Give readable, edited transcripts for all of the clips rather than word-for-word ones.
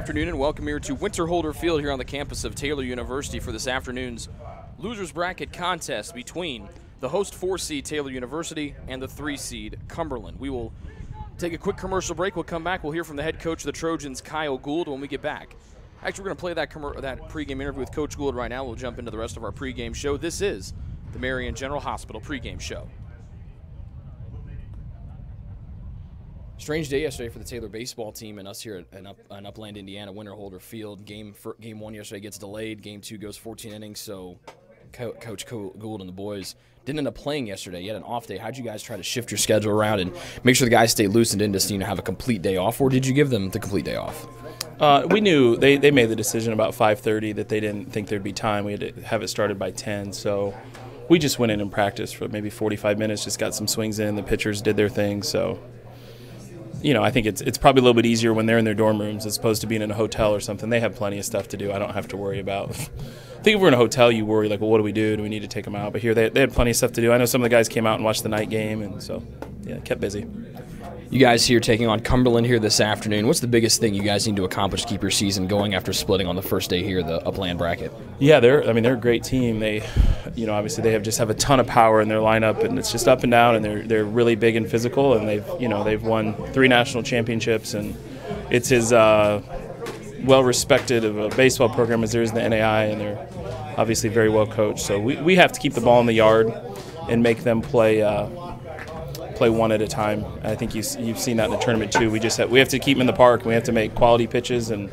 afternoon and welcome here to Winterholder Field here on the campus of Taylor University for this afternoon's Losers Bracket contest between the host 4-seed Taylor University and the 3-seed Cumberland. We will take a quick commercial break. We'll come back. We'll hear from the head coach of the Trojans, Kyle Gould, when we get back. Actually, we're going to play that pregame interview with Coach Gould right now. We'll jump into the rest of our pregame show. This is the Marion General Hospital pregame show. Strange day yesterday for the Taylor baseball team and us here in Upland, Indiana, Winterholder Field. Game 1 yesterday gets delayed. Game 2 goes 14 innings, so Coach Gould and the boys didn't end up playing yesterday. You had an off day. How'd you guys try to shift your schedule around and make sure the guys stay loose and didn't just have a complete day off, or did you give them the complete day off? We knew they made the decision about 5:30 that they didn't think there'd be time. We had to have it started by 10, so we just went in and practiced for maybe 45 minutes, just got some swings in. The pitchers did their thing, so I think it's probably a little bit easier when they're in their dorm rooms as opposed to being in a hotel or something. They have plenty of stuff to do. I don't have to worry about. I think if we're in a hotel, you worry, like, well, what do we do? Do we need to take them out? But here they had plenty of stuff to do. I know some of the guys came out and watched the night game, and so, yeah, kept busy. You guys here taking on Cumberland here this afternoon. What's the biggest thing you guys need to accomplish to keep your season going after splitting on the first day here, the Upland bracket? Yeah, they're a great team. They, obviously they just have a ton of power in their lineup, and it's just up and down, and they're really big and physical, and they've won 3 national championships, and it's as well respected of a baseball program as there is in the NAIA, and they're obviously very well coached. So we have to keep the ball in the yard and make them play one at a time. I think you've seen that in the tournament too. We have to keep them in the park. And we have to make quality pitches, and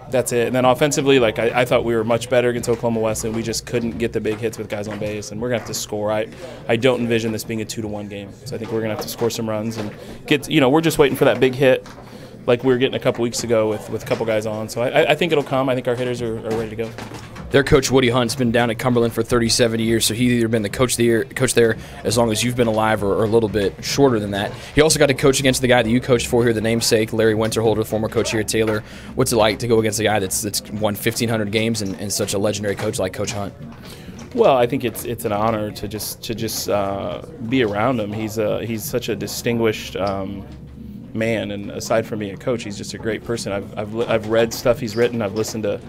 that's it. And then offensively, like I thought we were much better against Oklahoma Wesleyan. We just couldn't get the big hits with guys on base, and we're gonna have to score. I don't envision this being a 2-1 game, so I think we're gonna have to score some runs and get. We're just waiting for that big hit, like we were getting a couple weeks ago with a couple guys on. So I think it'll come. I think our hitters are ready to go. Their coach, Woody Hunt's been down at Cumberland for 37 years, so he's either been the coach there as long as you've been alive or a little bit shorter than that. He also got to coach against the guy that you coached for here, the namesake, Larry Winterholder, former coach here at Taylor. What's it like to go against a guy that's won 1,500 games and such a legendary coach like Coach Hunt? Well, I think it's an honor to just be around him. He's such a distinguished man, and aside from being a coach, he's just a great person. I've read stuff he's written. I've listened to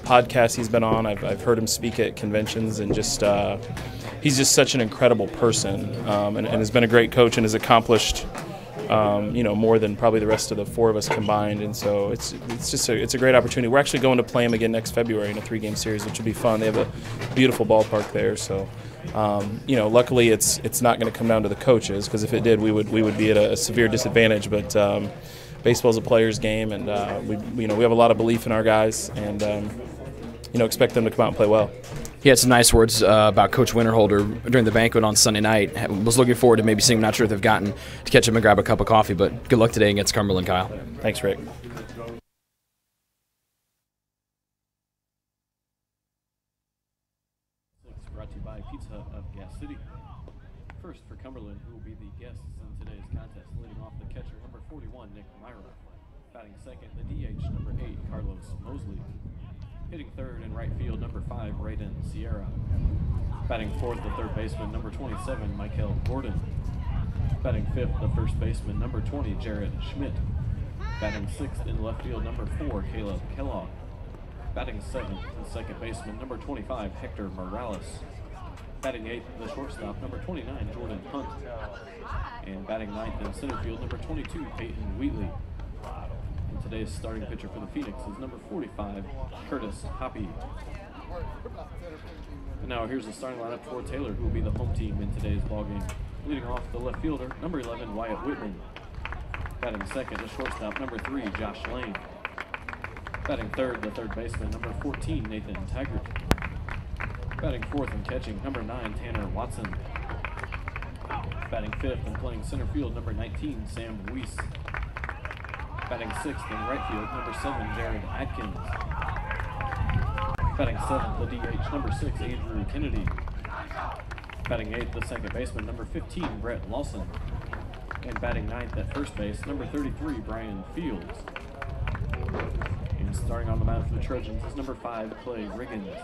podcasts he's been on. I've heard him speak at conventions, and he's just such an incredible person, and has been a great coach and has accomplished more than probably the rest of the 4 of us combined. And so it's a great opportunity. We're actually going to play him again next February in a 3-game series, which will be fun. They have a beautiful ballpark there, so luckily it's not going to come down to the coaches, because if it did, we would be at a severe disadvantage. But baseball's a player's game, and we have a lot of belief in our guys, and expect them to come out and play well. He had some nice words about Coach Winterholder during the banquet on Sunday night. Was looking forward to maybe seeing him. Not sure if they've gotten to catch him and grab a cup of coffee, but good luck today against Cumberland, Kyle. Thanks, Rick. Brought to you by Pizza Hut of Gas City. First for Cumberland, who will be the guests in today's contest, leading off the catcher, number 41, Nick Myra. Batting second, the DH, number 8, Carlos Mosley. Hitting third in right field, number 5, Raiden Sierra. Batting fourth, the third baseman, number 27, Michael Gordon. Batting fifth, the first baseman, number 20, Jared Schmidt. Batting sixth in left field, number 4, Caleb Kellogg. Batting seventh, the second baseman, number 25, Hector Morales. Batting eighth, the shortstop, number 29, Jordan Hunt. And batting ninth in center field, number 22, Peyton Wheatley. And today's starting pitcher for the Phoenix is number 45, Curtis Hoppy. And now here's the starting lineup for Taylor, who will be the home team in today's ballgame. Leading off, the left fielder, number 11, Wyatt Whitman. Batting second, the shortstop, number 3, Josh Lane. Batting third, the third baseman, number 14, Nathan Taggart. Batting fourth and catching, number 9, Tanner Watson. Batting fifth and playing center field, number 19, Sam Weiss. Batting sixth in right field, number 7, Jared Atkins. Batting seventh, the DH, number 6, Andrew Kennedy. Batting eighth, the second baseman, number 15, Brett Lawson. And batting ninth at first base, number 33, Brian Fields. And starting on the mound for the Trojans is number 5, Clay Riggins.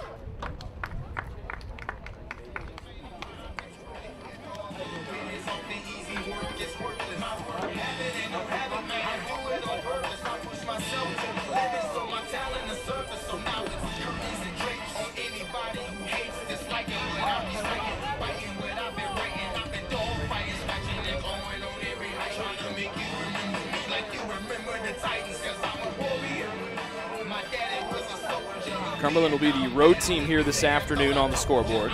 Cumberland will be the road team here this afternoon on the scoreboard,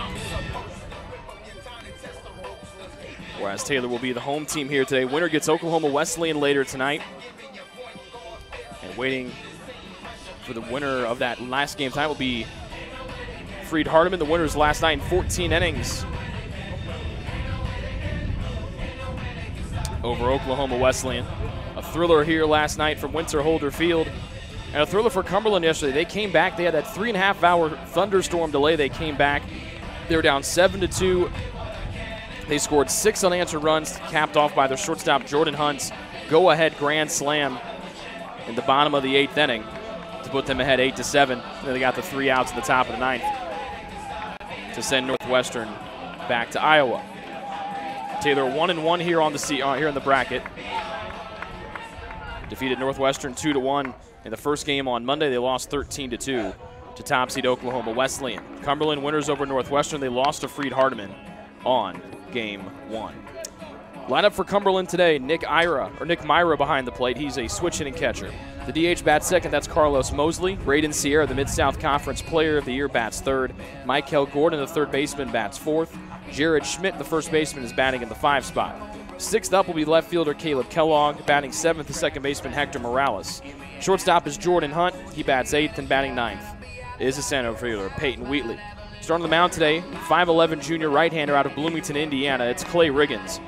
whereas Taylor will be the home team here today. Winner gets Oklahoma Wesleyan later tonight. And waiting for the winner of that last game tonight will be Freed Hardeman. The winners last night in 14 innings over Oklahoma Wesleyan. A thriller here last night from Winter Holder Field. And a thriller for Cumberland yesterday. They came back. They had that 3.5-hour thunderstorm delay. They came back. They were down 7-2. They scored 6 unanswered runs, capped off by their shortstop Jordan Hunt's go-ahead grand slam in the bottom of the 8th inning to put them ahead 8-7. Then they got the 3 outs at the top of the 9th to send Northwestern back to Iowa. Taylor 1-1 here on the here in the bracket. Defeated Northwestern 2-1 in the first game on Monday. They lost 13-2 to top seed Oklahoma Wesleyan. Cumberland winners over Northwestern. They lost to Freed Hardeman on game 1. Lineup for Cumberland today: Nick Myra behind the plate. He's a switch hitting catcher. The DH bats second. That's Carlos Mosley. Braden Sierra, the Mid-South Conference Player of the Year, bats third. Michael Gordon, the third baseman, bats fourth. Jared Schmidt, the first baseman, is batting in the 5 spot. Sixth up will be left fielder Caleb Kellogg. Batting 7th, the second baseman Hector Morales. Shortstop is Jordan Hunt. He bats 8th, and batting 9th is the center fielder Peyton Wheatley. Starting the mound today, 5'11" junior right-hander out of Bloomington, Indiana. It's Clay Riggins.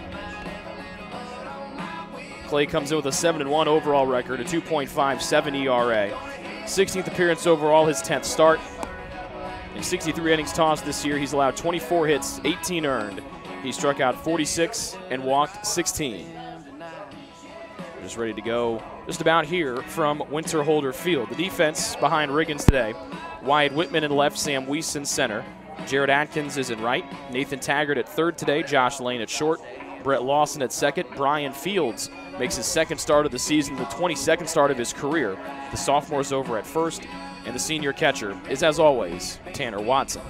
Clay comes in with a 7-1 overall record, a 2.57 ERA. 16th appearance overall, his 10th start. In 63 innings tossed this year, he's allowed 24 hits, 18 earned. He struck out 46 and walked 16. Just ready to go just about here from Winter Holder Field. The defense behind Riggins today: Wyatt Whitman in left, Sam Weiss in center. Jared Atkins is in right. Nathan Taggart at third today. Josh Lane at short. Brett Lawson at second. Brian Fields makes his 2nd start of the season, the 22nd start of his career. The sophomore's over at first, and the senior catcher is, as always, Tanner Watson.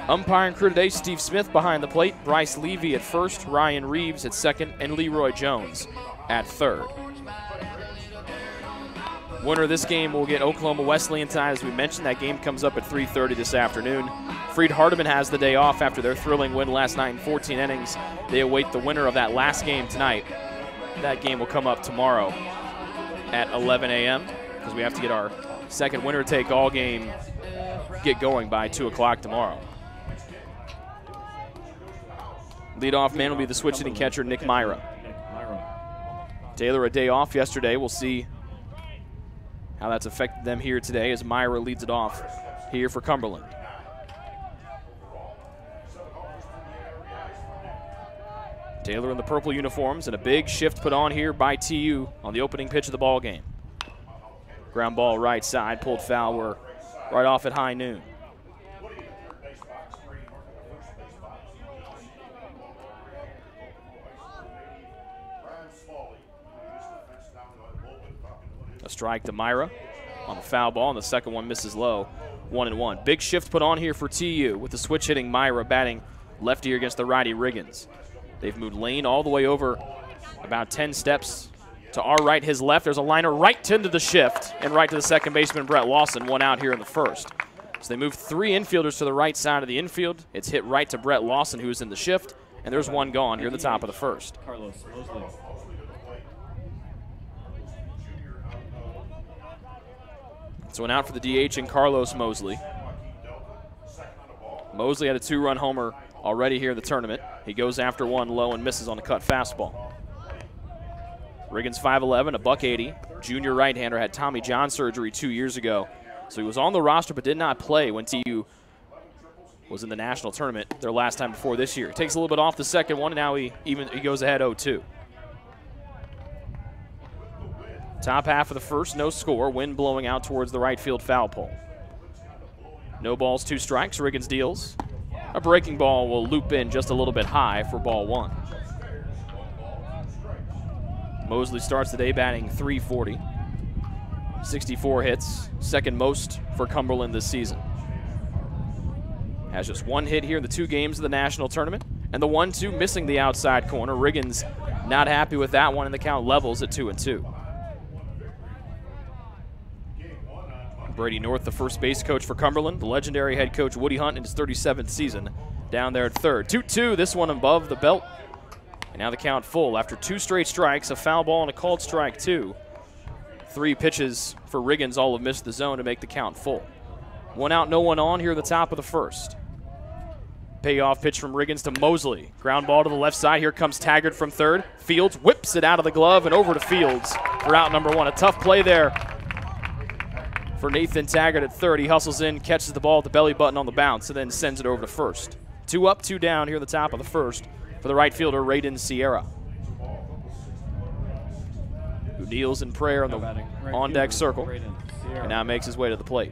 Umpiring crew today: Steve Smith behind the plate, Bryce Levy at first, Ryan Reeves at second, and Leroy Jones at third. Winner of this game will get Oklahoma Wesleyan tonight. As we mentioned, that game comes up at 3:30 this afternoon. Freed Hardeman has the day off after their thrilling win last night in 14 innings. They await the winner of that last game tonight. That game will come up tomorrow at 11 a.m. because we have to get our second winner-take-all game get going by 2 o'clock tomorrow. Leadoff man will be the switch-hitting catcher, Nick Myra. Taylor a day off yesterday. We'll see how that's affected them here today as Myra leads it off here for Cumberland. Taylor in the purple uniforms, and a big shift put on here by TU on the opening pitch of the ball game. Ground ball right side, pulled foul. We're right off at high noon. A strike to Myra on the foul ball, and the second one misses low. 1-1. Big shift put on here for TU with the switch hitting Myra batting lefty against the righty Riggins. They've moved Lane all the way over about 10 steps to our right, his left. There's a liner right into the shift and right to the second baseman, Brett Lawson, 1 out here in the first. So they move 3 infielders to the right side of the infield. It's hit right to Brett Lawson, who's in the shift, and there's 1 gone here at the top of the first. Carlos Mosley. So an out for the DH and Carlos Mosley. Mosley had a 2-run homer already here in the tournament. He goes after 1 low and misses on a cut fastball. Riggins 5'11", a $180. Junior right-hander, had Tommy John surgery 2 years ago. So he was on the roster but did not play when TU was in the national tournament their last time before this year. Takes a little bit off the second one, and now he goes ahead 0-2. Top half of the first, no score. Wind blowing out towards the right field foul pole. No balls, 2 strikes. Riggins deals. A breaking ball will loop in just a little bit high for ball 1. Mosley starts the day batting .340. 64 hits, second most for Cumberland this season. Has just 1 hit here in the 2 games of the national tournament, and the 1-2 missing the outside corner. Riggins not happy with that one, and the count levels at 2-2. Brady North, the first base coach for Cumberland, the legendary head coach Woody Hunt in his 37th season, down there at third. 2-2, this one above the belt. And now the count full after 2 straight strikes, a foul ball and a called strike 2. 3 pitches for Riggins, all have missed the zone to make the count full. 1 out, no one on here at the top of the first. Payoff pitch from Riggins to Mosley. Ground ball to the left side. Here comes Taggart from third. Fields whips it out of the glove and over to Fields for out number 1. A tough play there for Nathan Taggart at third. He hustles in, catches the ball at the belly button on the bounce, and then sends it over to first. 2 up, 2 down here at the top of the first for the right fielder, Raiden Sierra, who kneels in prayer in the on-deck circle and now makes his way to the plate.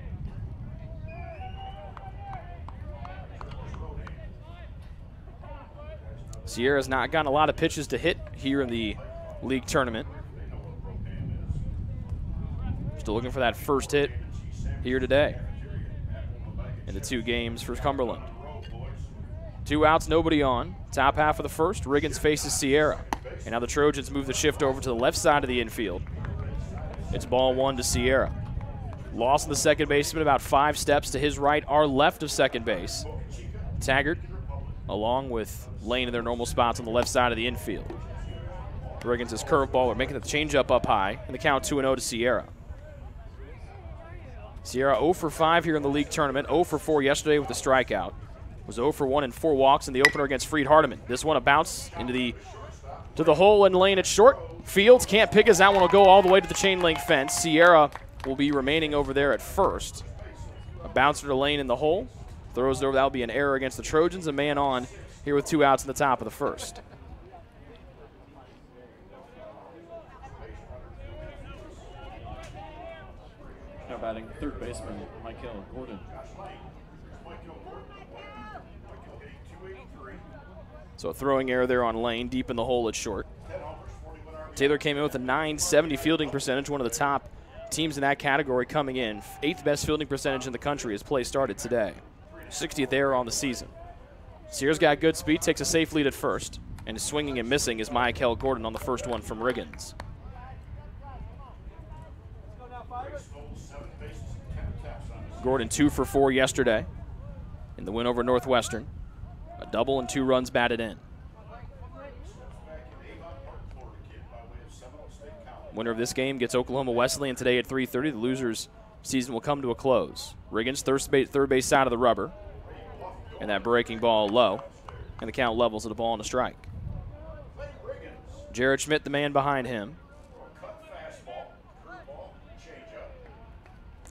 Sierra's not gotten a lot of pitches to hit here in the league tournament. Still looking for that first hit here today in the 2 games for Cumberland. 2 outs, nobody on. Top half of the first, Riggins faces Sierra. And now the Trojans move the shift over to the left side of the infield. It's ball 1 to Sierra. Lost in the second baseman, about 5 steps to his right, our left of second base. Taggart, along with Lane in their normal spots on the left side of the infield. Riggins' curveball, we're making the changeup up high, and the count 2-0 to Sierra. Sierra 0 for 5 here in the league tournament, 0 for 4 yesterday with the strikeout. Was 0 for 1 and 4 walks in the opener against Freed Hardeman. This one a bounce into the hole and lane at short. Fields can't pick as that one will go all the way to the chain link fence. Sierra will be remaining over there at first. A bouncer to lane in the hole. Throws it over. That'll be an error against the Trojans. A man on here with 2 outs in the top of the first. Now batting third baseman, Michael Gordon. So a throwing error there on Lane, deep in the hole at short. Taylor came in with a .970 fielding percentage, one of the top teams in that category coming in. 8th best fielding percentage in the country as play started today. 60th error on the season. Sierra's got good speed, takes a safe lead at first, and swinging and missing is Michael Gordon on the first one from Riggins. Gordon 2 for 4 yesterday in the win over Northwestern. A double and 2 runs batted in. Winner of this game gets Oklahoma Wesleyan today at 3:30. The loser's season will come to a close. Riggins, third base side of the rubber. And that breaking ball low. And the count levels at a ball and a strike. Jared Schmidt, the man behind him.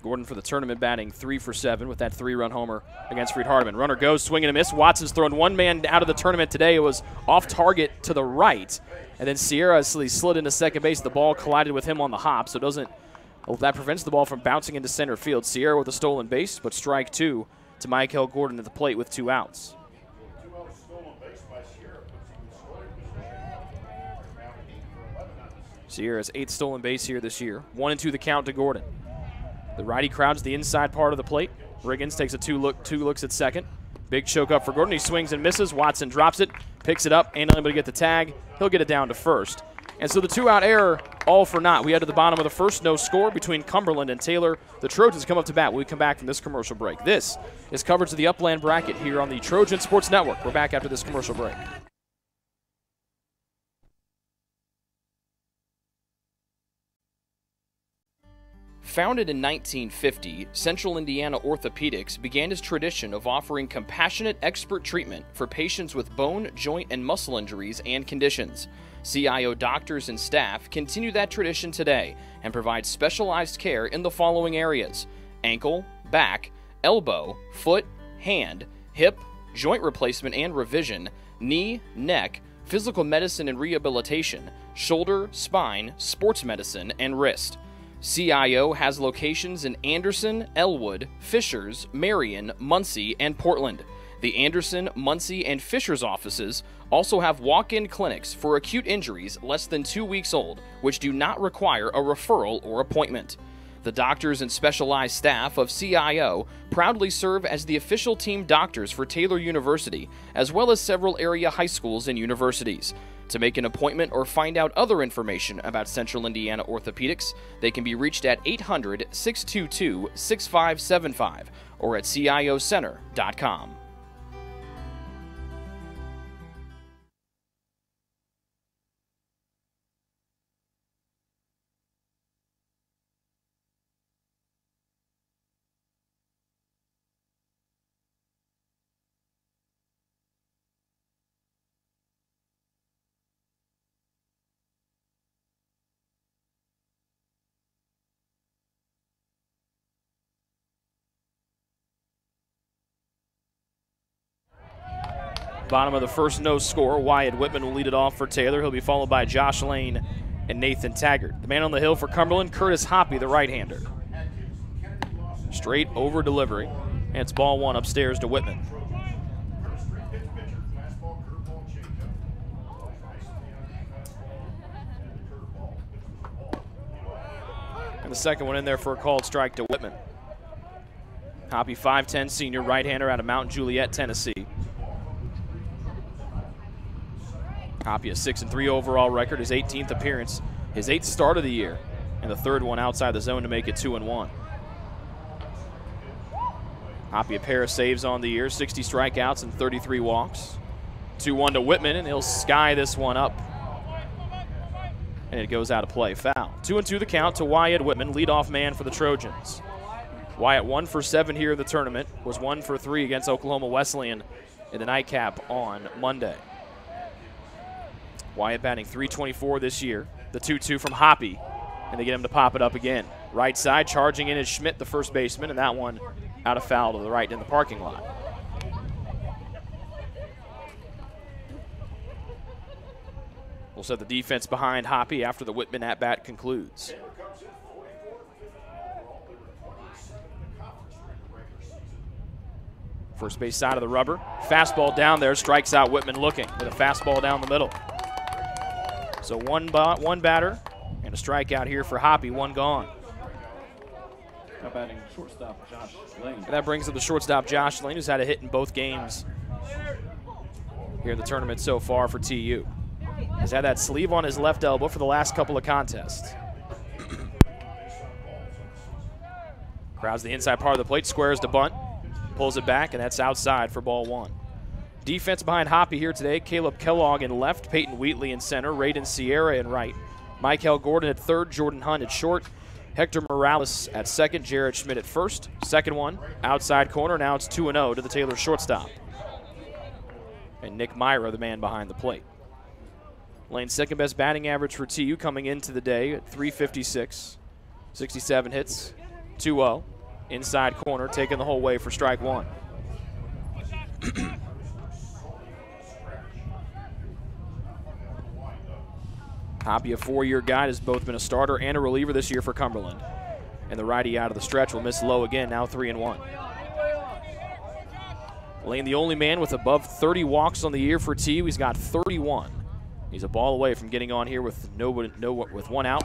Gordon for the tournament batting 3 for 7 with that 3-run homer against Freed Hardeman. Runner goes, swing and a miss. Watson's thrown 1 man out of the tournament today. It was off target to the right. And then Sierra slid into second base. The ball collided with him on the hop, so that prevents the ball from bouncing into center field. Sierra with a stolen base, but strike 2 to Michael Gordon at the plate with 2 outs. Sierra's 8th stolen base here this year. 1-2 the count to Gordon. The righty crowds the inside part of the plate. Riggins takes a two looks at second. Big choke up for Gordon. He swings and misses. Watson drops it, picks it up, ain't able to get the tag. He'll get it down to first. And so the 2-out error, all for naught. We head to the bottom of the first, no score between Cumberland and Taylor. The Trojans come up to bat when we come back from this commercial break. This is coverage of the Upland Bracket here on the Trojan Sports Network. We're back after this commercial break. Founded in 1950, Central Indiana Orthopedics began its tradition of offering compassionate expert treatment for patients with bone, joint, and muscle injuries and conditions. CIO doctors and staff continue that tradition today and provide specialized care in the following areas: ankle, back, elbow, foot, hand, hip, joint replacement and revision, knee, neck, physical medicine and rehabilitation, shoulder, spine, sports medicine, and wrist. CIO has locations in Anderson, Elwood, Fishers, Marion, Muncie, and Portland. The Anderson, Muncie, and Fishers offices also have walk-in clinics for acute injuries less than 2 weeks old, which do not require a referral or appointment. The doctors and specialized staff of CIO proudly serve as the official team doctors for Taylor University, as well as several area high schools and universities. To make an appointment or find out other information about Central Indiana Orthopedics, they can be reached at 800-622-6575 or at ciocenter.com. Bottom of the first, no score. Wyatt Whitman will lead it off for Taylor. He'll be followed by Josh Lane and Nathan Taggart. The man on the hill for Cumberland, Curtis Hoppy, the right-hander. Straight over delivery. And it's ball one upstairs to Whitman. And the second one in there for a called strike to Whitman. Hoppy, 5'10", senior right-hander out of Mount Juliet, Tennessee. Hoppy, a 6-3 overall record, his 18th appearance, his 8th start of the year, and the third one outside the zone to make it 2-1. Hoppy, a pair of saves on the year, 60 strikeouts and 33 walks. 2-1 to Whitman, and he'll sky this one up. And it goes out of play, foul. 2-2 the count to Wyatt Whitman, leadoff man for the Trojans. Wyatt 1 for 7 here in the tournament, was 1 for 3 against Oklahoma Wesleyan in the nightcap on Monday. Wyatt batting .324 this year. The 2-2 from Hoppy, and they get him to pop it up again. Right side, charging in is Schmidt, the first baseman, and that one out of foul to the right in the parking lot. We'll set the defense behind Hoppy after the Whitman at-bat concludes. First base side of the rubber. Fastball down there, strikes out Whitman looking with a fastball down the middle. So one batter and a strikeout here for Hoppy, one gone. Now batting shortstop Josh Lane. And that brings up the shortstop Josh Lane, who's had a hit in both games here in the tournament so far for TU. He's had that sleeve on his left elbow for the last couple of contests. Crowds the inside part of the plate, squares to bunt, pulls it back, and that's outside for ball one. Defense behind Hoppy here today, Caleb Kellogg in left, Peyton Wheatley in center, Raiden Sierra in right, Michael Gordon at third, Jordan Hunt at short, Hector Morales at second, Jared Schmidt at first. Second one, outside corner, now it's 2-0 to the Taylor shortstop. And Nick Myra, the man behind the plate. Lane's second best batting average for TU coming into the day at .356, 67 hits, 2-0. Inside corner, taking the whole way for strike one. Hoppy, a four-year guy, has both been a starter and a reliever this year for Cumberland. And the righty out of the stretch will miss low again, now 3-1. Lane, the only man with above 30 walks on the year for TU. He's got 31. He's a ball away from getting on here with with one out.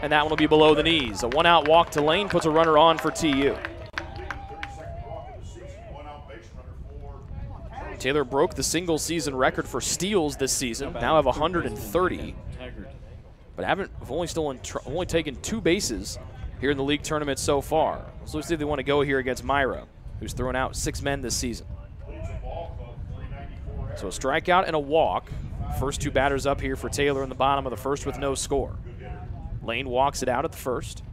And that one will be below the knees. A one-out walk to Lane puts a runner on for TU. Taylor broke the single-season record for steals this season. Now have 130. But have only taken 2 bases here in the league tournament so far. So let's see if they want to go here against Myra, who's thrown out 6 men this season. So a strikeout and a walk. First 2 batters up here for Taylor in the bottom of the first with no score. Lane walks it out at the first.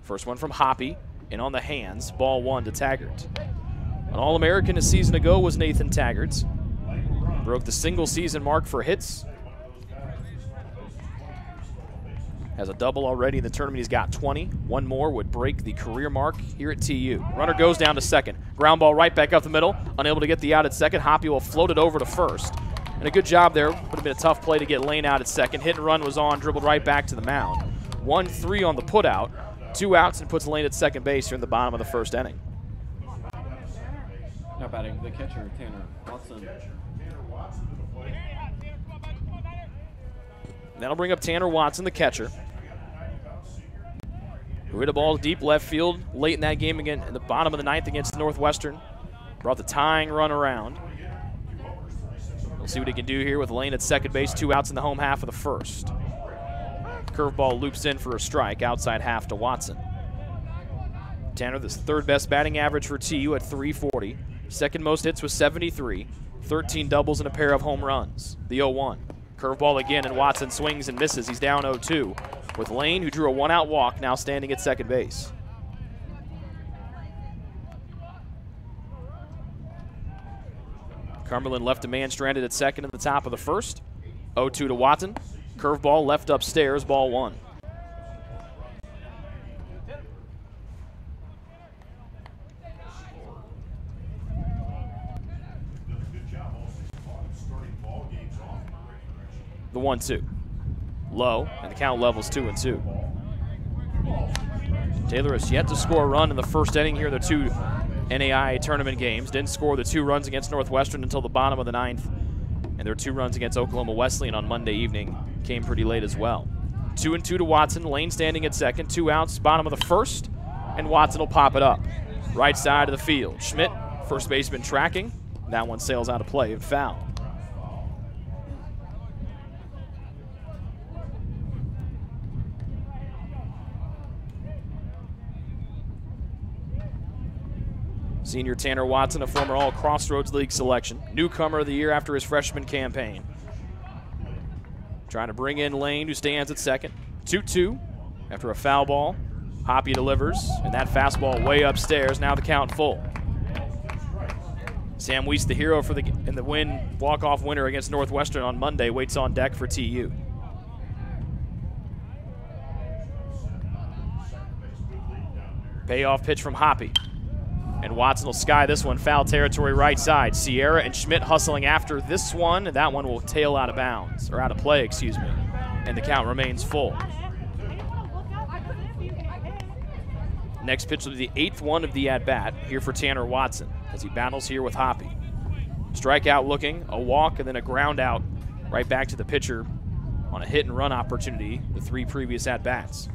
First one from Hoppy, and on the hands, ball one to Taggart. An All-American a season ago was Nathan Taggart. Broke the single-season mark for hits. Has a double already in the tournament. He's got 20. One more would break the career mark here at TU. Runner goes down to second. Ground ball right back up the middle. Unable to get the out at second. Hoppy will float it over to first. And a good job there. Would have been a tough play to get Lane out at second. Hit and run was on, dribbled right back to the mound. 1-3 on the putout. 2 outs and puts Lane at second base here in the bottom of the first inning. Now batting the catcher, Tanner Watson. That'll bring up Tanner Watson, the catcher, who hit a ball deep left field late in that game again in the bottom of the 9th against Northwestern. Brought the tying run around. We'll see what he can do here with Lane at second base, 2 outs in the home half of the first. Curveball loops in for a strike, outside half to Watson. Tanner, this third best batting average for TU at 340. Second most hits was 73. 13 doubles and a pair of home runs. The 0-1. Curveball again, and Watson swings and misses. He's down 0-2 with Lane, who drew a 1-out walk, now standing at second base. Cumberland left a man stranded at second in the top of the first. 0-2 to Watson. Curveball left upstairs, ball 1. The 1-2. Low, and the count levels 2-2. Taylor has yet to score a run in the first inning here, the 2 NAIA tournament games. Didn't score the 2 runs against Northwestern until the bottom of the 9th. And their 2 runs against Oklahoma Wesleyan on Monday evening came pretty late as well. 2-2 to Watson. Lane standing at second. 2 outs, bottom of the first. And Watson will pop it up. Right side of the field. Schmidt, first baseman, tracking. That one sails out of play and foul. Senior Tanner Watson, a former All-Crossroads League selection. Newcomer of the year after his freshman campaign. Trying to bring in Lane, who stands at second. 2-2 after a foul ball. Hoppy delivers, and that fastball way upstairs. Now the count full. Sam Weiss, the hero for in the walk-off winner against Northwestern on Monday, waits on deck for TU. Payoff pitch from Hoppy. And Watson will sky this one, foul territory right side. Sierra and Schmidt hustling after this one, and that one will tail out of bounds, or out of play, excuse me. And the count remains full. Next pitch will be the 8th one of the at-bat here for Tanner Watson as he battles here with Hoppy. Strikeout looking, a walk, and then a ground out right back to the pitcher on a hit-and-run opportunity, the 3 previous at-bats.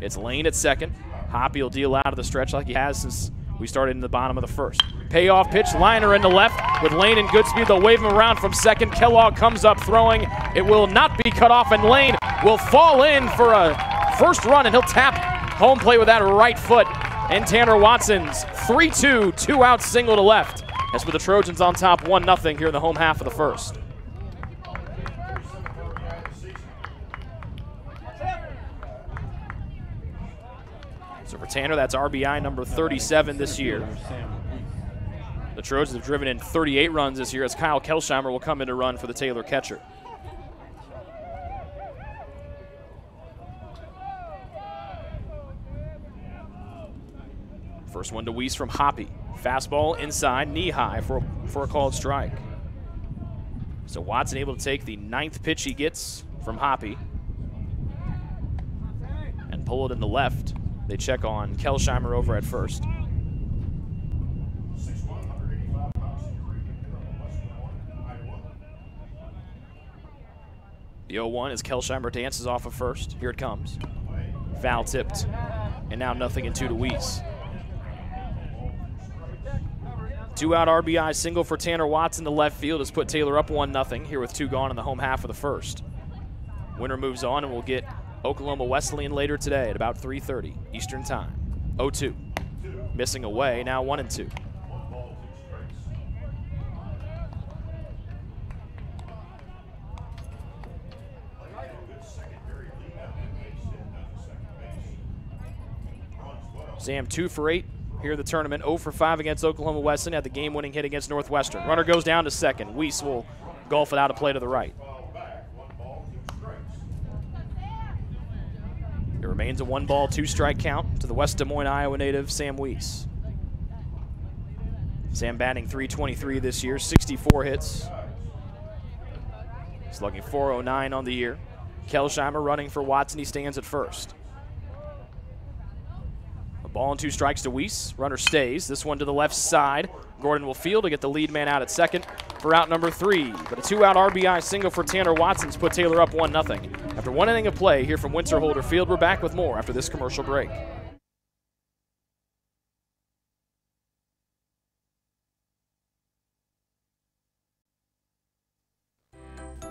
It's Lane at second. Hoppy will deal out of the stretch like he has since we started in the bottom of the first. Payoff pitch, liner into left with Lane in good speed. They'll wave him around from second. Kellogg comes up throwing. It will not be cut off, and Lane will fall in for a first run, and he'll tap home plate with that right foot. And Tanner Watson's 3-2, 2-out single to left. As with the Trojans on top 1-0 here in the home half of the first. So for Tanner, that's RBI number 37 this year. The Trojans have driven in 38 runs this year as Kyle Kelsheimer will come in to run for the Taylor catcher. First one to Weiss from Hoppy. Fastball inside, knee high for a called strike. So Watson able to take the 9th pitch he gets from Hoppy and pull it in the left. They check on Kelsheimer over at first. The 0-1 as Kelsheimer dances off of first. Here it comes. Foul tipped. And now 0-2 to Weiss. 2-out RBI single for Tanner Watson to left field has put Taylor up 1-0 here with 2 gone in the home half of the first. Winner moves on, and we'll get Oklahoma Wesleyan later today at about 3:30 Eastern Time. 0-2. Missing away, now 1-2. Sam 2 for 8 here in the tournament. 0 for 5 against Oklahoma Wesleyan. Had the game-winning hit against Northwestern. Runner goes down to second. Weiss will golf it out of play to the right. It remains a 1-ball, 2-strike count to the West Des Moines, Iowa native Sam Weiss. Sam batting .323 this year, 64 hits. Slugging .409 on the year. Kelsheimer running for Watson. He stands at first. A ball and 2 strikes to Weiss. Runner stays. This one to the left side. Gordon will field to get the lead man out at second for out number 3. But a 2-out RBI single for Tanner Watson's put Taylor up 1-0. After 1 inning of play here from Winter Holder Field, we're back with more after this commercial break.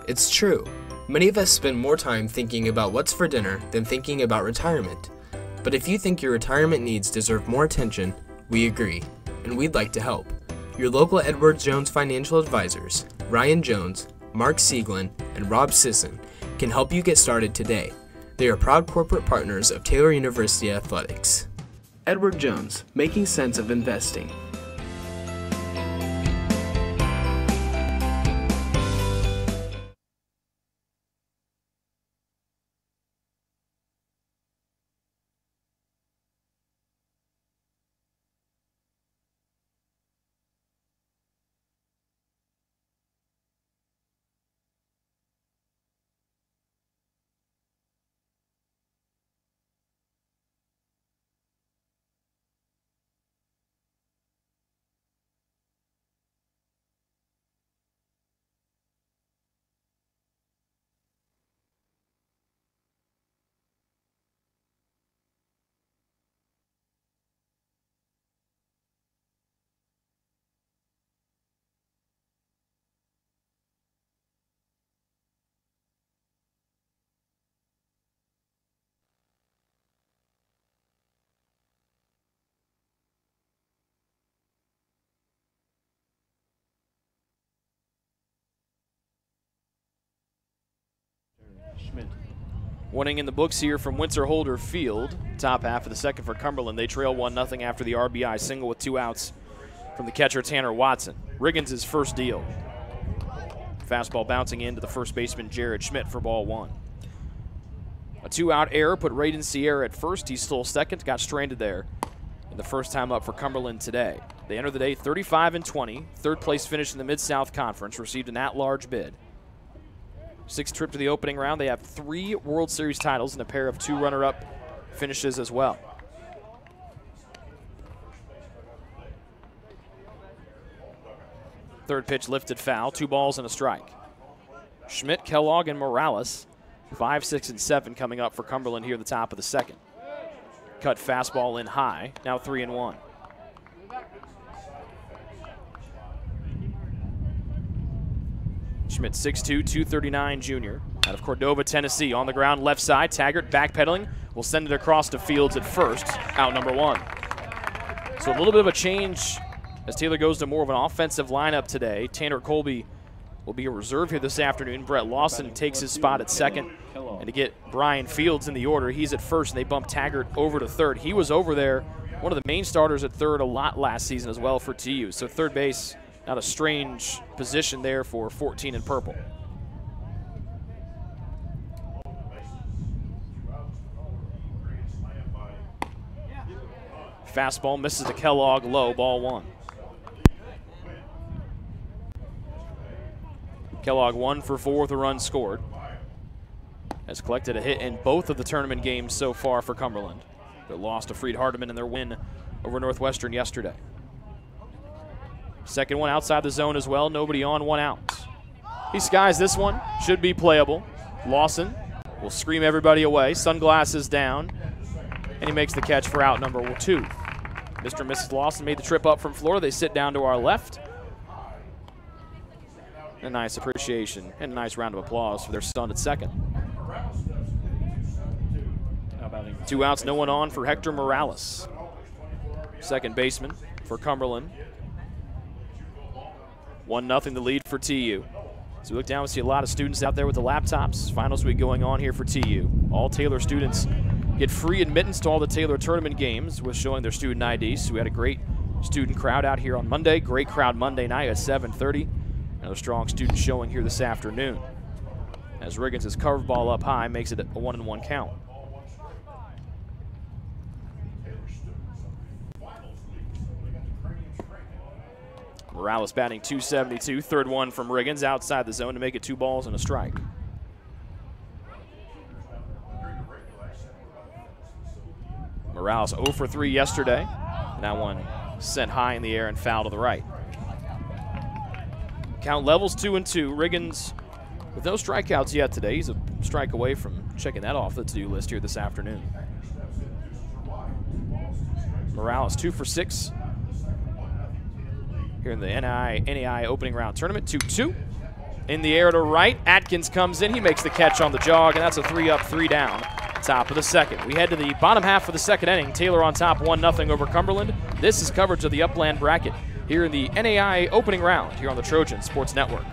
It's true. Many of us spend more time thinking about what's for dinner than thinking about retirement. But if you think your retirement needs deserve more attention, we agree, and we'd like to help. Your local Edward Jones financial advisors, Ryan Jones, Mark Sieglin, and Rob Sisson, can help you get started today. They are proud corporate partners of Taylor University Athletics. Edward Jones, making sense of investing. Schmidt. Winning in the books here from Winter Holder Field. Top half of the second for Cumberland. They trail 1-0 after the RBI single with 2 outs from the catcher Tanner Watson. Riggins' first deal. Fastball bouncing into the first baseman Jared Schmidt for ball 1. A 2-out error put Raiden Sierra at first. He stole second, got stranded there. And the first time up for Cumberland today. They enter the day 35-20. Third place finish in the Mid-South Conference. Received an at-large bid. 6th trip to the opening round. They have 3 World Series titles and a pair of 2 runner-up finishes as well. Third pitch lifted foul, 2 balls and a strike. Schmidt, Kellogg, and Morales, 5, 6, and 7 coming up for Cumberland here at the top of the second. Cut fastball in high, now 3-1. Schmidt, 6'2", 239 junior. Out of Cordova, Tennessee. On the ground, left side. Taggart backpedaling. Will send it across to Fields at first. Out number 1. So a little bit of a change as Taylor goes to more of an offensive lineup today. Tanner Colby will be a reserve here this afternoon. Brett Lawson takes his spot at second. And to get Brian Fields in the order, he's at first, and they bump Taggart over to third. He was over there, one of the main starters at third a lot last season as well for TU. So third base, not a strange position there for 14 in purple. Fastball misses to Kellogg, low, ball 1. Kellogg 1 for 4 with a run scored. Has collected a hit in both of the tournament games so far for Cumberland. They lost to Freed Hardeman in their win over Northwestern yesterday. Second one outside the zone as well. Nobody on, 1 out. He skies this one. Should be playable. Lawson will scream everybody away. Sunglasses down. And he makes the catch for out number 2. Mr. and Mrs. Lawson made the trip up from Florida. They sit down to our left. A nice appreciation and a nice round of applause for their son at second. 2 outs, no one on for Hector Morales. Second baseman for Cumberland. 1-0 the lead for TU. As we look down, we see a lot of students out there with the laptops. Finals week going on here for TU. All Taylor students get free admittance to all the Taylor tournament games with showing their student IDs. So we had a great student crowd out here on Monday. Great crowd Monday night at 7:30. Another strong student showing here this afternoon. As Riggins' curveball up high makes it a 1-1 count. Morales batting .272, third one from Riggins outside the zone to make it 2 balls and a strike. Morales 0 for 3 yesterday. That one sent high in the air and foul to the right. Count levels 2-2. Riggins with no strikeouts yet today. He's a strike away from checking that off the to-do list here this afternoon. Morales 2 for 6. Here in the NAIA opening round tournament, 2-2. In the air to right, Atkins comes in. He makes the catch on the jog, and that's a 3 up, 3 down. Top of the second. We head to the bottom half of the second inning. Taylor on top 1-0 over Cumberland. This is coverage of the Upland bracket here in the NAIA opening round here on the Trojan Sports Network.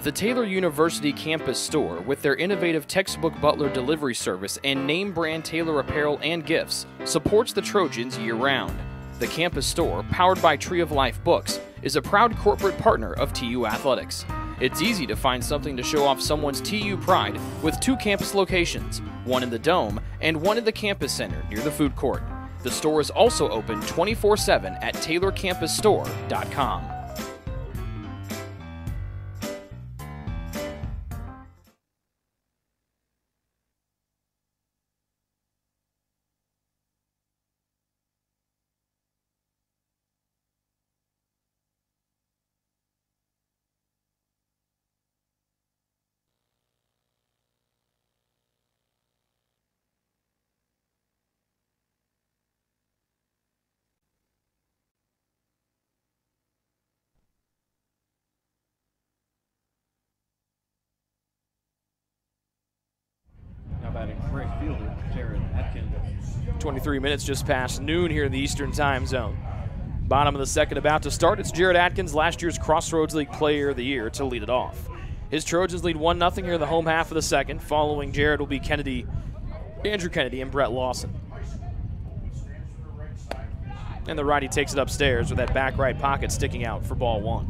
The Taylor University campus store, with their innovative textbook butler delivery service and name brand Taylor apparel and gifts, supports the Trojans year-round. The campus store, powered by Tree of Life Books, is a proud corporate partner of TU Athletics. It's easy to find something to show off someone's TU pride with 2 campus locations, one in the Dome and one in the campus center near the food court. The store is also open 24/7 at taylorcampusstore.com. Batting right fielder, Jared Atkins. 23 minutes just past noon here in the Eastern Time Zone. Bottom of the second about to start. It's Jared Atkins, last year's Crossroads League Player of the Year, to lead it off. His Trojans lead 1-0 here in the home half of the second. Following Jared will be Andrew Kennedy, and Brett Lawson. And the righty takes it upstairs with that back right pocket sticking out for ball 1.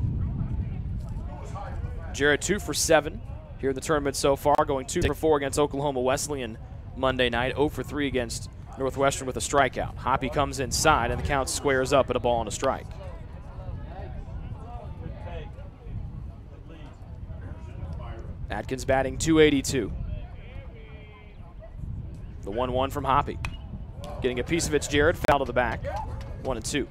Jared 2 for 7. Here in the tournament so far, going 2 for 4 against Oklahoma Wesleyan Monday night, 0 for 3 against Northwestern with a strikeout. Hoppy comes inside, and the count squares up at a ball and a strike. Atkins batting .282. The 1-1 from Hoppy. Getting a piece of it's Jared, foul to the back, 1-2.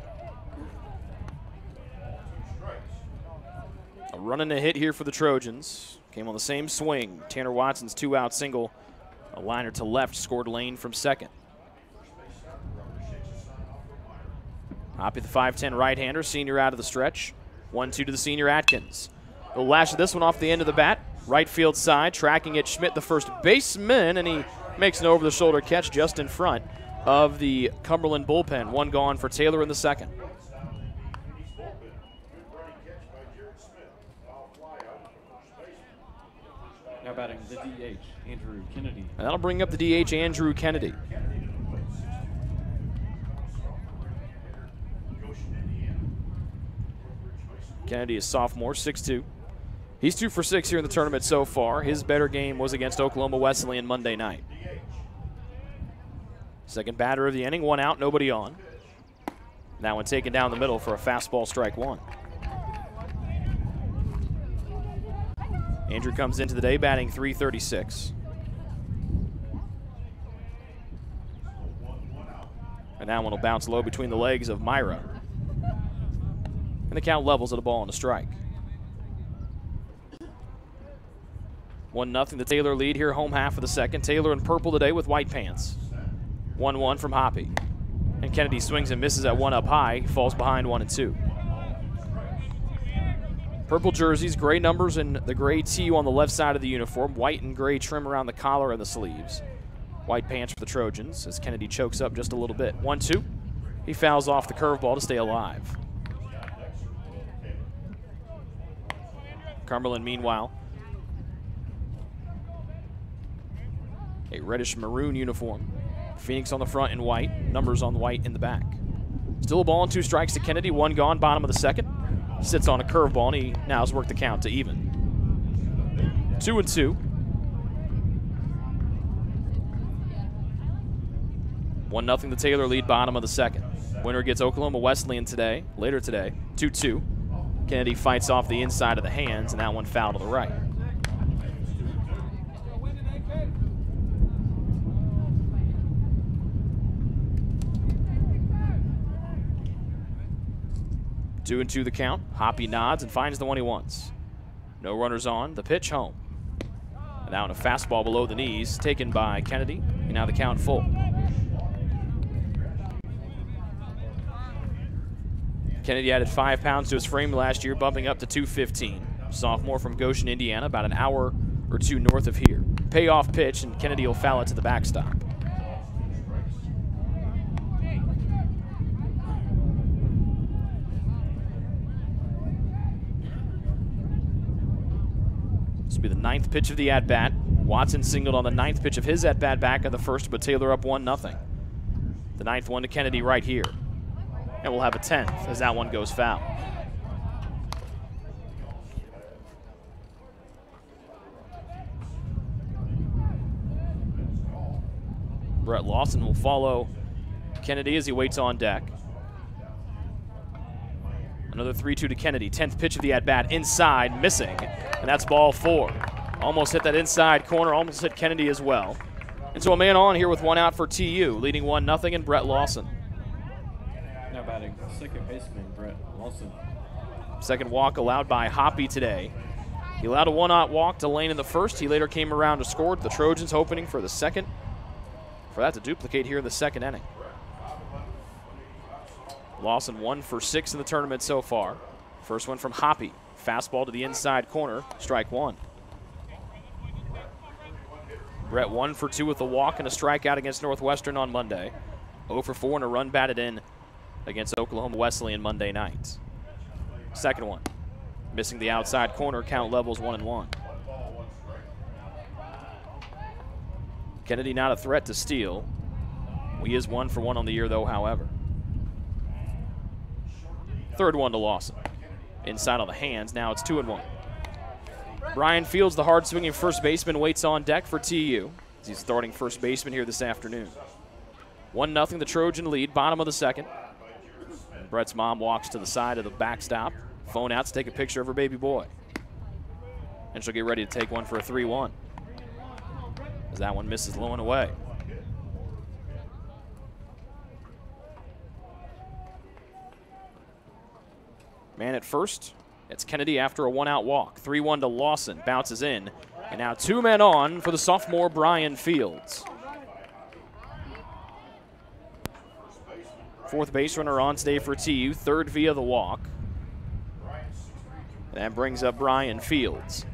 A run and a hit here for the Trojans. Came on the same swing. Tanner Watson's 2-out single. A liner to left, scored lane from second. Hoppy, the 5'10 right-hander, senior out of the stretch. 1-2 to the senior Atkins. He'll lash this one off the end of the bat. Right field side, tracking it, Schmidt, the first baseman, and he makes an over-the-shoulder catch just in front of the Cumberland bullpen. 1 gone for Taylor in the second. Now batting the DH, Andrew Kennedy. And that'll bring up the DH, Andrew Kennedy. Kennedy is sophomore, 6'2". He's 2 for 6 here in the tournament so far. His better game was against Oklahoma Wesleyan Monday night. Second batter of the inning, 1 out, nobody on. That one taken down the middle for a fastball, strike 1. Andrew comes into the day batting .336. And that one will bounce low between the legs of Myra. And the count levels at a ball and a strike. 1-0 the Taylor lead here, home half of the second. Taylor in purple today with white pants. 1-1 from Hoppy. And Kennedy swings and misses at 1 up high. He falls behind 1-2. Purple jerseys, gray numbers, and the gray TU on the left side of the uniform. White and gray trim around the collar and the sleeves. White pants for the Trojans as Kennedy chokes up just a little bit. 1-2. He fouls off the curveball to stay alive. Cumberland, meanwhile, a reddish maroon uniform. Phoenix on the front in white, numbers on white in the back. Still a ball and 2 strikes to Kennedy, 1 gone, bottom of the second. Sits on a curveball, and he now has worked the count to even. 2-2. 1-0 the Taylor lead, bottom of the second. Winner gets Oklahoma Wesleyan later today, 2-2. Kennedy fights off the inside of the hands, and that one foul to the right. Two and 2 the count. Hoppy nods and finds the one he wants. No runners on. The pitch home. And now in a fastball below the knees, taken by Kennedy. And now the count full. Kennedy added 5 pounds to his frame last year, bumping up to 215. Sophomore from Goshen, Indiana, about an hour or two north of here. Payoff pitch, and Kennedy will foul it to the backstop. This will be the 9th pitch of the at-bat. Watson singled on the 9th pitch of his at-bat back in the first, but Taylor up 1-0. The 9th one to Kennedy right here. And we'll have a 10th as that one goes foul. Brett Lawson will follow Kennedy as he waits on deck. Another 3-2 to Kennedy. 10th pitch of the at-bat, inside, missing, and that's ball 4. Almost hit that inside corner, almost hit Kennedy as well. And so a man on here with 1 out for TU, leading 1-0, and Brett Lawson. Now batting second baseman Brett Lawson. Second walk allowed by Hoppy today. He allowed a 1-out walk to Lane in the first. He later came around to score. The Trojans hoping for the second, for that to duplicate here in the second inning. Lawson 1 for 6 in the tournament so far. First one from Hoppy. Fastball to the inside corner, strike 1. Brett 1 for 2 with a walk and a strikeout against Northwestern on Monday. 0 for 4 and a run batted in against Oklahoma Wesleyan Monday night. Second one, missing the outside corner, count levels 1-1. Kennedy not a threat to steal. He is 1 for 1 on the year though, however. Third one to Lawson. Inside on the hands, now it's 2-1. Brian Fields, the hard-swinging first baseman, waits on deck for TU. He's starting first baseman here this afternoon. 1-0, the Trojan lead, bottom of the second. Brett's mom walks to the side of the backstop. Phone out to take a picture of her baby boy. And she'll get ready to take one for a 3-1. As that one misses low and away. Man at first, it's Kennedy after a 1-out walk. 3-1 to Lawson, bounces in. And now 2 men on for the sophomore Brian Fields. Fourth base runner on today for TU, third via the walk. And that brings up Brian Fields.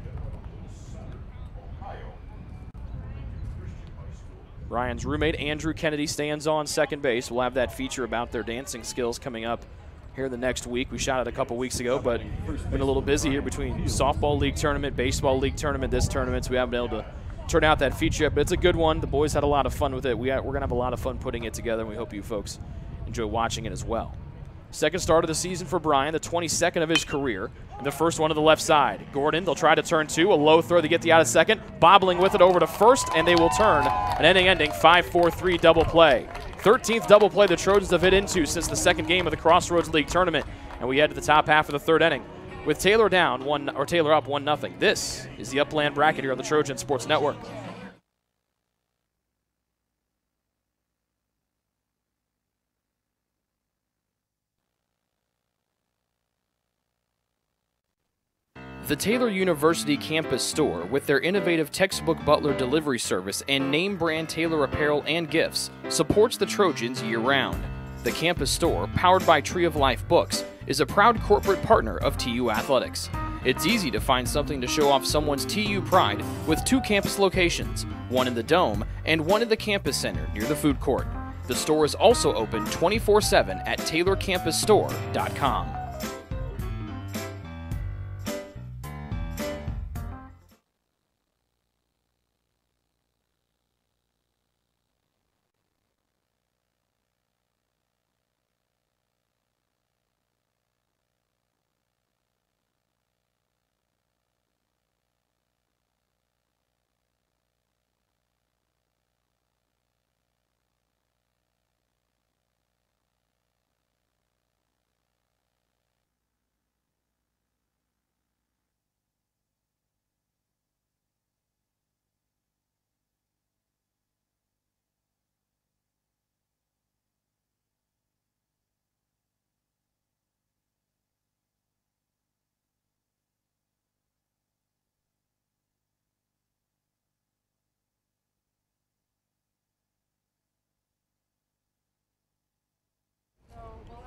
Brian's roommate, Andrew Kennedy, stands on second base. We'll have that feature about their dancing skills coming up here the next week. We shot it a couple weeks ago, but been a little busy here between softball league tournament, baseball league tournament, this tournament, so we haven't been able to turn out that feature yet, but it's a good one. The boys had a lot of fun with it. We're going to have a lot of fun putting it together, and we hope you folks enjoy watching it as well. Second start of the season for Brian, the 22nd of his career, and the first one to the left side. Gordon, they'll try to turn 2, a low throw to get the out of second, bobbling with it over to first, and they will turn an inning-ending 5-4-3 double play. 13th double play the Trojans have hit into since the second game of the Crossroads League tournament, and we head to the top half of the third inning with Taylor down Taylor up 1-0. This is the Upland bracket here on the Trojan Sports Network. The Taylor University campus store, with their innovative textbook butler delivery service and name brand Taylor apparel and gifts, supports the Trojans year-round. The campus store, powered by Tree of Life Books, is a proud corporate partner of TU Athletics. It's easy to find something to show off someone's TU pride with 2 campus locations, one in the Dome and one in the campus center near the food court. The store is also open 24/7 at taylorcampusstore.com.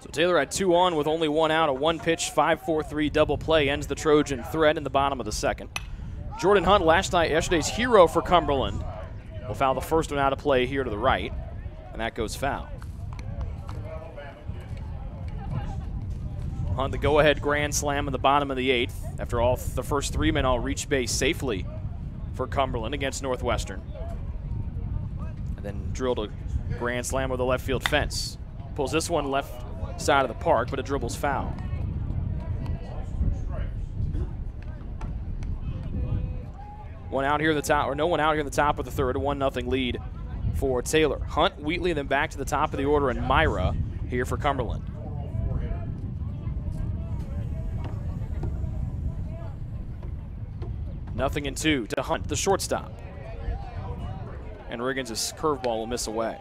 So Taylor had 2 on with only 1 out. A 1-pitch, 5-4-3 double play ends the Trojan threat in the bottom of the second. Jordan Hunt, yesterday's hero for Cumberland, will foul the first one out of play here to the right, and that goes foul. Hunt, the go-ahead grand slam in the bottom of the 8th. After all, the first 3 men all reach base safely for Cumberland against Northwestern. And then drilled a grand slam with the left field fence. Pulls this one left side of the park, but it dribbles foul. One out here in the top, or no one out here in the top of the third. A 1-0 lead for Taylor. Hunt, Wheatley, then back to the top of the order, and Myra here for Cumberland. Nothing in 2 to Hunt, the shortstop. And Riggins' curveball will miss away.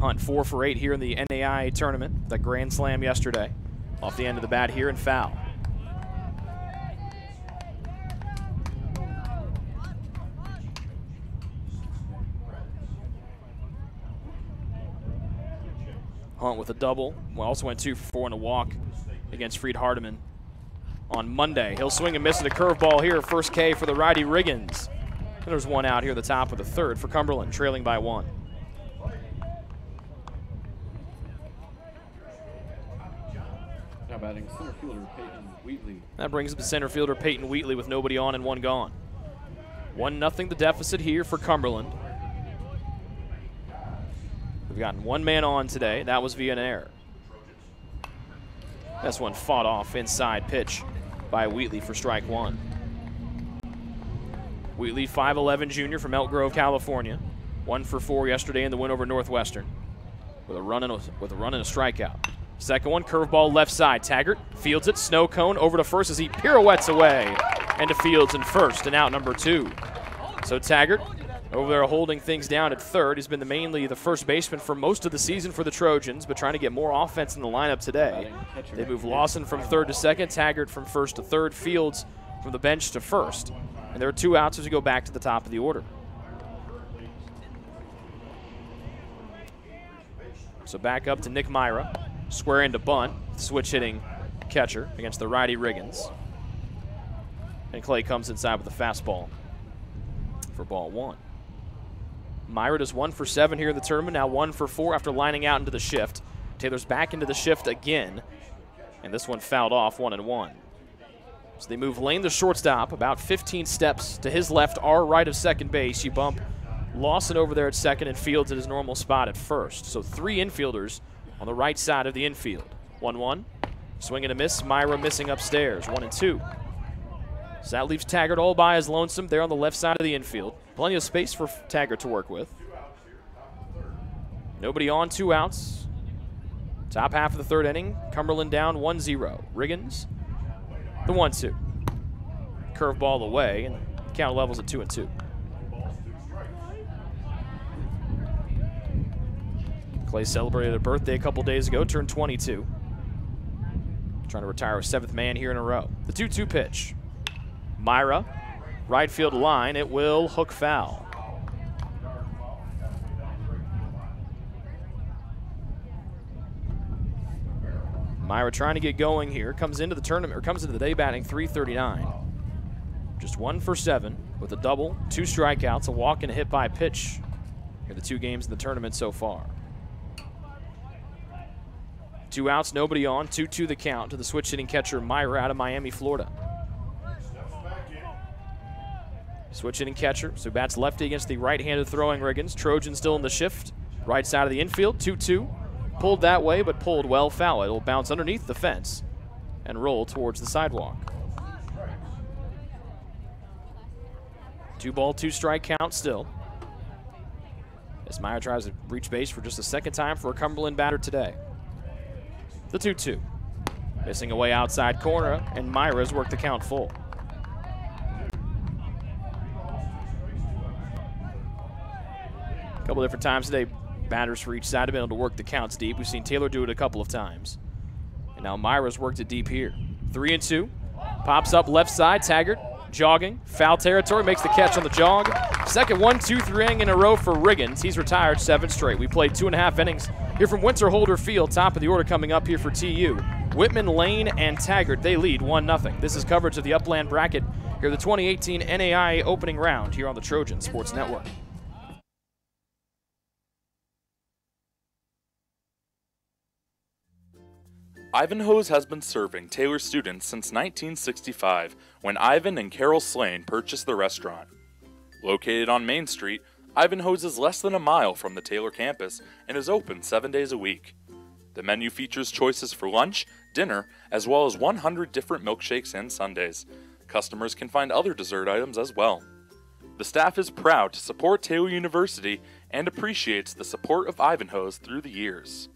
Hunt 4 for 8 here in the NAIA tournament. That grand slam yesterday. Off the end of the bat here and foul. Hunt with a double. We also went 2 for 4 in a walk against Freed Hardeman on Monday. He'll swing and miss at a curveball here. First K for the righty Riggins. And there's 1 out here at the top of the third for Cumberland, trailing by 1. Now batting center fielder Peyton Wheatley. That brings up the center fielder Peyton Wheatley with nobody on and 1 gone. 1-0 the deficit here for Cumberland. We've gotten 1 man on today. That was via an error. This one fought off inside pitch by Wheatley for strike 1. Wheatley, 5'11" junior from Elk Grove, California. 1 for 4 yesterday in the win over Northwestern with a run and a strikeout. Second one, curveball left side. Taggart fields it, snow cone over to first as he pirouettes away and to Fields in first, and out number 2. So Taggart over there holding things down at third. He's been mainly the first baseman for most of the season for the Trojans, but trying to get more offense in the lineup today. They move Lawson from third to second, Taggart from first to third, Fields from the bench to first. And there are 2 outs as we go back to the top of the order. So back up to Nick Myra. Square into bunt, switch hitting catcher against the righty Riggins. And Clay comes inside with a fastball for ball 1. Myra does 1 for 7 here in the tournament, now 1 for 4 after lining out into the shift. Taylor's back into the shift again, and this one fouled off 1-1. So they move Lane, the shortstop, about 15 steps to his left, our right of second base. You bump Lawson over there at second and Fields at his normal spot at first. So 3 infielders on the right side of the infield. 1-1, swing and a miss, Myra missing upstairs, 1-2. So that leaves Taggart all by his lonesome there on the left side of the infield. Plenty of space for Taggart to work with. Nobody on, 2 outs. Top half of the third inning, Cumberland down 1-0. Riggins, the 1-2. Curveball away, and count levels at 2-2. Clay celebrated a birthday a couple days ago, turned 22. Trying to retire a 7th man here in a row. The 2-2 pitch. Myra, right field line, it will hook foul. Myra trying to get going here, comes into the tournament, or comes into the day batting .339. Just 1 for 7 with a double, 2 strikeouts, a walk and a hit by pitch. Here are the 2 games in the tournament so far. 2 outs, nobody on, 2-2 the count to the switch hitting catcher Myra out of Miami, Florida. Switch hitting catcher, so bats lefty against the right-handed throwing Riggins. Trojan still in the shift, right side of the infield, 2-2. Pulled that way, but pulled well foul. It'll bounce underneath the fence and roll towards the sidewalk. 2 ball, 2 strike count still. As Myra tries to reach base for just the 2nd time for a Cumberland batter today. The 2-2. Missing away outside corner, and Myra's worked the count full. A couple different times today, batters for each side have been able to work the counts deep. We've seen Taylor do it a couple of times. And now Myra's worked it deep here. 3-2. Pops up left side. Taggart jogging, foul territory, makes the catch on the jog. Second 1-2-3 inning in a row for Riggins. He's retired 7 straight. We played 2.5 innings here from Winter-Holder Field. Top of the order coming up here for TU. Whitman, Lane, and Taggart, they lead 1-0. This is coverage of the Upland bracket here, the 2018 NAIA opening round here on the Trojan Sports Network. Ivanhoe's has been serving Taylor students since 1965, when Ivan and Carol Slane purchased the restaurant. Located on Main Street, Ivanhoe's is less than a mile from the Taylor campus and is open 7 days a week. The menu features choices for lunch, dinner, as well as 100 different milkshakes and sundaes. Customers can find other dessert items as well. The staff is proud to support Taylor University and appreciates the support of Ivanhoe's through the years.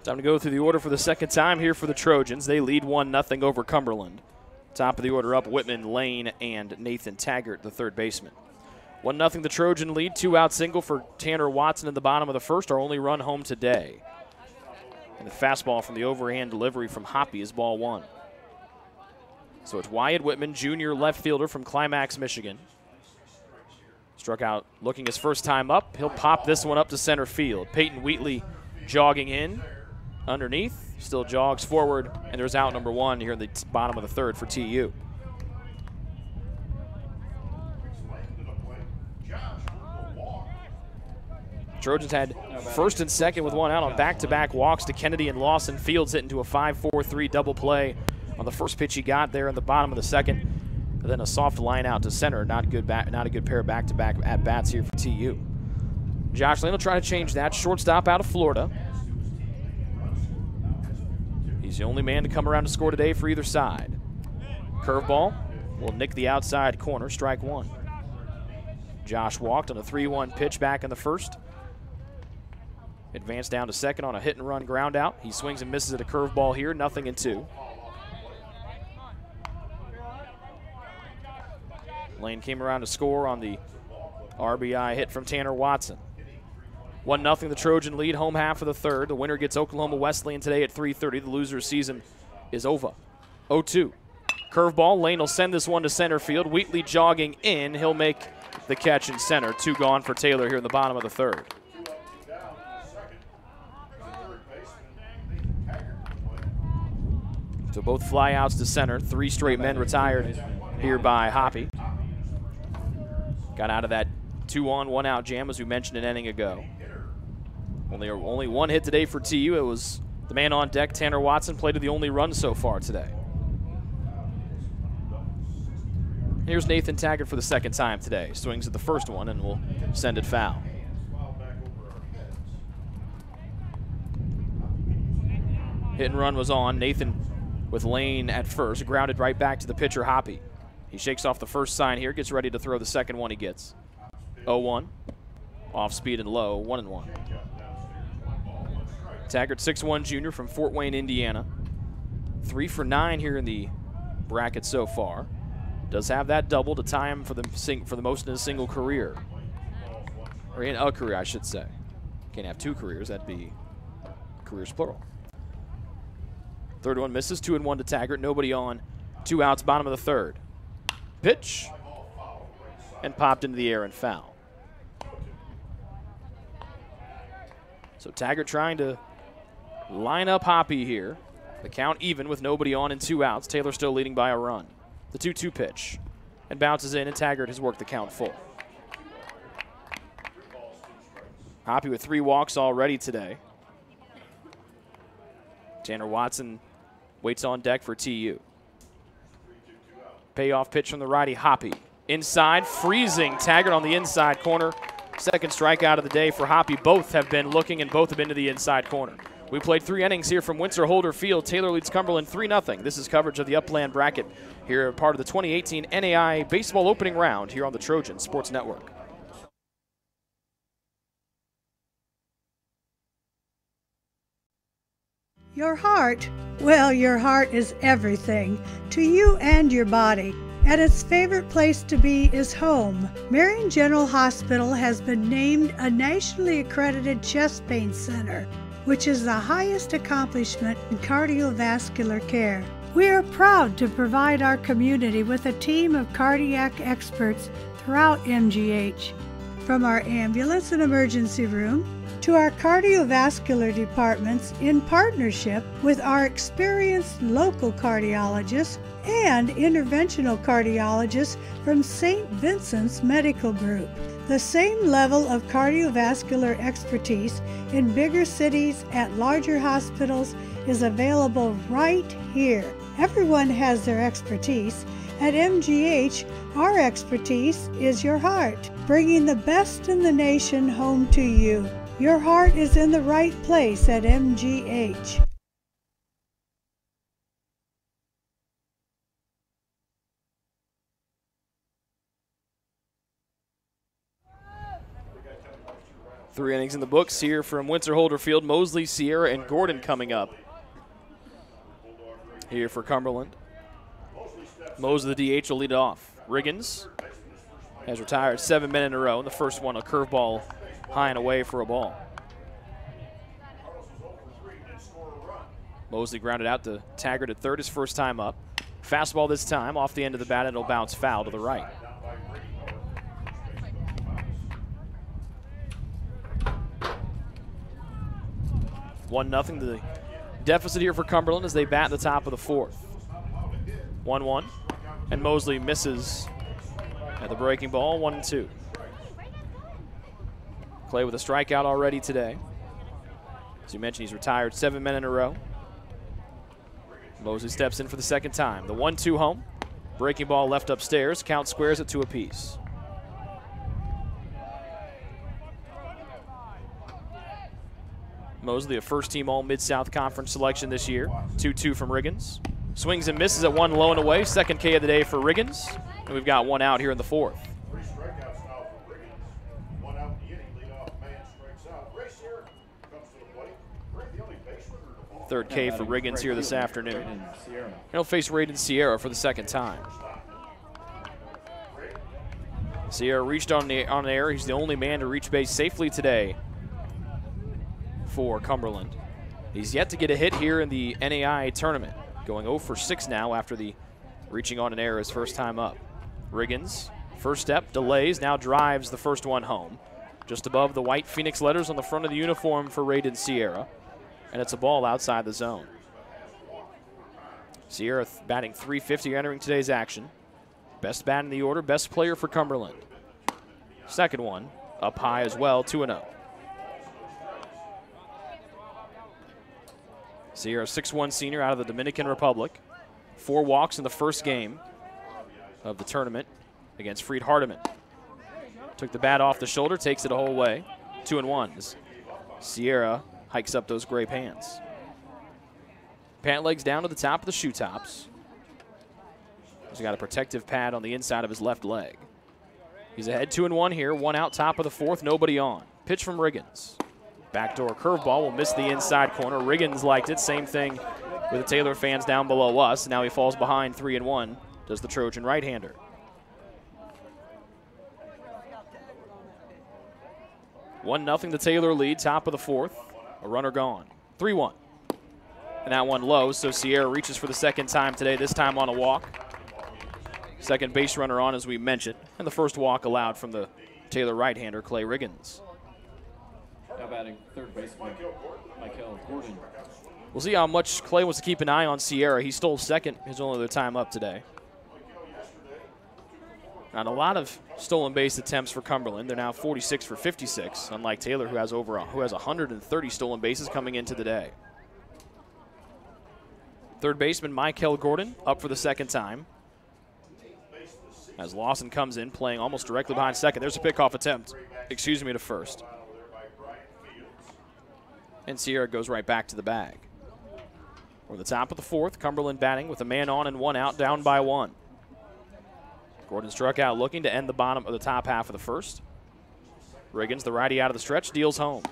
Time to go through the order for the second time here for the Trojans. They lead 1-0 over Cumberland. Top of the order up, Whitman, Lane, and Nathan Taggart, the third baseman. 1-0 the Trojan lead. 2-out single for Tanner Watson in the bottom of the first, our only run home today. And the fastball from the overhand delivery from Hoppy is ball 1. So it's Wyatt Whitman, junior left fielder from Climax, Michigan. Struck out looking his first time up. He'll pop this one up to center field. Peyton Wheatley jogging in. Underneath, still jogs forward, and there's out number 1 here in the bottom of the third for TU. Trojans had first and second with 1 out on back-to-back walks to Kennedy and Lawson. Fields hit into a 5-4-3 double play on the first pitch he got there in the bottom of the second. And then a soft line out to center. Not a good pair of back-to-back at-bats here for TU. Josh Lane will try to change that. Shortstop out of Florida. He's the only man to come around to score today for either side. Curveball will nick the outside corner, strike 1. Josh walked on a 3-1 pitch back in the first. Advanced down to second on a hit-and-run ground out. He swings and misses at a curveball here, 0-2. Lane came around to score on the RBI hit from Tanner Watson. 1-0 the Trojan lead, home half of the third. The winner gets Oklahoma Wesleyan today at 3:30. The loser's season is over. 0-2. Curveball, Lane will send this one to center field. Wheatley jogging in. He'll make the catch in center. 2 gone for Taylor here in the bottom of the third. So both flyouts to center. 3 straight men retired here by Hoppy. Got out of that 2-on, 1-out jam, as we mentioned an inning ago. Only 1 hit today for TU. It was the man on deck, Tanner Watson, played to the only run so far today. Here's Nathan Taggart for the second time today. Swings at the first one and will send it foul. Hit and run was on. Nathan with Lane at first, grounded right back to the pitcher, Hoppy. He shakes off the first sign here, gets ready to throw the second one he gets. 0-1. Off speed and low, 1-1. Taggart, 6'1" junior from Fort Wayne, Indiana. 3 for 9 here in the bracket so far. Does have that double to tie him for the most in his single career. Or in a career, I should say. Can't have 2 careers, that'd be careers plural. Third one misses, 2-1 to Taggart, nobody on. 2 outs, bottom of the third. Pitch, and popped into the air and foul. So Taggart trying to line up Hoppy here. The count even with nobody on and 2 outs. Taylor still leading by a run. The 2-2 pitch. and bounces in, and Taggart has worked the count full. Hoppy with 3 walks already today. Tanner Watson waits on deck for TU. Payoff pitch from the righty, Hoppy. Inside, freezing Taggart on the inside corner. Second strikeout of the day for Hoppy. Both have been looking and both have been to the inside corner. We played 3 innings here from Windsor-Holder Field. Taylor leads Cumberland 3-0. This is coverage of the Upland Bracket here, part of the 2018 NAIA Baseball Opening Round here on the Trojan Sports Network. Your heart, well, your heart is everything to you and your body. And its favorite place to be is home. Marion General Hospital has been named a nationally accredited chest pain center, which is the highest accomplishment in cardiovascular care. We are proud to provide our community with a team of cardiac experts throughout MGH. From our ambulance and emergency room to our cardiovascular departments in partnership with our experienced local cardiologists and interventional cardiologists from St. Vincent's Medical Group. The same level of cardiovascular expertise in bigger cities at larger hospitals is available right here. Everyone has their expertise. At MGH, our expertise is your heart, bringing the best in the nation home to you. Your heart is in the right place at MGH. Three innings in the books here from Windsor-Holder Field. Mosley, Sierra, and Gordon coming up here for Cumberland. Mosley, the DH, will lead it off. Riggins has retired 7 men in a row. And the first one, a curveball high and away for a ball. Mosley grounded out to Taggart at third, his first time up. Fastball this time, off the end of the bat, and it'll bounce foul to the right. One nothing. The deficit here for Cumberland as they bat in the top of the fourth. 1-1, and Mosley misses at the breaking ball. 1-2. Clay with a strikeout already today. As you mentioned, he's retired 7 men in a row. Mosley steps in for the second time. The 1-2 home. Breaking ball left upstairs. Count squares at 2 apiece. Mosley, a first-team All-Mid-South Conference selection this year. 2-2 from Riggins. Swings and misses at 1 low and away. Second K of the day for Riggins. And we've got 1 out here in the fourth. Third K for Riggins here this afternoon. He'll face Raiden Sierra for the second time. Sierra reached on air. He's the only man to reach base safely today for Cumberland. He's yet to get a hit here in the NAIA tournament, going 0 for 6 now after the reaching on an error his first time up. Riggins, first step, delays, now drives the first one home. Just above the white Phoenix letters on the front of the uniform for Raiden Sierra, and it's a ball outside the zone. Sierra batting .350 entering today's action. Best bat in the order, best player for Cumberland. Second one, up high as well, 2-0. Sierra, 6'1" senior out of the Dominican Republic. 4 walks in the first game of the tournament against Freed Hardiman. Took the bat off the shoulder, takes it a whole way. 2-1 as Sierra hikes up those gray pants. Pant legs down to the top of the shoe tops. He's got a protective pad on the inside of his left leg. He's ahead 2-1 here, 1 out, top of the fourth, nobody on. Pitch from Riggins. Backdoor curveball will miss the inside corner. Riggins liked it, same thing with the Taylor fans down below us. Now he falls behind 3-1, does the Trojan right-hander. One nothing the Taylor lead, top of the fourth. A runner gone. 3-1. And that one low, so Sierra reaches for the second time today, this time on a walk. Second base runner on, as we mentioned. And the first walk allowed from the Taylor right-hander, Clay Riggins. Now batting third baseman, Michael Gordon. We'll see how much Clay wants to keep an eye on Sierra. He stole second his only other time up today. Not a lot of stolen base attempts for Cumberland. They're now 46 for 56, unlike Taylor, who has 130 stolen bases coming into the day. Third baseman Michael Gordon up for the second time, as Lawson comes in, playing almost directly behind second. There's a pickoff attempt, to first. And Sierra goes right back to the bag. We're the top of the fourth. Cumberland batting with a man on and one out, down by one. Gordon struck out looking to end the bottom of the top half of the first. Riggins, the righty out of the stretch, deals home.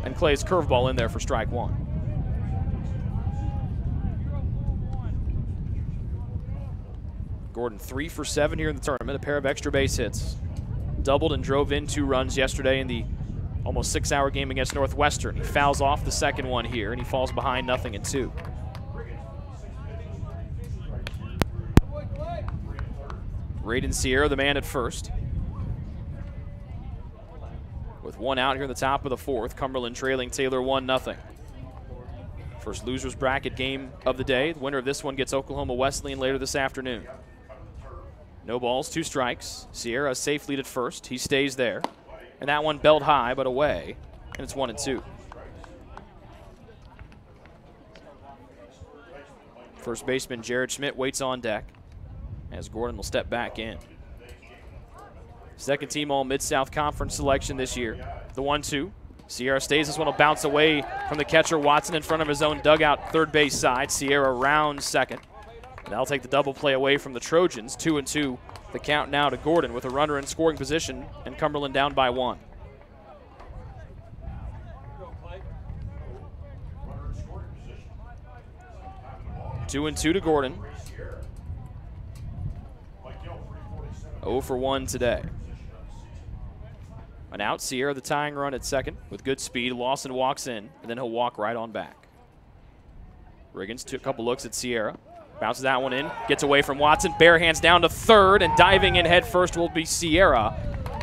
And Clay's curveball in there for strike one. Gordon 3 for 7 here in the tournament, a pair of extra base hits. Doubled and drove in 2 runs yesterday in the almost 6-hour game against Northwestern. He fouls off the second one here, and he falls behind 0-2. Raiden Sierra, the man at first. With one out here in the top of the fourth, Cumberland trailing Taylor 1-0. First losers bracket game of the day. The winner of this one gets Oklahoma Wesleyan later this afternoon. No balls, 2 strikes. Sierra a safe lead at first. He stays there. And that one belt high, but away. And it's 1-2. First baseman Jared Schmidt waits on deck as Gordon will step back in. Second team all Mid-South Conference selection this year. The 1-2. Sierra stays. This one will bounce away from the catcher Watson in front of his own dugout third base side. Sierra rounds second. And that'll take the double play away from the Trojans. 2-2. The count now to Gordon with a runner in scoring position and Cumberland down by 1. Two and 2 to Gordon. 0 for 1 today. An out, Sierra the tying run at second with good speed. Lawson walks in, and then he'll walk right on back. Riggins took a couple looks at Sierra. Bounces that one in, gets away from Watson, bare hands down to third, and diving in head first will be Sierra.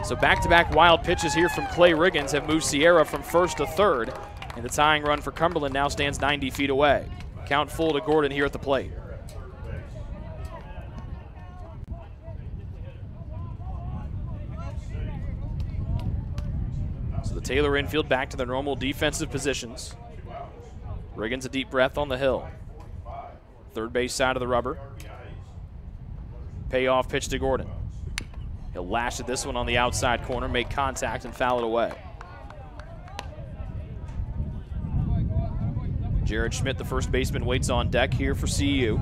So back-to-back wild pitches here from Clay Riggins have moved Sierra from first to third, and the tying run for Cumberland now stands 90 feet away. Count full to Gordon here at the plate. So the Taylor infield back to their normal defensive positions. Riggins a deep breath on the hill. Third base side of the rubber. Payoff pitch to Gordon. He'll lash at this one on the outside corner, make contact, and foul it away. Jared Schmidt, the first baseman, waits on deck here for CU.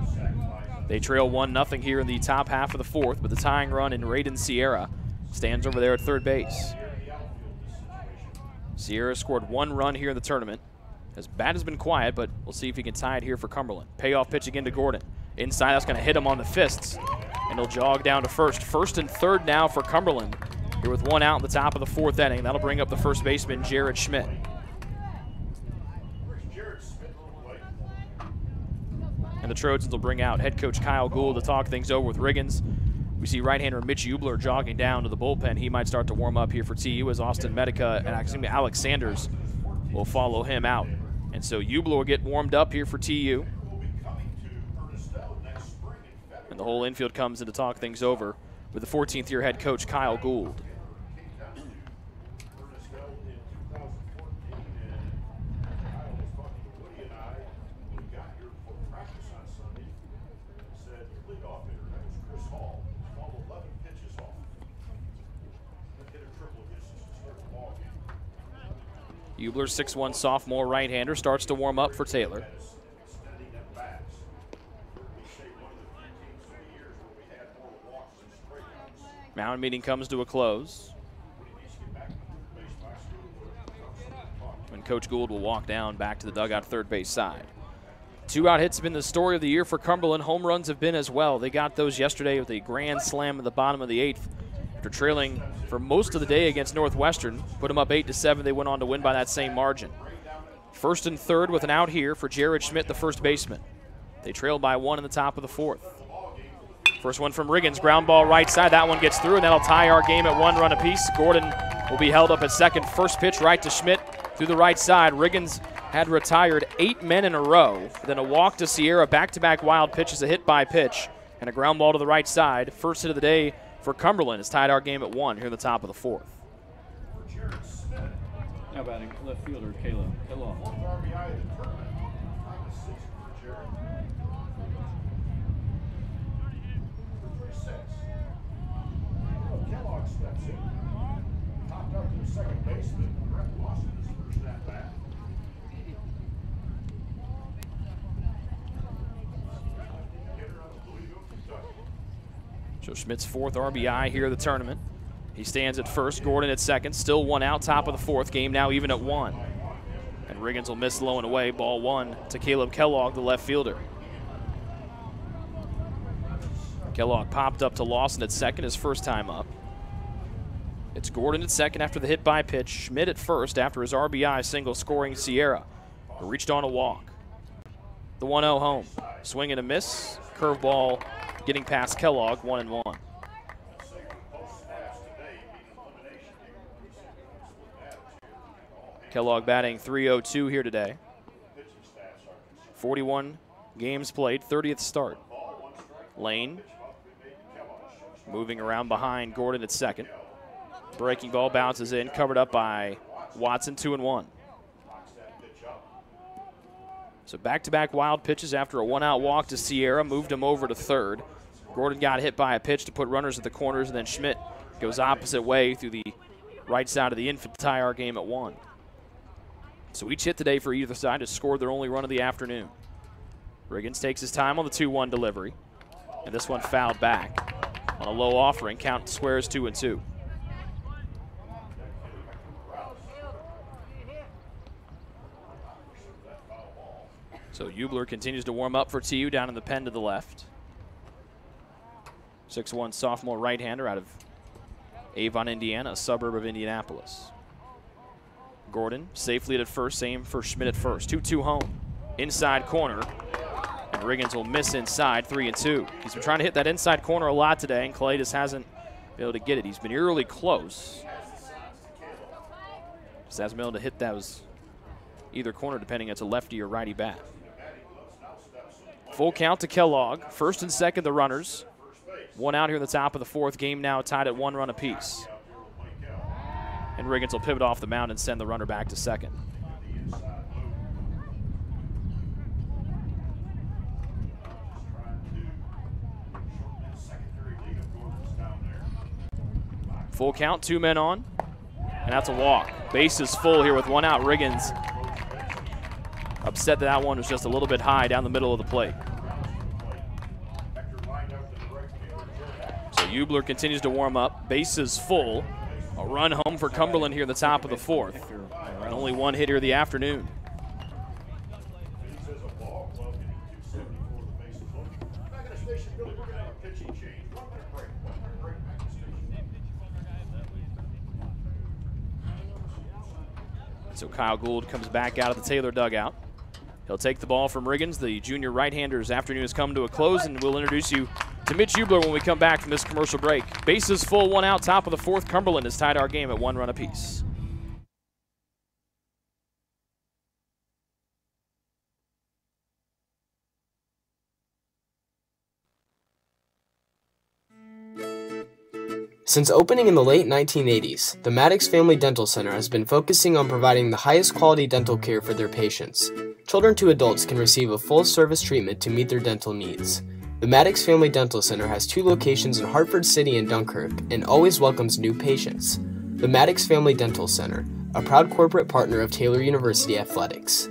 They trail 1-0 here in the top half of the fourth, but the tying run in Raiden Sierra stands over there at third base. Sierra scored 1 run here in the tournament. His bat has been quiet, but we'll see if he can tie it here for Cumberland. Payoff pitch again to Gordon. Inside, that's going to hit him on the fists, and he'll jog down to first. First and third now for Cumberland here with 1 out in the top of the fourth inning. That'll bring up the first baseman, Jared Schmidt. And the Trojans will bring out head coach Kyle Gould to talk things over with Riggins. We see right-hander Mitch Eubler jogging down to the bullpen. He might start to warm up here for TU as Austin Medica and Alex Sanders will follow him out. And so Eubler will get warmed up here for TU. And the whole infield comes in to talk things over with the 14th-year head coach Kyle Gould. Eubler, 6'1" sophomore right-hander, starts to warm up for Taylor. Mound meeting comes to a close. And Coach Gould will walk down back to the dugout third base side. 2 out hits have been the story of the year for Cumberland. Home runs have been as well. They got those yesterday with a grand slam at the bottom of the 8th. After trailing for most of the day against Northwestern, put them up 8-7. They went on to win by that same margin. First and third with an out here for Jared Schmidt, the first baseman. They trail by 1 in the top of the fourth. First one from Riggins, ground ball right side. That one gets through, and that'll tie our game at 1 run apiece. Gordon will be held up at second. First pitch right to Schmidt through the right side. Riggins had retired 8 men in a row. Then a walk to Sierra, back-to-back wild pitches, a hit by pitch. And a ground ball to the right side. First hit of the day for Cumberland. It's tied our game at 1 here in the top of the 4th. Now batting left fielder Caleb Kellogg. Kellogg steps in. Topped up to the second baseman. Brett Lawson is the first at bat. Joe Schmidt's 4th RBI here of the tournament. He stands at first, Gordon at second, still 1 out, top of the 4th, game now even at 1. And Riggins will miss low and away, ball 1 to Caleb Kellogg, the left fielder. Kellogg popped up to Lawson at second, his first time up. It's Gordon at second after the hit by pitch, Schmidt at first after his RBI single scoring Sierra, who reached on a walk. The 1-0 home, swing and a miss, curveball getting past Kellogg, 1-1. Kellogg batting .302 here today. 41 games played, 30th start. Lane moving around behind Gordon at second. Breaking ball bounces in, covered up by Watson, 2-1. So back-to-back wild pitches after a 1-out walk to Sierra, moved him over to third. Gordon got hit by a pitch to put runners at the corners, and then Schmidt goes opposite way through the right side of the infield to tie our game at 1. So each hit today for either side has scored their only run of the afternoon. Riggins takes his time on the 2-1 delivery, and this one fouled back on a low offering. Count squares 2-2. So Eubler continues to warm up for TU down in the pen to the left. 6'1" sophomore right-hander out of Avon, Indiana, a suburb of Indianapolis. Gordon safely at first, same for Schmidt at first. 2-2 home, inside corner, and Riggins will miss inside, 3-2. He's been trying to hit that inside corner a lot today, and Clay just hasn't been able to get it. He's been eerily close. Just hasn't been able to hit those either corner, depending on it's a lefty or righty bat. Full count to Kellogg. First and second, the runners. 1 out here in the top of the 4th. Game now tied at 1 run apiece. And Riggins will pivot off the mound and send the runner back to second. Full count, 2 men on, and that's a walk. Bases full here with 1 out. Riggins upset that one was just a little bit high down the middle of the plate. So Eubler continues to warm up. Bases full. A run home for Cumberland here in the top of the 4th. And only 1 hit here of the afternoon. So Kyle Gould comes back out of the Taylor dugout. He'll take the ball from Riggins. The junior right-hander's afternoon has come to a close, and we'll introduce you to Mitch Eubler when we come back from this commercial break. Bases full, 1 out, top of the 4th. Cumberland has tied our game at 1 run apiece. Since opening in the late 1980s, the Maddox Family Dental Center has been focusing on providing the highest quality dental care for their patients. Children to adults can receive a full-service treatment to meet their dental needs. The Maddox Family Dental Center has 2 locations in Hartford City and Dunkirk and always welcomes new patients. The Maddox Family Dental Center, a proud corporate partner of Taylor University Athletics.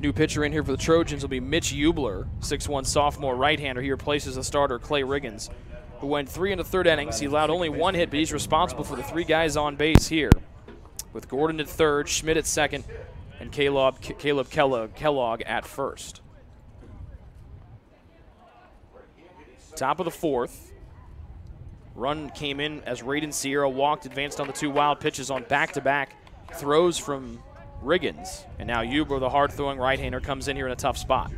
New pitcher in here for the Trojans will be Mitch Eubler, 6'1" sophomore right-hander. He replaces the starter Clay Riggins, who went 3 1/3 innings. He allowed only 1 hit, but he's responsible for the 3 guys on base here, with Gordon at third, Schmidt at second, and Caleb Kellogg at first. Top of the 4th. Run came in as Raiden Sierra walked, advanced on the 2 wild pitches on back-to-back throws from Riggins. And now Eubler, the hard-throwing right-hander, comes in here in a tough spot.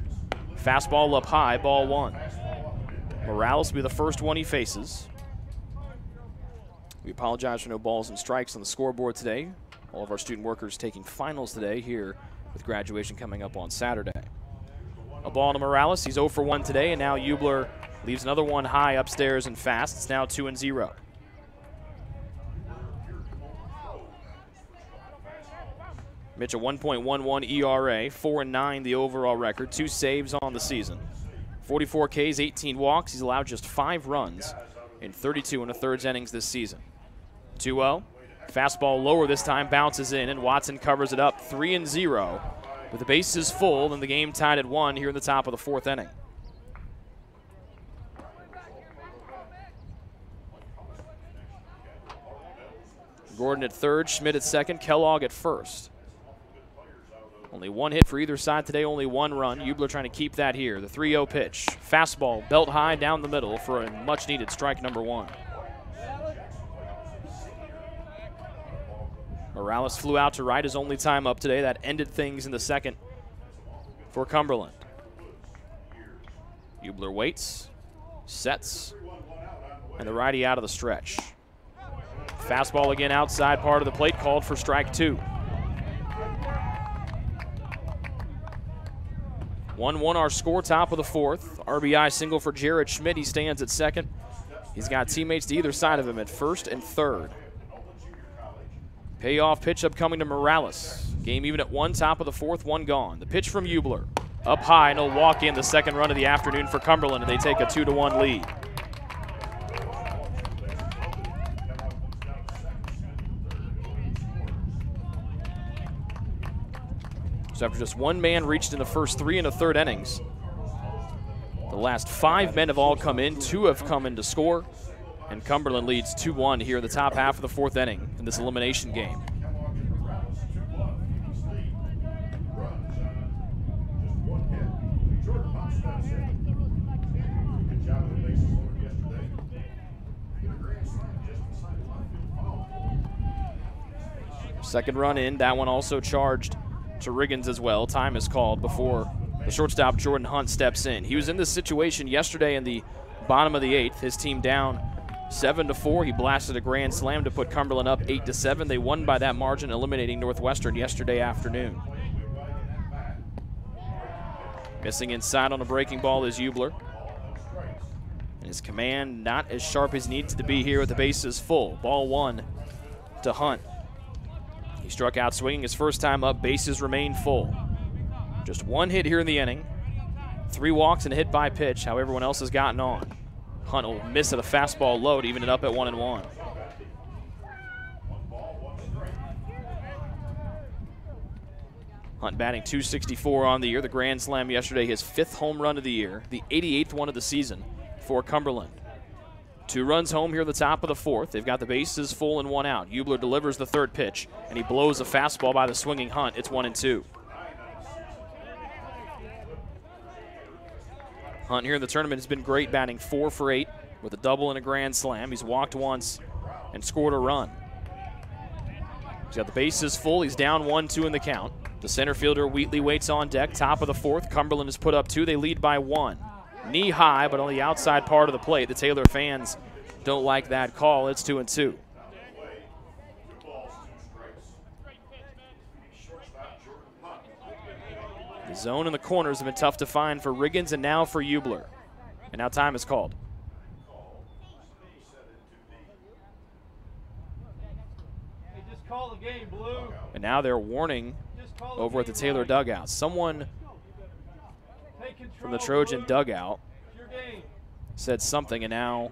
Fastball up high, ball 1. Morales will be the first one he faces. We apologize for no balls and strikes on the scoreboard today. All of our student workers taking finals today here with graduation coming up on Saturday. A ball to Morales. He's 0 for 1 today, and now Eubler leaves another one high upstairs and fast. It's now 2-0. Mitch, a 1.11 ERA, 4-9 the overall record, 2 saves on the season. 44 Ks, 18 walks. He's allowed just 5 runs in 32 1/3 innings this season. 2-0. Fastball lower this time, bounces in, and Watson covers it up 3-0. With the bases full, and the game tied at 1 here in the top of the 4th inning. Gordon at third, Schmidt at second, Kellogg at first. Only 1 hit for either side today, only 1 run. Eubler trying to keep that here. The 3-0 pitch. Fastball, belt high down the middle for a much-needed strike number 1. Morales flew out to right his only time up today. That ended things in the 2nd for Cumberland. Eubler waits, sets, and the righty out of the stretch. Fastball again outside part of the plate, called for strike 2. 1-1 our score, top of the 4th. RBI single for Jared Schmidt. He stands at second. He's got teammates to either side of him at first and third. Payoff pitch upcoming to Morales. Game even at 1, top of the 4th, 1 gone. The pitch from Eubler. Up high, and he'll walk in, the 2nd run of the afternoon for Cumberland, and they take a 2-1 lead. So after just 1 man reached in the first 3 1/3 innings, the last 5 men have all come in. 2 have come in to score, and Cumberland leads 2-1 here in the top half of the 4th inning in this elimination game. Second run in, that one also charged to Riggins as well. Time is called before the shortstop Jordan Hunt steps in. He was in this situation yesterday in the bottom of the 8th. His team down 7-4. He blasted a grand slam to put Cumberland up 8-7. They won by that margin, eliminating Northwestern yesterday afternoon. Missing inside on a breaking ball is Eubler. And his command not as sharp as needs to be here with the bases full. Ball 1 to Hunt. He struck out swinging his first time up. Bases remain full. Just 1 hit here in the inning. 3 walks and a hit by pitch, how everyone else has gotten on. Hunt will miss at a fastball low to even it up at 1-1. Hunt batting .264 on the year. The grand slam yesterday, his 5th home run of the year, the 88th one of the season for Cumberland. 2 runs home here at the top of the 4th. They've got the bases full and 1 out. Eubler delivers the 3rd pitch, and he blows a fastball by the swinging Hunt. It's 1-2. Hunt here in the tournament has been great, batting 4 for 8 with a double and a grand slam. He's walked once and scored a run. He's got the bases full. He's down 1-2 in the count. The center fielder Wheatley waits on deck. Top of the 4th. Cumberland has put up 2. They lead by 1. Knee high, but on the outside part of the plate. The Taylor fans don't like that call. It's 2-2. The zone and the corners have been tough to find for Riggins and now for Eubler. And now time is called. Hey, just call the game, Blue. And now they're warning over at the Taylor dugout. Someone from the Trojan dugout said something, and now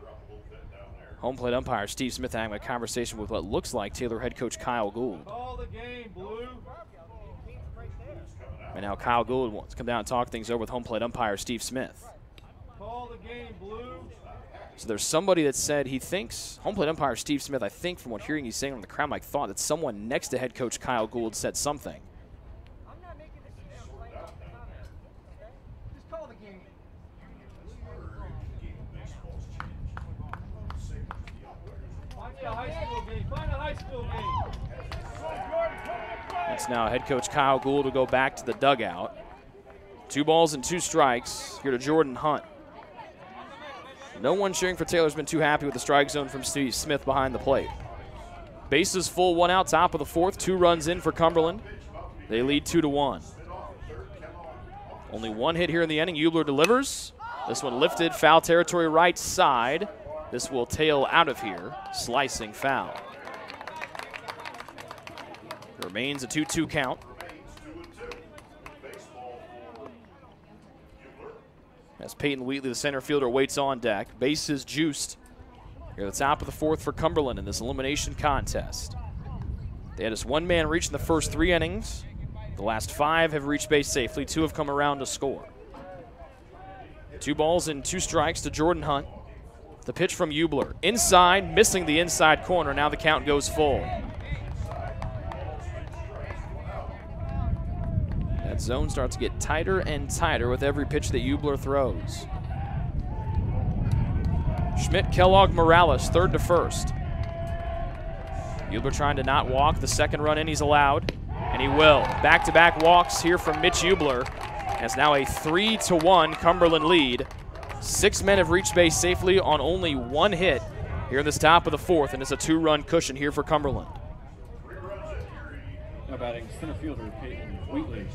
home plate umpire Steve Smith having a conversation with what looks like Taylor head coach Kyle Gould. Call the game, Blue. And now Kyle Gould wants to come down and talk things over with home plate umpire Steve Smith. Call the game, Blue. So there's somebody that said he thinks, home plate umpire Steve Smith, I think from what hearing he's saying on the crowd mic, thought that someone next to head coach Kyle Gould said something. Just call the game. Find a high school game. Find a high school game. It's now head coach Kyle Gould will go back to the dugout. 2 balls and 2 strikes here to Jordan Hunt. No one cheering for Taylor's been too happy with the strike zone from Steve Smith behind the plate. Bases full, 1 out, top of the 4th. 2 runs in for Cumberland. They lead 2-1. Only 1 hit here in the inning. Eubler delivers. This one lifted, foul territory right side. This will tail out of here, slicing foul. It remains a 2-2 count. As Peyton Wheatley, the center fielder, waits on deck. Bases juiced here at the top of the 4th for Cumberland in this elimination contest. They had just 1 man reach in the first 3 innings. The last 5 have reached base safely. 2 have come around to score. 2 balls and 2 strikes to Jordan Hunt. The pitch from Eubler. Inside, missing the inside corner. Now the count goes full. That zone starts to get tighter and tighter with every pitch that Eubler throws. Schmidt, Kellogg, Morales, 3rd to 1st. Eubler trying to not walk. The 2nd run in he's allowed, and he will. Back-to-back walks here from Mitch Eubler. It's now a 3-1 Cumberland lead. 6 men have reached base safely on only 1 hit here in this top of the 4th, and it's a 2-run cushion here for Cumberland. Now batting center fielder Peyton Wheatley.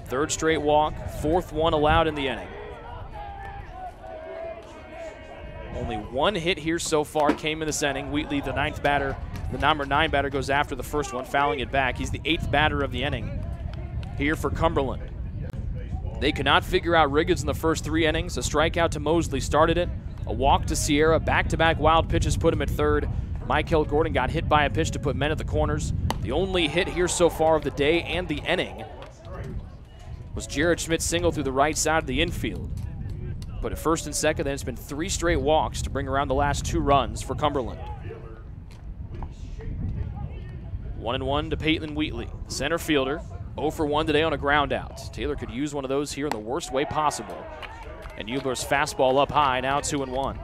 Third straight walk, 4th one allowed in the inning. Only 1 hit here so far came in this inning. Wheatley, the 9th batter, the number 9 batter, goes after the first one, fouling it back. He's the 8th batter of the inning here for Cumberland. They could not figure out Riggins in the first 3 innings. A strikeout to Mosley started it. A walk to Sierra. Back-to-back wild pitches put him at 3rd. Michael Gordon got hit by a pitch to put men at the corners. The only hit here so far of the day and the inning was Jared Schmidt's single through the right side of the infield. But at 1st and 2nd, then it's been 3 straight walks to bring around the last 2 runs for Cumberland. 1-1 to Peyton Wheatley, center fielder. 0 for 1 today on a ground out. Taylor could use one of those here in the worst way possible. And Eubler's fastball up high, now 2-1.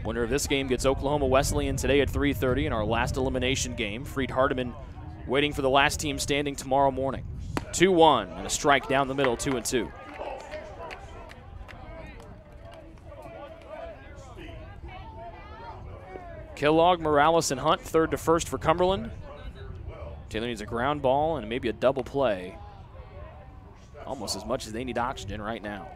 Winner of this game gets Oklahoma Wesleyan today at 3:30 in our last elimination game. Freed Hardeman waiting for the last team standing tomorrow morning. 2-1 and a strike down the middle, 2-2. Kellogg, Morales, and Hunt, 3rd to 1st for Cumberland. Taylor needs a ground ball and maybe a double play. Almost as much as they need oxygen right now.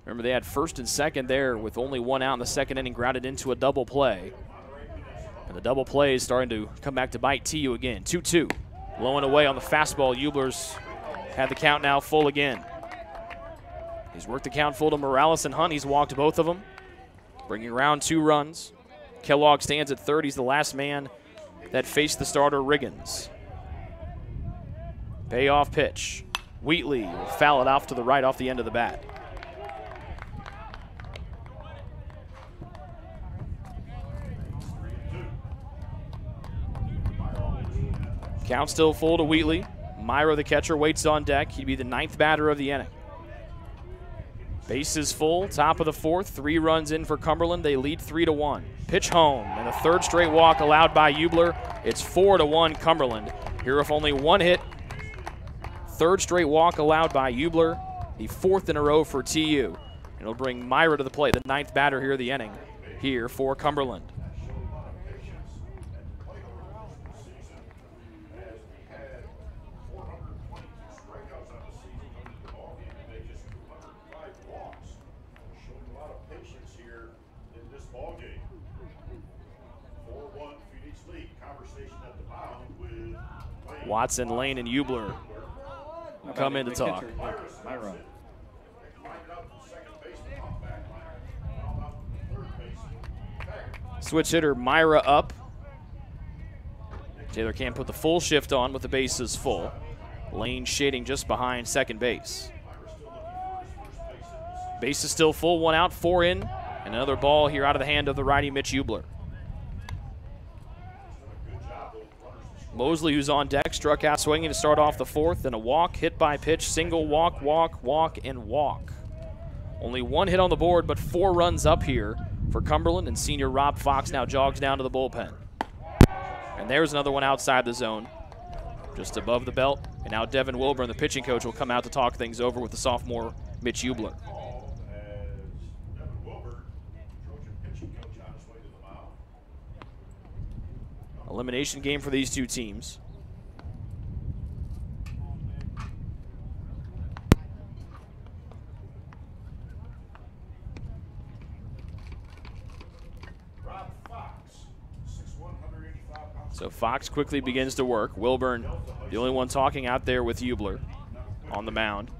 Remember, they had 1st and 2nd there with only 1 out in the 2nd inning, grounded into a double play. And the double play is starting to come back to bite TU again. 2-2. Blowing away on the fastball. Eubler's had the count now full again. He's worked the count full to Morales and Hunt. He's walked both of them, bringing around 2 runs. Kellogg stands at 3rd. He's the last man that faced the starter Riggins. Payoff pitch. Wheatley will foul it off to the right off the end of the bat. Count still full to Wheatley. Myra, the catcher, waits on deck. He'd be the 9th batter of the inning. Bases full, top of the 4th. 3 runs in for Cumberland. They lead 3-1. Pitch home, and a 3rd straight walk allowed by Eubler. It's 4-1 Cumberland. Here with only 1 hit. 3rd straight walk allowed by Eubler. The 4th in a row for TU. And it'll bring Myra to the plate, the 9th batter here of the inning, here for Cumberland. Watson, Lane, and Hubler come in to talk. Catcher, Nick Myra. Switch hitter Myra up. Taylor can't put the full shift on with the bases full. Lane shading just behind second base. Base is still full, 1 out, 4 in, and another ball here out of the hand of the righty Mitch Hubler. Mosley, who's on deck, struck out swinging to start off the fourth, then a walk, hit by pitch, single, walk, and walk. Only 1 hit on the board, but 4 runs up here for Cumberland, and senior Rob Fox now jogs down to the bullpen. And there's another one outside the zone, just above the belt. And now Devin Wilburn, the pitching coach, will come out to talk things over with the sophomore Mitch Hubler. Elimination game for these two teams. So Fox quickly begins to work. Wilburn, the only one talking out there with Hubler on the mound.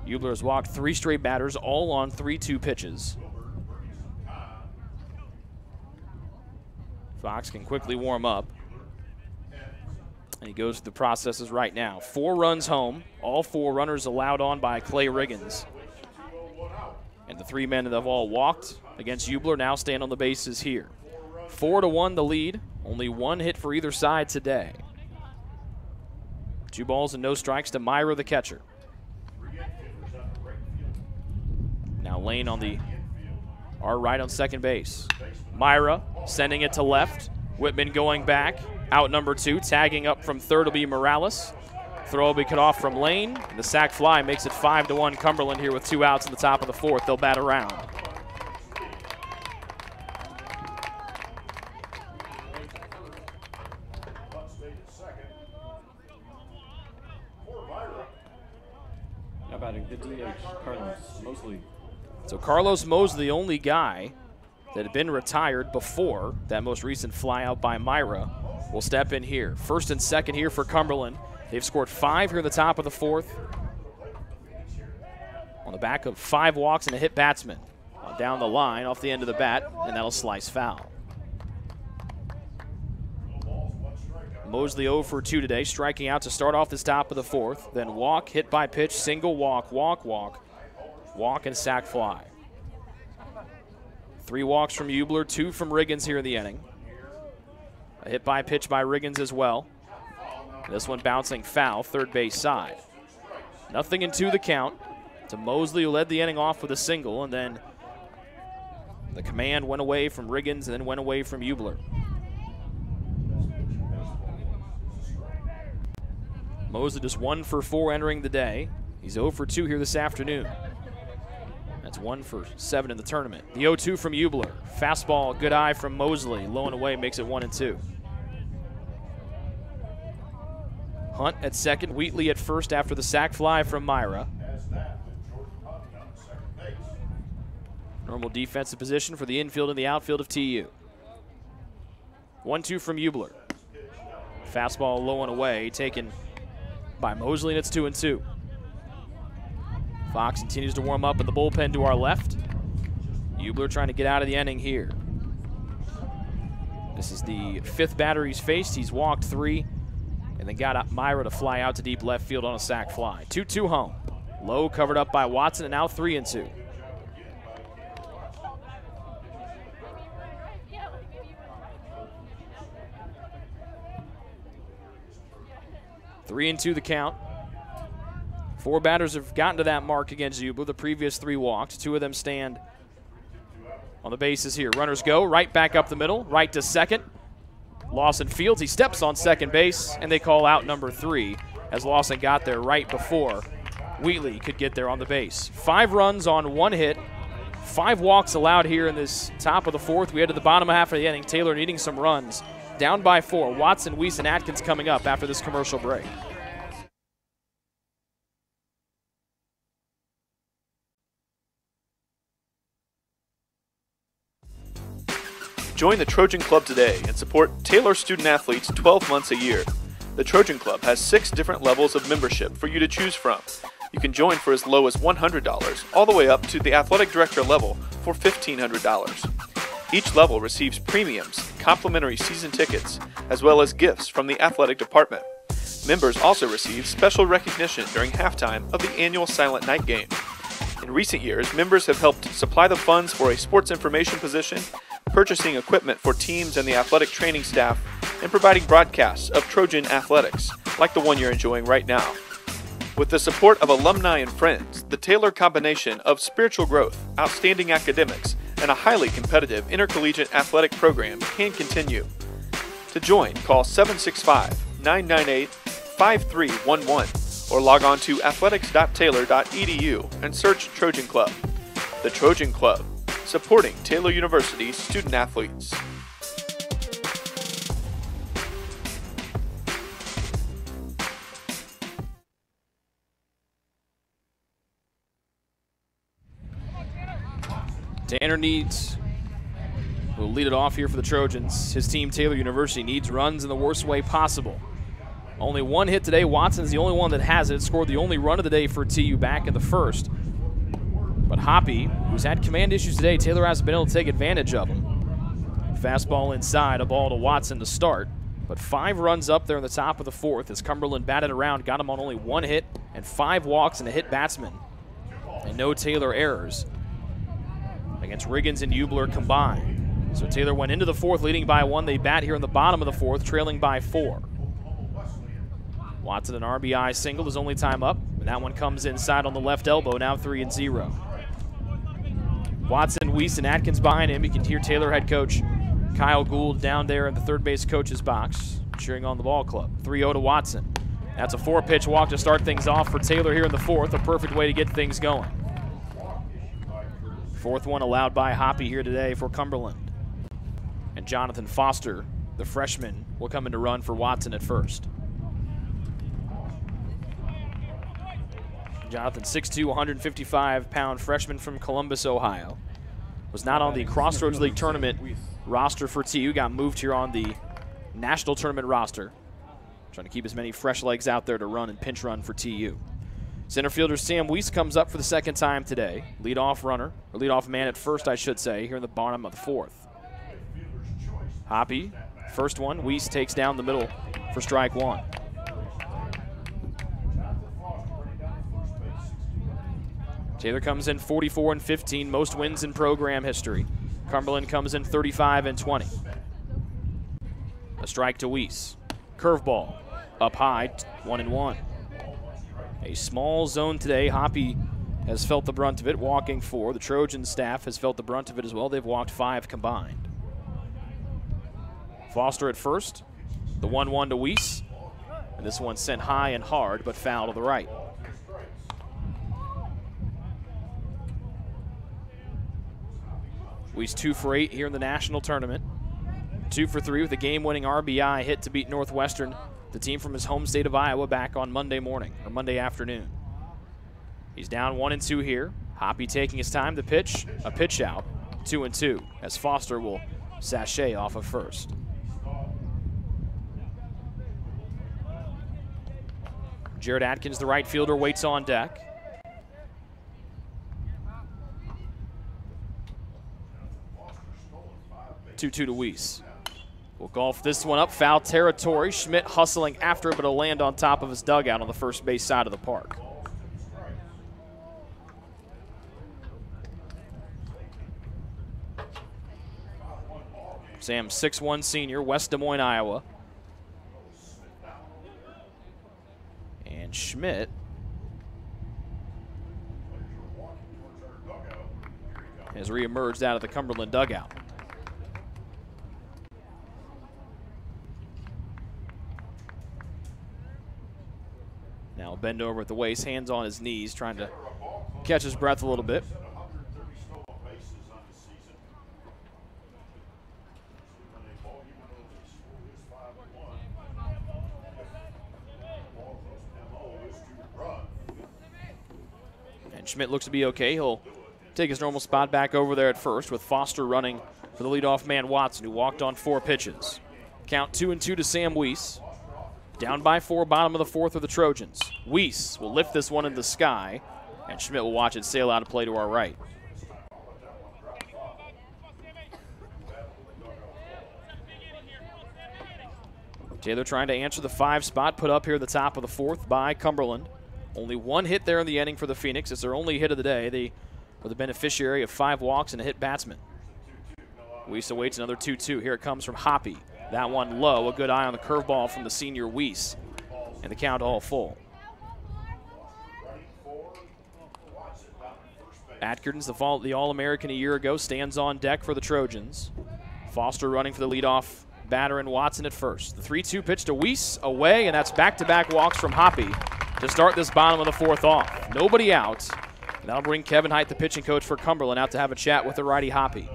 Hubler has walked 3 straight batters, all on 3-2 pitches. Fox can quickly warm up. And he goes through the processes right now. 4 runs home, all 4 runners allowed on by Clay Riggins. And the 3 men that have all walked against Hubler now stand on the bases here. 4-1 the lead. Only 1 hit for either side today. 2 balls and no strikes to Myra, the catcher. Now Lane on the right on second base. Myra sending it to left. Whitman going back. Out number 2. Tagging up from third will be Morales. Throw will be cut off from Lane. And the sac fly makes it 5-1 Cumberland here with 2 outs in the top of the 4th. They'll bat around. Now batting the DH, Carlos Mosley. So Carlos Mosley, the only guy that had been retired before that most recent flyout by Myra, will step in here. First and second here for Cumberland. They've scored 5 here in the top of the 4th. On the back of 5 walks and a hit batsman. Down the line off the end of the bat, and that'll slice foul. Mosley 0 for 2 today, striking out to start off this top of the 4th. Then walk, hit by pitch, single, walk, and sac fly. 3 walks from Hubler, 2 from Riggins here in the inning. A hit by pitch by Riggins as well. This one bouncing foul, third base side. 0-2 the count to Mosley, who led the inning off with a single, and then the command went away from Riggins and then went away from Hubler. Mosley just 1 for 4 entering the day. He's 0 for 2 here this afternoon. That's 1 for 7 in the tournament. The 0-2 from Hubler. Fastball, good eye from Mosley. Low and away makes it 1-2. Hunt at second, Wheatley at first after the sac fly from Myra. Normal defensive position for the infield and the outfield of TU. 1-2 from Hubler. Fastball low and away, taken by Mosley, and it's 2-2. Fox continues to warm up in the bullpen to our left. Hubler trying to get out of the inning here. This is the 5th batter he's faced. He's walked 3 and then got Myra to fly out to deep left field on a sac fly. 2-2 home. Low covered up by Watson, and now 3-2. 3-2 the count. 4 batters have gotten to that mark against Hubler. The previous 3 walked. 2 of them stand on the bases here. Runners go right back up the middle, right to second. Lawson fields. He steps on second base, and they call out number 3 as Lawson got there right before Wheatley could get there on the base. 5 runs on 1 hit. 5 walks allowed here in this top of the 4th. We head to the bottom half of the inning. Taylor needing some runs. Down by 4. Watson, Weiss, and Atkins coming up after this commercial break. Join the Trojan Club today and support Taylor student athletes 12 months a year. The Trojan Club has 6 different levels of membership for you to choose from. You can join for as low as $100, all the way up to the athletic director level for $1,500. Each level receives premiums, complimentary season tickets, as well as gifts from the athletic department. Members also receive special recognition during halftime of the annual Silent Night game. In recent years, members have helped supply the funds for a sports information position, purchasing equipment for teams and the athletic training staff, and providing broadcasts of Trojan athletics, like the one you're enjoying right now. With the support of alumni and friends, the Taylor combination of spiritual growth, outstanding academics, and a highly competitive intercollegiate athletic program can continue. To join, call 765-998-5311 or log on to athletics.taylor.edu and search Trojan Club. The Trojan Club, supporting Taylor University student athletes. Tanner Needs will lead it off here for the Trojans. His team, Taylor University, needs runs in the worst way possible. Only one hit today. Watson's the only one that has it. Scored the only run of the day for TU back in the first. But Hoppy, who's had command issues today, Taylor hasn't been able to take advantage of them. Fastball inside, a ball to Watson to start. But 5 runs up there in the top of the 4th as Cumberland batted around, got him on only 1 hit and 5 walks and a hit batsman. And no Taylor errors against Riggins and Eubler combined. So Taylor went into the 4th leading by 1. They bat here in the bottom of the 4th, trailing by 4. Watson, an RBI single, his only time up. And that one comes inside on the left elbow, now 3-0. Watson, Weiss, and Atkins behind him. You can hear Taylor head coach Kyle Gould down there in the third base coach's box, cheering on the ball club. 3-0 to Watson. That's a 4-pitch walk to start things off for Taylor here in the 4th, a perfect way to get things going. 4th one allowed by Hoppy here today for Cumberland. And Jonathan Foster, the freshman, will come in to run for Watson at first. Jonathan, 6'2", 155-pound freshman from Columbus, Ohio. Was not on the Crossroads League tournament roster for TU. Got moved here on the national tournament roster. Trying to keep as many fresh legs out there to run and pinch run for TU. Center fielder Sam Weiss comes up for the 2nd time today. Leadoff runner, or leadoff man at first, I should say, here in the bottom of the 4th. Hoppy, first one. Weiss takes down the middle for strike 1. Taylor comes in 44-15, most wins in program history. Cumberland comes in 35-20. A strike to Weiss. Curveball up high, 1-1. A small zone today. Hoppy has felt the brunt of it, walking 4. The Trojan staff has felt the brunt of it as well. They've walked 5 combined. Foster at first. The 1-1 to Weiss. And this one sent high and hard, but foul to the right. Weiss 2 for 8 here in the national tournament. 2 for 3 with a game-winning RBI hit to beat Northwestern, the team from his home state of Iowa, back on Monday morning, or Monday afternoon. He's down 1-2 here. Hoppy taking his time to pitch, a pitch out, 2-2, as Foster will sachet off of first. Jared Atkins, the right fielder, waits on deck. 2-2 to Weiss. We'll golf this one up, foul territory. Schmidt hustling after it, but it'll land on top of his dugout on the first base side of the park. Sam, 6'1" senior, West Des Moines, Iowa. And Schmidt has reemerged out of the Cumberland dugout. Now bend over at the waist, hands on his knees, trying to catch his breath a little bit. And Schmidt looks to be okay. He'll take his normal spot back over there at first, with Foster running for the leadoff man Watson, who walked on 4 pitches. Count 2-2 to Sam Weiss. Down by 4, bottom of the 4th are the Trojans. Weiss will lift this one in the sky, and Schmidt will watch it sail out of play to our right. Taylor trying to answer the 5 spot, put up here at the top of the 4th by Cumberland. Only 1 hit there in the inning for the Phoenix. It's their only hit of the day. They are the beneficiary of 5 walks and a hit batsman. Weiss awaits another 2-2. Here it comes from Hoppy. That one low. A good eye on the curveball from the senior Weiss. And the count all full. Atkins, the All-American a year ago, stands on deck for the Trojans. Foster running for the leadoff batter and Watson at first. The 3-2 pitch to Weiss, away, and that's back-to-back walks from Hoppy to start this bottom of the 4th off. Nobody out. And that'll bring Kevin Height, the pitching coach for Cumberland, out to have a chat with the righty Hoppy.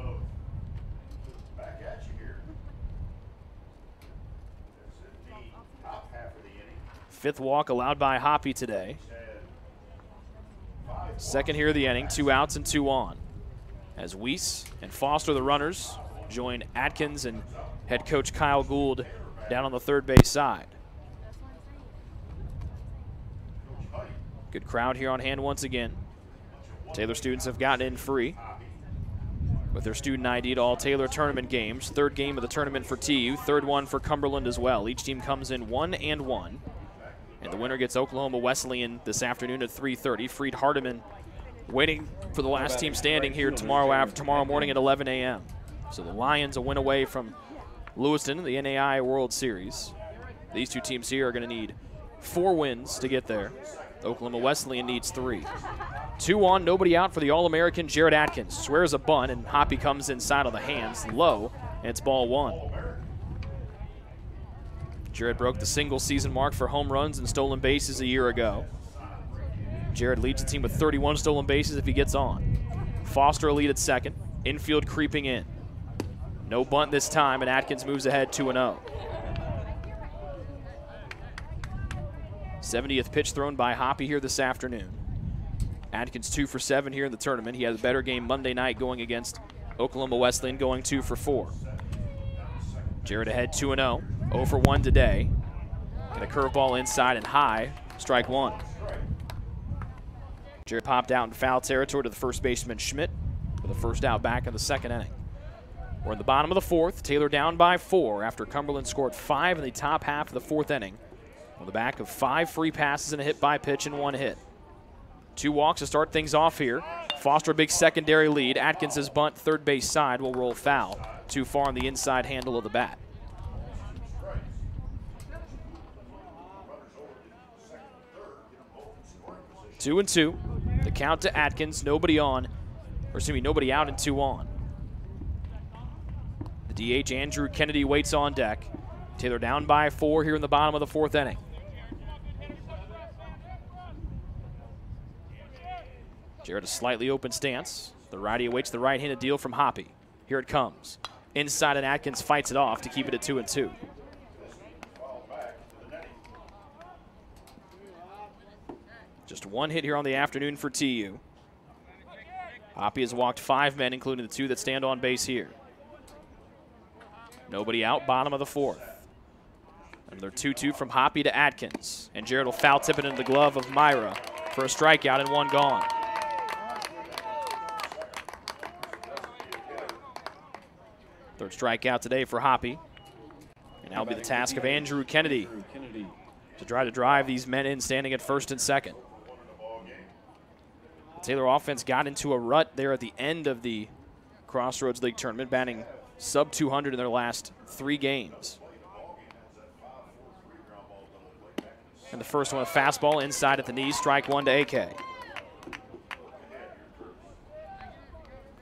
Back at you here. This is the top half of the inning. 5th walk allowed by Hoppy today. 2nd here of the inning, 2 outs and 2 on. As Weiss and Foster, the runners, join Atkins and head coach Kyle Gould down on the 3rd base side. Good crowd here on hand once again. Taylor students have gotten in free with their student ID to all Taylor tournament games. 3rd game of the tournament for TU, 3rd one for Cumberland as well. Each team comes in 1-1. And the winner gets Oklahoma Wesleyan this afternoon at 3:30. Freed Hardeman waiting for the last team standing here tomorrow morning at 11 a.m. So the Lions a win away from Lewiston in the NAIA World Series. These 2 teams here are going to need 4 wins to get there. Oklahoma Wesleyan needs 3. 2 on, nobody out for the All-American Jared Atkins. Swears a bunt, and Hoppy comes inside on the hands, low, and it's ball 1. Jared broke the single-season mark for home runs and stolen bases a year ago. Jared leads the team with 31 stolen bases if he gets on. Foster a lead at 2nd. Infield creeping in. No bunt this time, and Atkins moves ahead 2-0. 70th pitch thrown by Hoppy here this afternoon. Atkins 2 for 7 here in the tournament. He had a better game Monday night going against Oklahoma Wesleyan, going 2 for 4. Jared ahead 2-0, 0 for 1 today. And a curveball inside and high, strike 1. Jared popped out in foul territory to the first baseman Schmidt with a first out back in the 2nd inning. We're in the bottom of the 4th. Taylor down by 4 after Cumberland scored 5 in the top half of the 4th inning on the back of 5 free passes and a hit by pitch and 1 hit. 2 walks to start things off here. Foster a big secondary lead. Atkins' bunt 3rd base side will roll foul. Too far on the inside handle of the bat. Two and 2. The count to Atkins. Nobody on, or excuse me, nobody out and 2 on. The DH Andrew Kennedy waits on deck. Taylor down by 4 here in the bottom of the 4th inning. Jared a slightly open stance. The righty awaits the right-handed deal from Hoppy. Here it comes. Inside, and Atkins fights it off to keep it at 2 and 2. Just 1 hit here on the afternoon for TU. Hoppy has walked 5 men, including the 2 that stand on base here. Nobody out, bottom of the 4th. Another 2-2 from Hoppy to Atkins. And Jared will foul tip it into the glove of Myra for a strikeout and 1 gone. Third strikeout today for Hoppy. And that'll be the task of Andrew Kennedy to try to drive these men in standing at 1st and 2nd. The Taylor offense got into a rut there at the end of the Crossroads League tournament, batting sub 200 in their last 3 games. And the first one, a fastball inside at the knees, strike 1 to AK.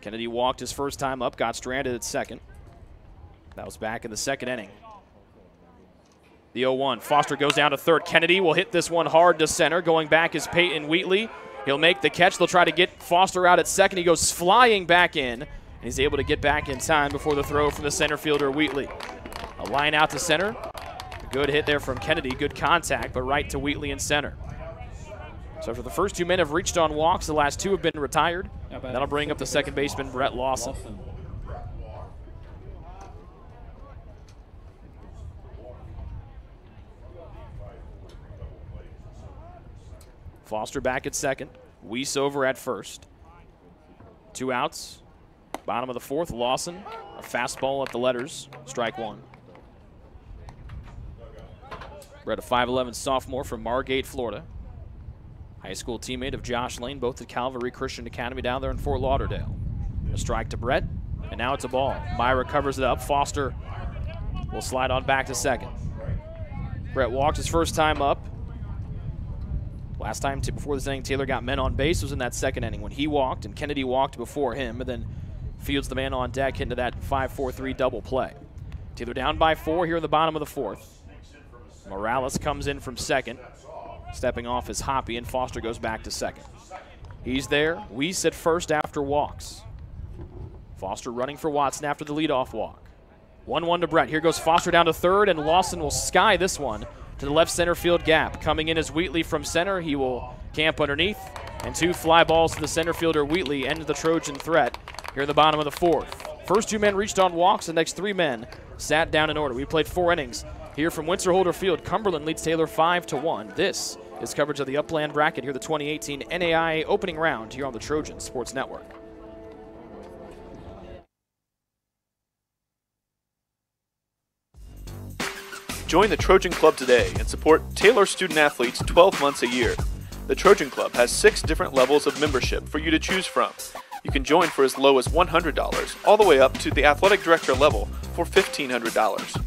Kennedy walked his first time up, got stranded at 2nd. That was back in the 2nd inning. The 0-1, Foster goes down to 3rd. Kennedy will hit this one hard to center. Going back is Peyton Wheatley. He'll make the catch. They'll try to get Foster out at 2nd. He goes flying back in, and he's able to get back in time before the throw from the center fielder, Wheatley. A line out to center. A good hit there from Kennedy. Good contact, but right to Wheatley in center. So for the first 2 men have reached on walks. The last 2 have been retired. That'll bring up the second baseman, Brett Lawson. Foster back at second. Weiss over at first. 2 outs. Bottom of the fourth, Lawson. A fastball at the letters. Strike one. Brett, a 5'11 sophomore from Margate, Florida. High school teammate of Josh Lane, both at Calvary Christian Academy down there in Fort Lauderdale. A strike to Brett, and now it's a ball. Myra covers it up. Foster will slide on back to second. Brett walked his first time up. Last time before this inning, Taylor got men on base was in that second inning when he walked and Kennedy walked before him, and then Fields, the man on deck, into that 5-4-3 double play. Taylor down by 4 here in the bottom of the fourth. Morales comes in from second. Stepping off is Hoppy, and Foster goes back to second. He's there. Weiss at first after walks. Foster running for Watson after the leadoff walk. 1-1 to Brett. Here goes Foster down to third, and Lawson will sky this one to the left center field gap. Coming in is Wheatley from center. He will camp underneath, and 2 fly balls to the center fielder Wheatley end the Trojan threat here in the bottom of the fourth. First 2 men reached on walks. The next 3 men sat down in order. We played 4 innings here from Winter-Holder Field. Cumberland leads Taylor 5-1. This is coverage of the Upland Bracket here, the 2018 NAIA opening round here on the Trojan Sports Network. Join the Trojan Club today and support Taylor student athletes 12 months a year. The Trojan Club has 6 different levels of membership for you to choose from. You can join for as low as $100 all the way up to the athletic director level for $1,500.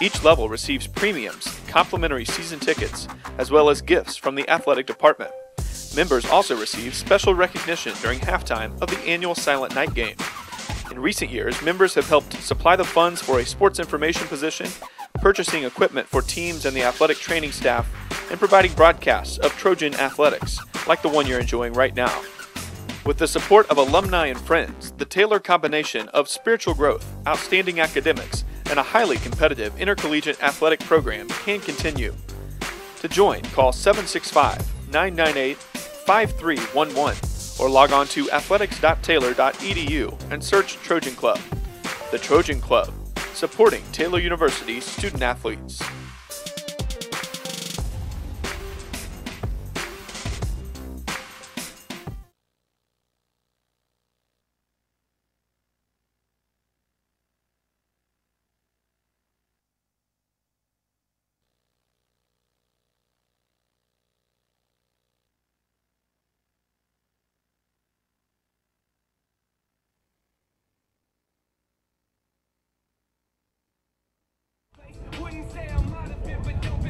Each level receives premiums, complimentary season tickets, as well as gifts from the athletic department. Members also receive special recognition during halftime of the annual Silent Night game. In recent years, members have helped supply the funds for a sports information position, purchasing equipment for teams and the athletic training staff, and providing broadcasts of Trojan athletics, like the one you're enjoying right now. With the support of alumni and friends, the Taylor combination of spiritual growth, outstanding academics, and a highly competitive intercollegiate athletic program can continue. To join, call 765-998-5311 or log on to athletics.taylor.edu and search Trojan Club. The Trojan Club, supporting Taylor University student athletes.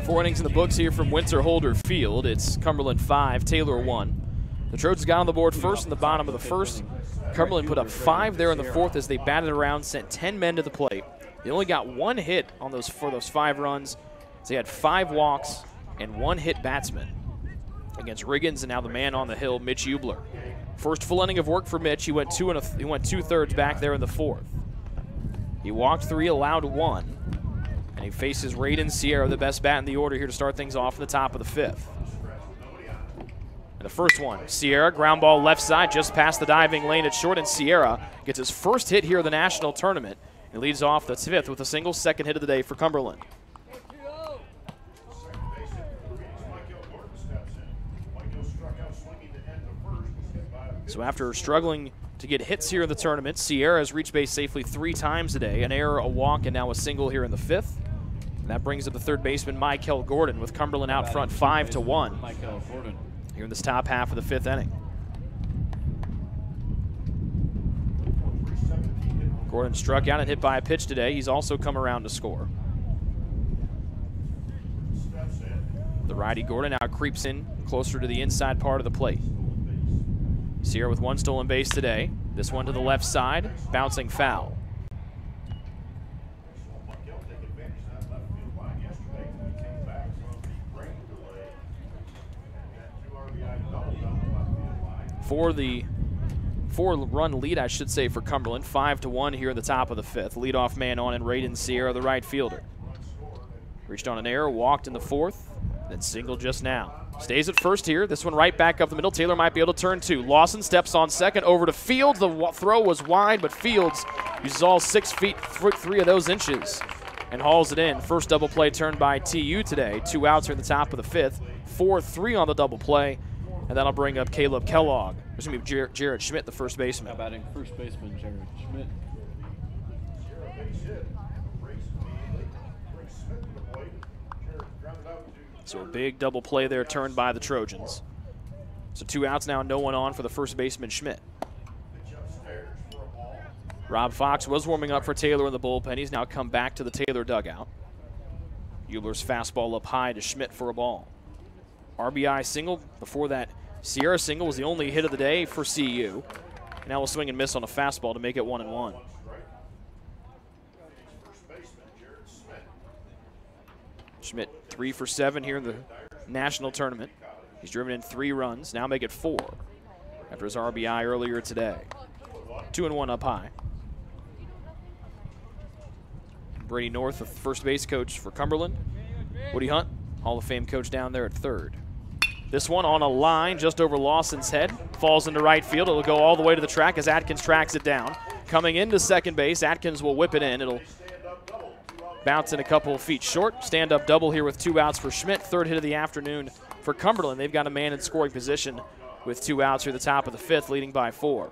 Four innings in the books here from Winter-Holder Field. It's Cumberland 5, Taylor 1. The Trojans got on the board first in the bottom of the first. Cumberland put up 5 there in the fourth as they batted around, sent 10 men to the plate. They only got 1 hit on those 5 runs. So they had 5 walks and 1 hit batsman against Riggins, and now the man on the hill, Mitch Eubler. First full inning of work for Mitch. He went 2/3 back there in the fourth. He walked 3, allowed 1. And he faces Raiden Sierra, the best bat in the order here to start things off in the top of the 5th. And the first one, Sierra, ground ball left side, just past the diving lane at short, and Sierra gets his first hit here in the national tournament. He leads off the 5th with a single, second hit of the day for Cumberland. So after struggling to get hits here in the tournament, Sierra has reached base safely 3 times today, an error, a walk, and now a single here in the 5th. And that brings up the third baseman, Michael Gordon, with Cumberland out front 5-1 here in this top half of the 5th inning. Gordon struck out and hit by a pitch today. He's also come around to score. The righty Gordon now creeps in closer to the inside part of the plate. Sierra with 1 stolen base today. This one to the left side, bouncing foul. For the 4-run lead, I should say, for Cumberland, 5-1 here in the top of the 5th. Leadoff man on and Raiden Sierra, the right fielder. Reached on an error, walked in the 4th, then singled just now. Stays at first here. This one right back up the middle. Taylor might be able to turn 2. Lawson steps on second, over to Fields. The throw was wide, but Fields uses all 6 feet, 3 of those inches, and hauls it in. First double play turned by TU today. 2 outs here in the top of the 5th. 4-3 on the double play. and that'll bring up Caleb Kellogg. There's going to be Jared Schmidt, the first baseman. Now batting first baseman Jared Schmidt. So a big double play there turned by the Trojans. So 2 outs now, no one on for the first baseman Schmidt. Rob Fox was warming up for Taylor in the bullpen. He's now come back to the Taylor dugout. Eubler's fastball up high to Schmidt for a ball. RBI single. Before that, Sierra single was the only hit of the day for CU. Now we'll swing and miss on a fastball to make it 1-1. Schmidt 3 for 7 here in the national tournament. He's driven in 3 runs, now make it 4 after his RBI earlier today. 2-1 up high. Brady North, the first base coach for Cumberland. Woody Hunt, Hall of Fame coach down there at third. This one on a line just over Lawson's head. Falls into right field. It'll go all the way to the track as Atkins tracks it down. Coming into second base, Atkins will whip it in. It'll bounce in a couple of feet short. Stand-up double here with 2 outs for Schmidt. Third hit of the afternoon for Cumberland. They've got a man in scoring position with 2 outs through the top of the 5th, leading by 4.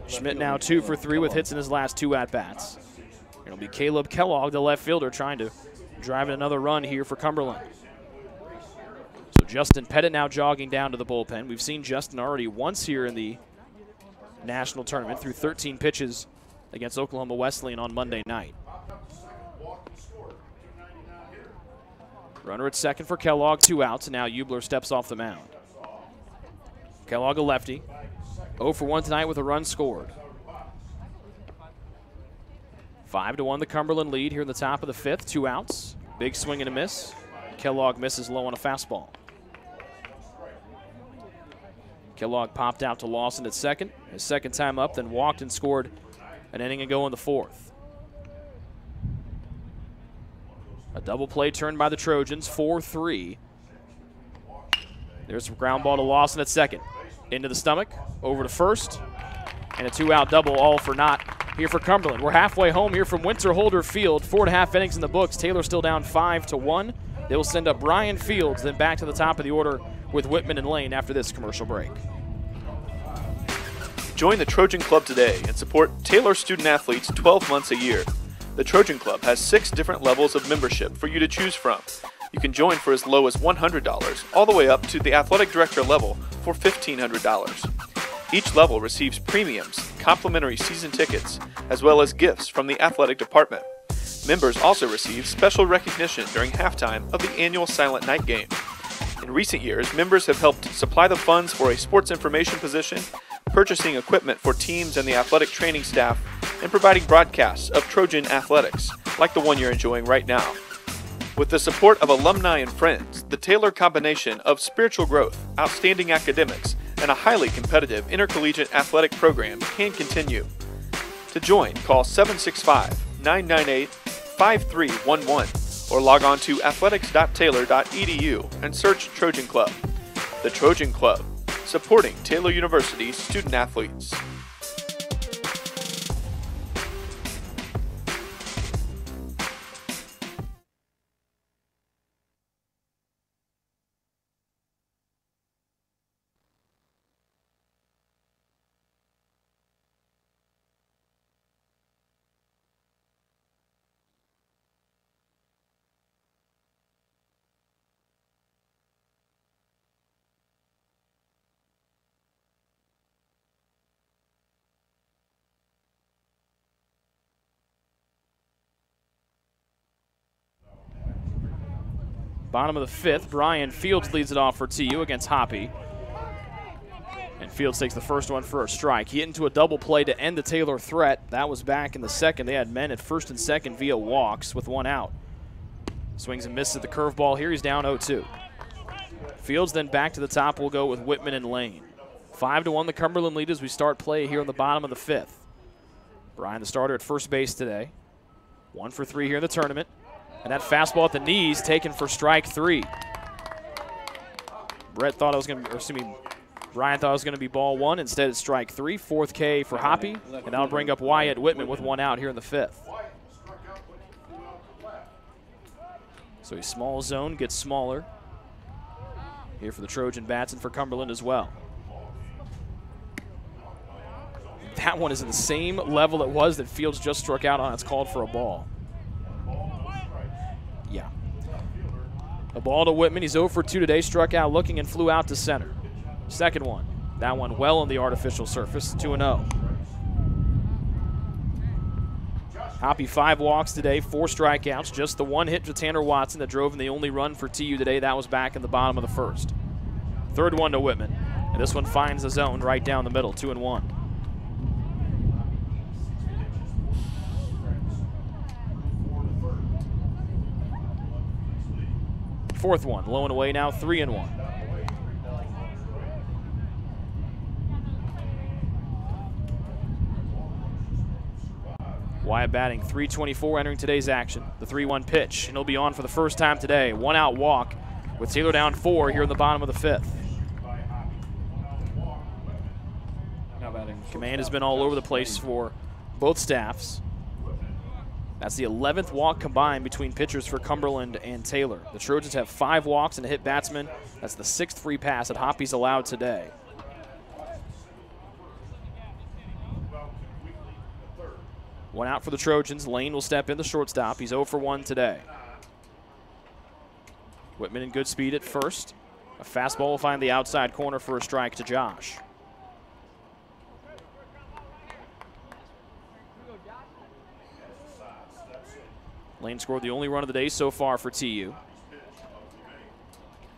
Schmidt now 2 for 3 with hits in his last 2 at-bats. It'll be Caleb Kellogg, the left fielder, trying to drive in another run here for Cumberland. So Justin Pettit now jogging down to the bullpen. We've seen Justin already once here in the national tournament through 13 pitches against Oklahoma Wesleyan on Monday night. Runner at second for Kellogg, 2 outs, and now Eubler steps off the mound. Kellogg a lefty. 0 for 1 tonight with a run scored. 5-1 the Cumberland lead here in the top of the 5th. 2 outs. Big swing and a miss. Kellogg misses low on a fastball. Kellogg popped out to Lawson at second. His second time up, then walked and scored an inning ago in the 4th. A double play turned by the Trojans, 4-3. There's a ground ball to Lawson at second. Into the stomach, over to first, and a 2-out double, all for naught here for Cumberland. We're halfway home here from Winter-Holder Field. 4.5 innings in the books. Taylor still down 5-1. They will send up Brian Fields, then back to the top of the order with Whitman and Lane after this commercial break. Join the Trojan Club today and support Taylor student athletes 12 months a year. The Trojan Club has 6 different levels of membership for you to choose from. You can join for as low as $100, all the way up to the athletic director level for $1,500. Each level receives premiums, complimentary season tickets, as well as gifts from the athletic department. Members also receive special recognition during halftime of the annual Silent Night game. In recent years, members have helped supply the funds for a sports information position, purchasing equipment for teams and the athletic training staff, and providing broadcasts of Trojan athletics, like the one you're enjoying right now. With the support of alumni and friends, the Taylor combination of spiritual growth, outstanding academics, and a highly competitive intercollegiate athletic program can continue. To join, call 765-998-5311 or log on to athletics.taylor.edu and search Trojan Club. The Trojan Club, supporting Taylor University's student athletes. Bottom of the 5th, Brian Fields leads it off for TU against Hoppy. And Fields takes the first one for a strike. He hit into a double play to end the Taylor threat. That was back in the 2nd. They had men at first and second via walks with 1 out. Swings and misses at the curveball here. He's down 0-2. Fields then back to the top. We'll go with Whitman and Lane. 5-1 the Cumberland lead as we start play here on the bottom of the 5th. Brian, the starter at first base today. 1 for 3 here in the tournament. And that fastball at the knees taken for strike 3. Brett thought I was going to, Ryan thought it was going to be ball one. Instead, it's strike three. Fourth K for Hoppy. And that'll bring up Wyatt Whitman with one out here in the fifth. So he's small zone, gets smaller. Here for the Trojan bats and for Cumberland as well. That one is in the same level it was that Fields just struck out on. It's called for a ball. Yeah. A ball to Whitman. He's 0 for 2 today. Struck out looking and flew out to center. Second one. That one well on the artificial surface. 2-0. Hoppy 5 walks today, 4 strikeouts. Just the one hit to Tanner Watson that drove in the only run for TU today. That was back in the bottom of the first. Third one to Whitman. And this one finds the zone right down the middle. 2-1. Fourth one, low and away now, 3-1. Wyatt batting .324 entering today's action. The 3-1 pitch, and he'll be on for the first time today. 1 out walk with Taylor down 4 here in the bottom of the fifth. Command has been all over the place for both staffs. That's the 11th walk combined between pitchers for Cumberland and Taylor. The Trojans have 5 walks and a hit batsman. That's the 6th free pass that Hoppy's allowed today. One out for the Trojans. Lane will step in the shortstop. He's 0 for 1 today. Whitman in good speed at first. A fastball will find the outside corner for a strike to Josh. Lane scored the only run of the day so far for TU.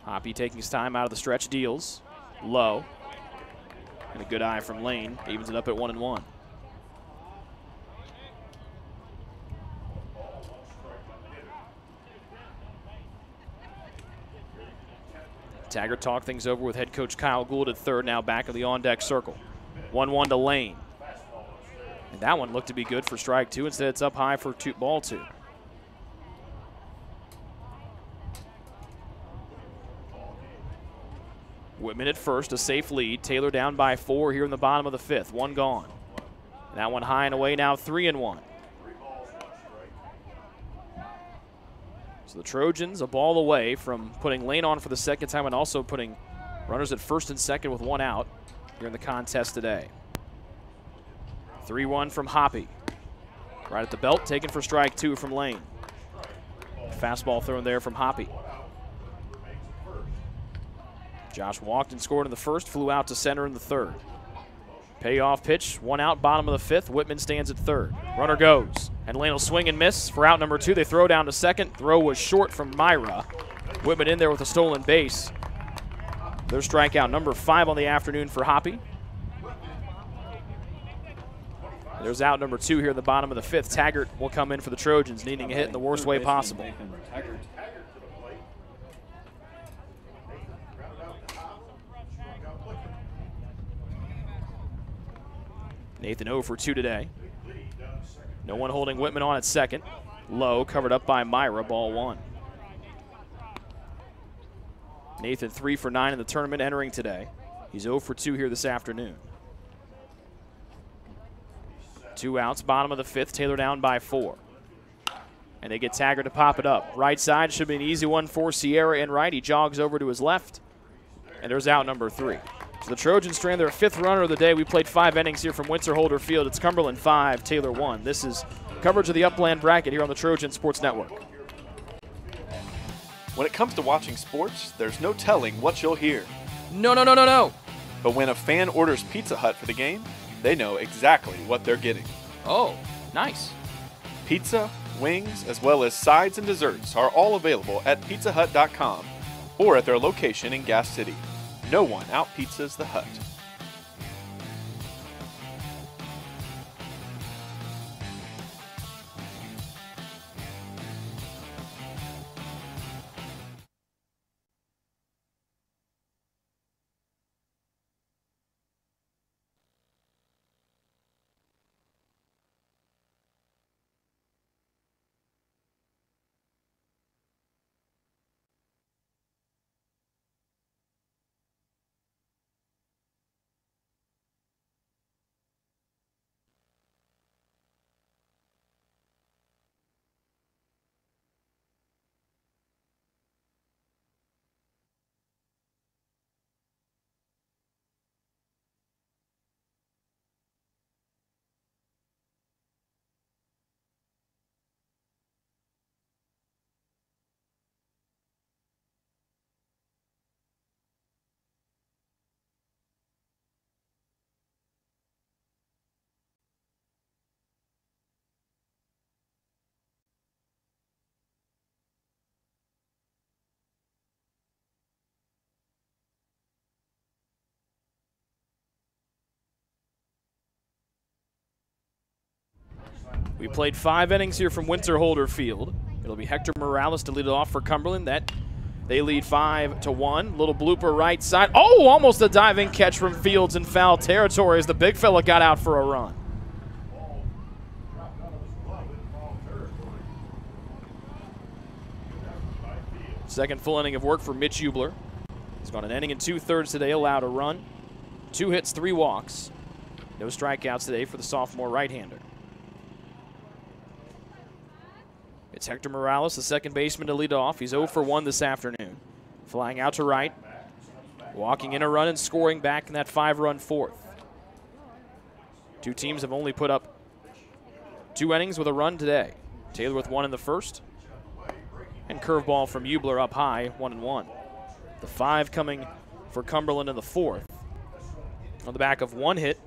Hoppy taking his time out of the stretch, deals low. And a good eye from Lane, evens it up at 1-1. Taggart talked things over with head coach Kyle Gould at third, now back of the on-deck circle. 1-1 to Lane. And that one looked to be good for strike 2. Instead, it's up high for ball 2. Whitman at first, a safe lead. Taylor down by 4 here in the bottom of the fifth. 1 gone. And that one high and away now, 3-1. So the Trojans a ball away from putting Lane on for the second time and also putting runners at first and second with 1 out here in the contest today. 3-1 from Hoppy. Right at the belt, taken for strike 2 from Lane. Fastball thrown there from Hoppy. Josh walked and scored in the first, flew out to center in the third. Payoff pitch, 1 out, bottom of the fifth. Whitman stands at third. Runner goes, and Lane will swing and miss for out number 2. They throw down to second. Throw was short from Myra. Whitman in there with a stolen base. Their strikeout number 5 on the afternoon for Hoppy. There's out number 2 here in the bottom of the fifth. Taggart will come in for the Trojans, needing a hit in the worst way possible. Nathan 0 for 2 today. No one holding Whitman on at second. Low, covered up by Myra, ball 1. Nathan 3 for 9 in the tournament entering today. He's 0 for 2 here this afternoon. 2 outs, bottom of the fifth. Taylor down by 4. And they get Taggart to pop it up. Right side should be an easy one for Sierra in right. He jogs over to his left. And there's out number 3. So the Trojans strand their 5th runner of the day. We played 5 innings here from Winter Holder Field. It's Cumberland 5, Taylor 1. This is coverage of the Upland Bracket here on the Trojan Sports Network. When it comes to watching sports, there's no telling what you'll hear. No. But when a fan orders Pizza Hut for the game, they know exactly what they're getting. Oh, nice. Pizza, wings, as well as sides and desserts are all available at pizzahut.com or at their location in Gas City. No one out-pizzas the Hut. We played 5 innings here from Winter Holder Field. It'll be Hector Morales to lead it off for Cumberland. They lead 5-1. Little blooper right side. Oh, almost a diving catch from Fields in foul territory as the big fella got out for a run. Second full inning of work for Mitch Hubler. He's gone an inning and 2/3 today, allowed a run, 2 hits, 3 walks. No strikeouts today for the sophomore right-hander. It's Hector Morales, the second baseman, to lead off. He's 0 for 1 this afternoon. Flying out to right, walking in a run and scoring back in that 5-run fourth. Two teams have only put up 2 innings with a run today. Taylor with 1 in the first, and curveball from Hubler up high, 1-1. The 5 coming for Cumberland in the fourth. On the back of 1 hit,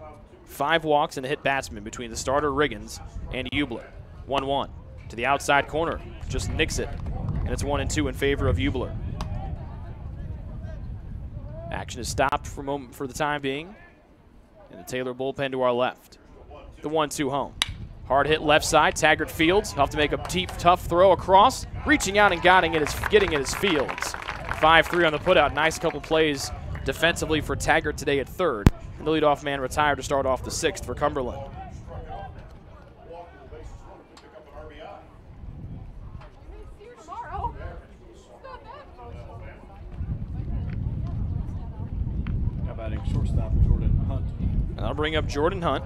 5 walks, and a hit batsman between the starter Riggins and Hubler. 1-1 to the outside corner, just nicks it, and it's 1-2 in favor of Hubler. Action is stopped for a moment for the time being, and the Taylor bullpen to our left. The 1-2 home. Hard hit left side, Taggart Fields. He'll have to make a deep, tough throw across. Reaching out and getting it is Fields. 5-3 on the putout. Nice couple plays defensively for Taggart today at third. And the leadoff man retired to start off the 6th for Cumberland. Now batting shortstop Jordan Hunt. And that'll bring up Jordan Hunt.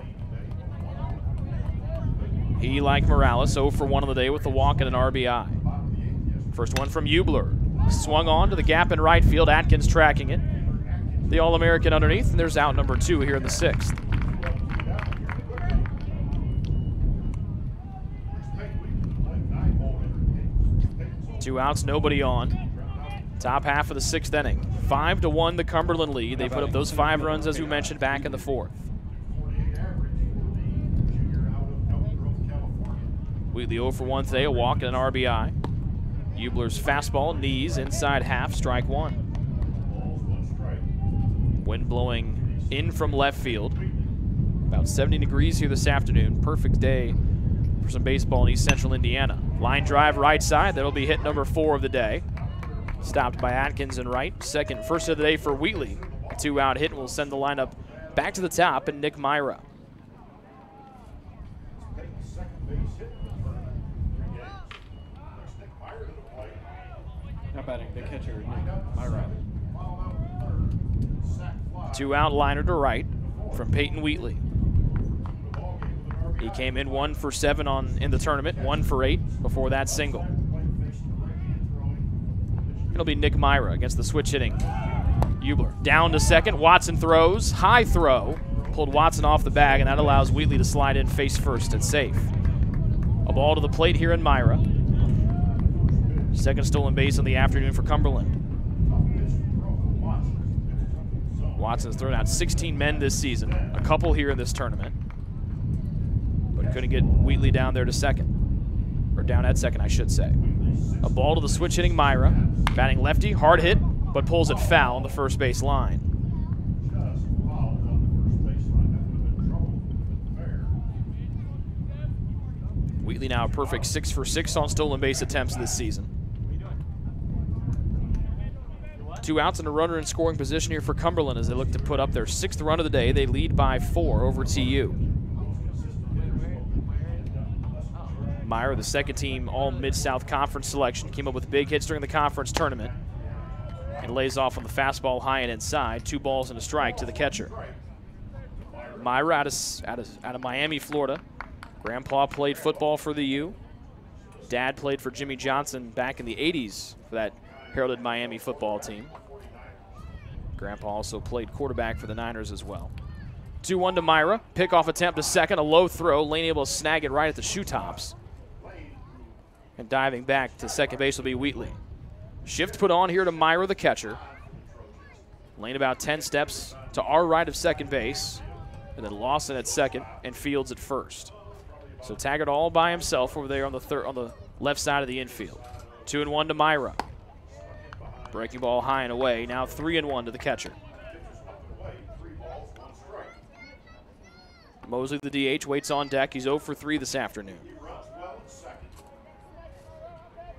He, like Morales, 0 for 1 on the day with a walk and an RBI. First one from Hubler. Swung on to the gap in right field. Atkins tracking it. The All-American underneath, and there's out number 2 here in the 6th. Two outs, nobody on. Top half of the 6th inning. 5-1 the Cumberland lead. They put up those 5 runs, as we mentioned, back in the 4th. Wheatley 0 for 1 today, a walk and an RBI. Hubler's fastball, knees, inside half, strike 1. Wind blowing in from left field. About 70 degrees here this afternoon. Perfect day for some baseball in East Central Indiana. Line drive right side, that'll be hit number 4 of the day. Stopped by Atkins in right. First of the day for Wheatley. A 2-out hit will send the lineup back to the top, and Nick Myra. Now batting the catcher, Nick Myra. 2-out liner to right from Peyton Wheatley. He came in 1 for 7 in the tournament, 1 for 8 before that single. It'll be Nick Myra against the switch hitting Hubler. Down to second, Watson throws, high throw, pulled Watson off the bag, and that allows Wheatley to slide in face first and safe. A ball to the plate here in Myra. Second stolen base on the afternoon for Cumberland. Watson's thrown out 16 men this season, a couple here in this tournament, but couldn't get Wheatley down there to second, or down at second, I should say. A ball to the switch hitting Myra, batting lefty, hard hit, but pulls it foul on the first base line. Wheatley now a perfect 6 for 6 on stolen base attempts this season. 2 outs and a runner in scoring position here for Cumberland as they look to put up their 6th run of the day. They lead by 4 over TU. Meyer, the second team all Mid-South Conference selection, came up with big hits during the conference tournament and lays off on the fastball high and inside. 2 balls and a strike to the catcher. Meyer out of Miami, Florida. Grandpa played football for the U. Dad played for Jimmy Johnson back in the 80s for that heralded Miami football team. Grandpa also played quarterback for the Niners as well. 2-1 to Myra. Pickoff attempt to second, a low throw. Lane able to snag it right at the shoe tops. And diving back to second base will be Wheatley. Shift put on here to Myra, the catcher. Lane about 10 steps to our right of second base. And then Lawson at second and Fields at first. So Taggart all by himself over there on the left side of the infield. 2-1 to Myra. Breaking ball high and away. Now 3-1 to the catcher. Mosley, the DH, waits on deck. He's 0 for 3 this afternoon.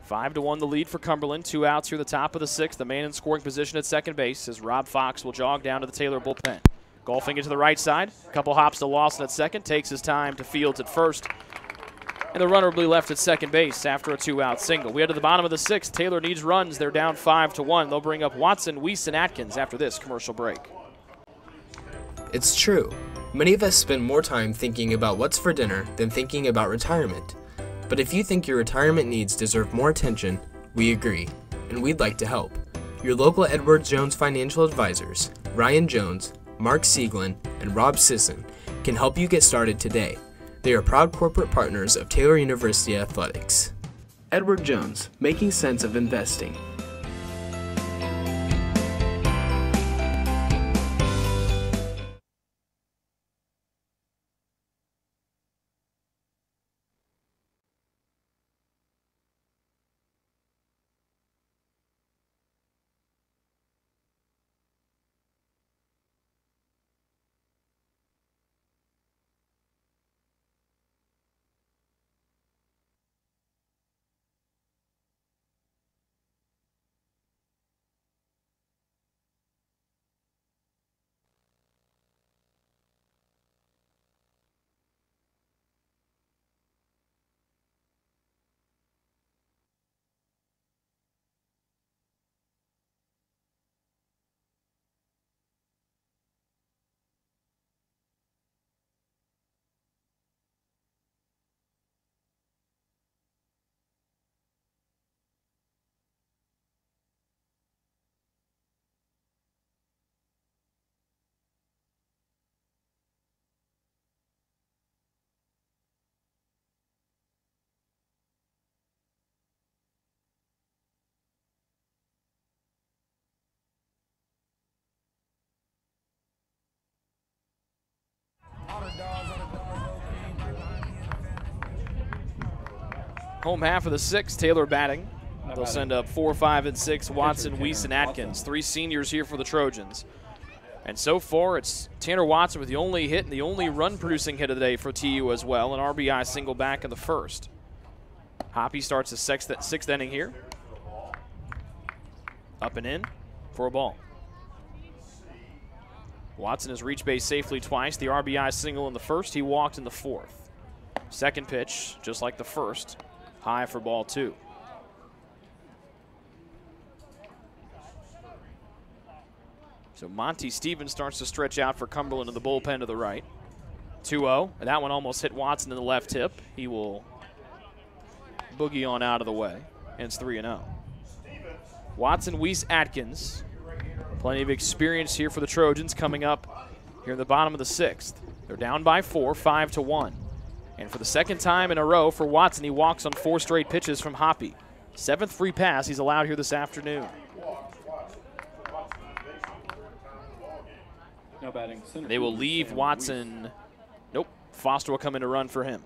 5-1 the lead for Cumberland. 2 outs here, the top of the 6th. The man in scoring position at second base as Rob Fox will jog down to the Taylor bullpen. Golfing into the right side. A couple hops to Lawson at second. Takes his time to Fields at first. And the runner will be left at second base after a 2-out single. We head to the bottom of the 6th. Taylor needs runs. They're down 5-1. They'll bring up Watson, Weiss, and Atkins after this commercial break. It's true. Many of us spend more time thinking about what's for dinner than thinking about retirement. But if you think your retirement needs deserve more attention, we agree, and we'd like to help. Your local Edward Jones financial advisors, Ryan Jones, Mark Sieglin, and Rob Sisson, can help you get started today. They are proud corporate partners of Taylor University Athletics. Edward Jones, making sense of investing. Home half of the 6th, Taylor batting. They'll send up 4, 5, and 6, Watson, Weiss, and Atkins. 3 seniors here for the Trojans. And so far, it's Tanner Watson with the only hit and the only run-producing hit of the day for TU as well. An RBI single back in the 1st. Hoppy starts the 6th inning here. Up and in for a ball. Watson has reached base safely twice. The RBI single in the 1st. He walked in the 4th. Second pitch, just like the 1st. High for ball 2. So Monty Stevens starts to stretch out for Cumberland in the bullpen to the right. 2-0. And that one almost hit Watson in the left hip. He will boogie on out of the way. And it's 3-0. Watson, Weiss, Atkins. Plenty of experience here for the Trojans coming up here in the bottom of the 6th. They're down by 4, 5-1. And for the second time in a row for Watson, he walks on 4 straight pitches from Hoppy. 7th free pass he's allowed here this afternoon. Now batting center. They will leave Watson. Nope. Foster will come in to run for him.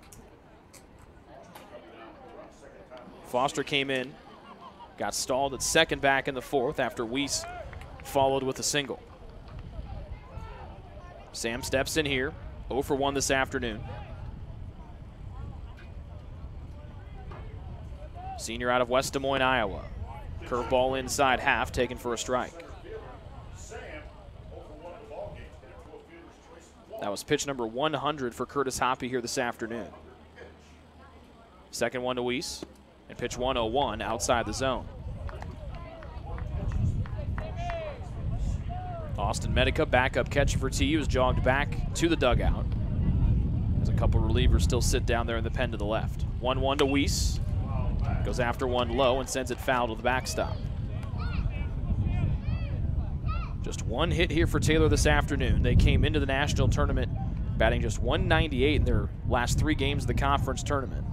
Foster came in, got stalled at second back in the 4th after Weiss followed with a single. Sam steps in here, 0 for 1 this afternoon. Senior out of West Des Moines, Iowa. Curveball inside half, taken for a strike. That was pitch number 100 for Curtis Hoppy here this afternoon. Second one to Weiss, and pitch 101 outside the zone. Austin Medica, backup catcher for TU, is jogged back to the dugout. As a couple relievers still sit down there in the pen to the left. 1-1 to Weiss. Goes after one low and sends it foul to the backstop. Just one hit here for Taylor this afternoon. They came into the national tournament batting just 198 in their last 3 games of the conference tournament.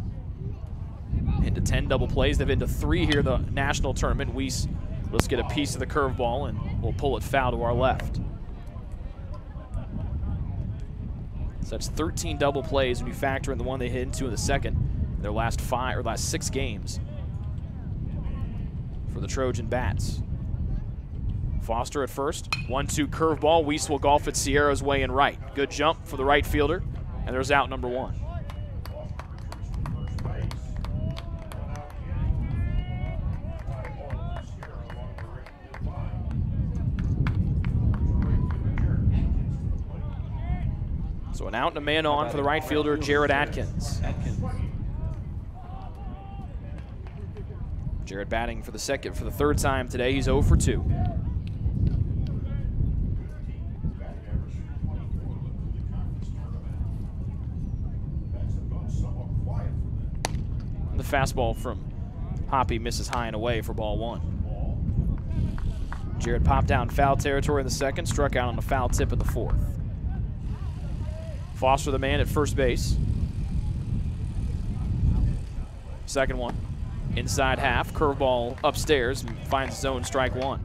Into 10 double plays. They've been to 3 here in the national tournament. Weiss, let's get a piece of the curveball and we'll pull it foul to our left. So that's 13 double plays when you factor in the one they hit into in the second. Their last 6 games for the Trojan Bats. Foster at first, 1-2 curveball. Weiss will golf it Sierra's way and right. Good jump for the right fielder, and there's out number 1. So an out and a man on for the right fielder, Jared Atkins. Jared batting for the third time today. He's 0 for 2. The fastball from Hoppy misses high and away for ball 1. Jared popped down foul territory in the second, struck out on the foul tip in the fourth. Foster the man at first base. Second one. Inside half, curveball upstairs, finds zone, strike 1.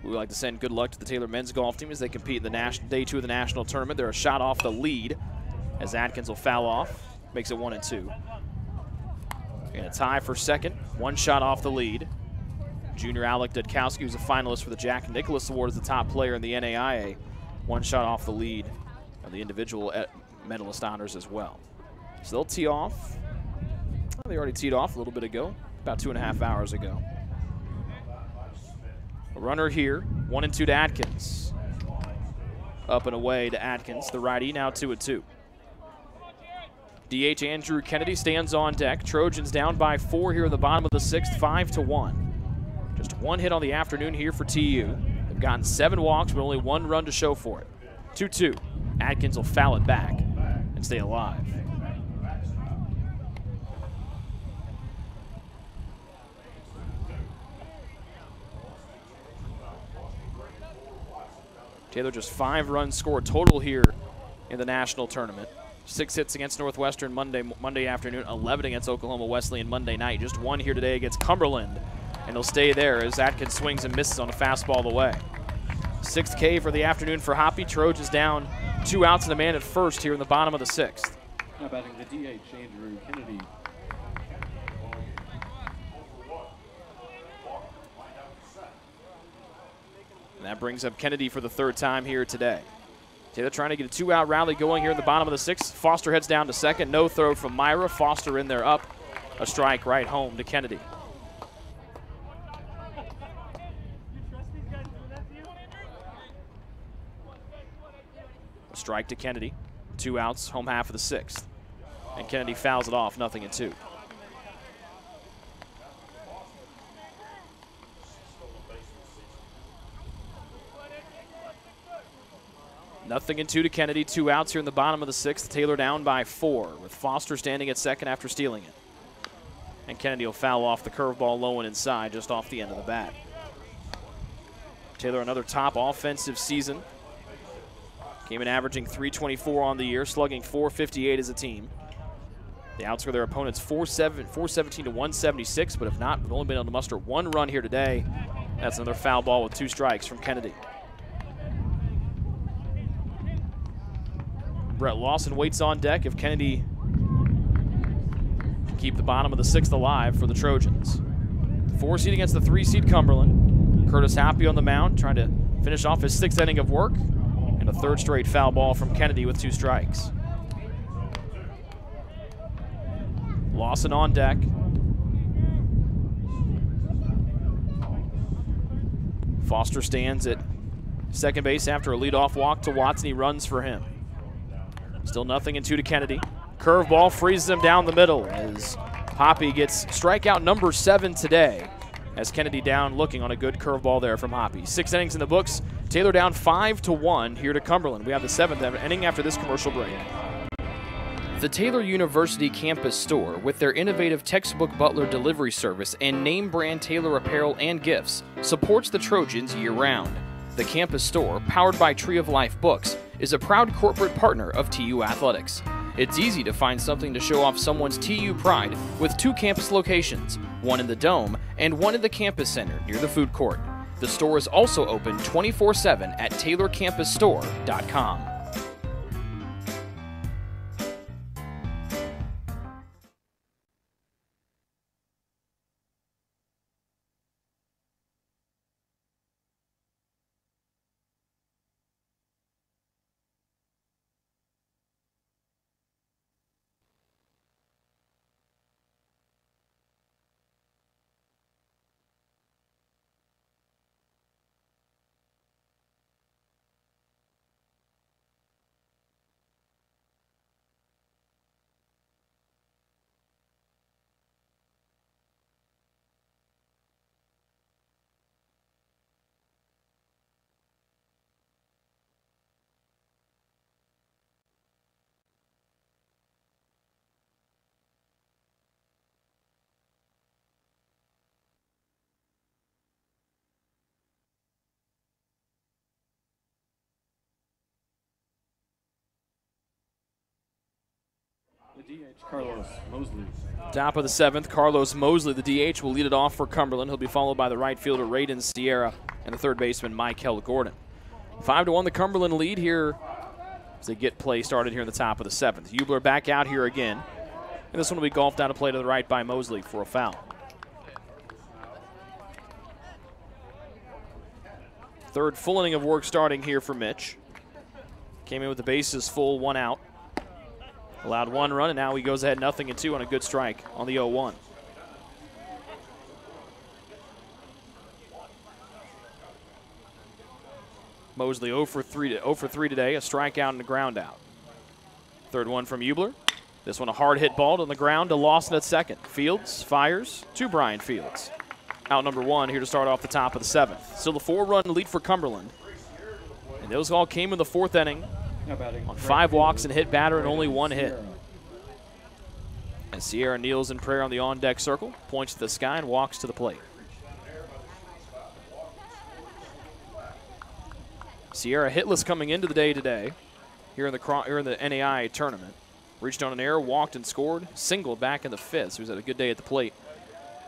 We would like to send good luck to the Taylor men's golf team as they compete in the day 2 of the national tournament. They're a shot off the lead as Atkins will foul off, makes it 1-2. And a tie for second, 1 shot off the lead. Junior Alec Dudkowski, who's a finalist for the Jack Nicklaus Award, is the top player in the NAIA. 1 shot off the lead of the individual medalist honors as well. So they'll tee off. Well, they already teed off a little bit ago, about 2.5 hours ago. A runner here, 1-2 to Atkins. Up and away to Atkins, the righty, now 2-2. DH Andrew Kennedy stands on deck. Trojans down by 4 here in the bottom of the 6th, 5-1. Just 1 hit on the afternoon here for TU. They've gotten 7 walks, but only 1 run to show for it. 2-2. Atkins will foul it back and stay alive. Taylor just 5 runs scored total here in the national tournament. 6 hits against Northwestern Monday afternoon, 11 against Oklahoma Wesleyan Monday night. Just 1 here today against Cumberland, and he'll stay there as Atkins swings and misses on a fastball away. 6th K for the afternoon for Hoppy. Trojans down 2 outs and a man at first here in the bottom of the 6th. Now batting the DH, Andrew Kennedy. And that brings up Kennedy for the 3rd time here today. Taylor trying to get a 2-out rally going here in the bottom of the 6th. Foster heads down to second. No throw from Myra. Foster in there up. A strike right home to Kennedy. A strike to Kennedy. 2 outs, home half of the 6th. And Kennedy fouls it off, 0-2. Nothing and 2 to Kennedy. 2 outs here in the bottom of the 6th. Taylor down by 4 with Foster standing at second after stealing it. And Kennedy will foul off the curveball low and inside just off the end of the bat. Taylor another top offensive season. Came in averaging .324 on the year, slugging .458 as a team. They outscore their opponents 417 to 176, but have only been able to muster 1 run here today. That's another foul ball with 2 strikes from Kennedy. Brett Lawson waits on deck if Kennedy can keep the bottom of the 6th alive for the Trojans. 4 seed against the 3 seed Cumberland. Curtis Hoppy on the mound trying to finish off his 6th inning of work. And a 3rd straight foul ball from Kennedy with 2 strikes. Lawson on deck. Foster stands at second base after a leadoff walk to Watson. He runs for him. Still 0-2 to Kennedy. Curveball freezes him down the middle as Hoppy gets strikeout number 7 today. As Kennedy down looking on a good curveball there from Hoppy. 6 innings in the books. Taylor down 5-1 here to Cumberland. We have the 7th inning after this commercial break. The Taylor University campus store, with their innovative textbook butler delivery service and name brand Taylor apparel and gifts, supports the Trojans year-round. The campus store, powered by Tree of Life Books, is a proud corporate partner of TU Athletics. It's easy to find something to show off someone's TU pride with 2 campus locations, one in the Dome and one in the campus center near the food court. The store is also open 24/7 at taylorcampusstore.com. DH Carlos Mosley. Top of the 7th, Carlos Mosley, the DH, will lead it off for Cumberland. He'll be followed by the right fielder, Raiden Sierra, and the third baseman, Michael Gordon. 5-1 the Cumberland lead here as they get play started here in the top of the 7th. Hubler back out here again. And this one will be golfed out of play to the right by Mosley for a foul. Third full inning of work starting here for Mitch. Came in with the bases full, 1 out. Allowed 1 run, and now he goes ahead 0-2 on a good strike on the 0-1. Mosley 0 for 3 today, a strikeout and a ground out. Third one from Hubler. This one a hard hit ball on the ground to Lawson at second. Fields fires to Brian Fields. Out number 1 here to start off the top of the 7th. Still a 4-run lead for Cumberland. And those all came in the 4th inning on 5 walks and hit batter and only 1 hit. And Sierra kneels in prayer on the on-deck circle, points to the sky and walks to the plate. Sierra hitless coming into the day today here in the NAIA tournament. Reached on an error, walked and scored, singled back in the 5th. So he was had a good day at the plate.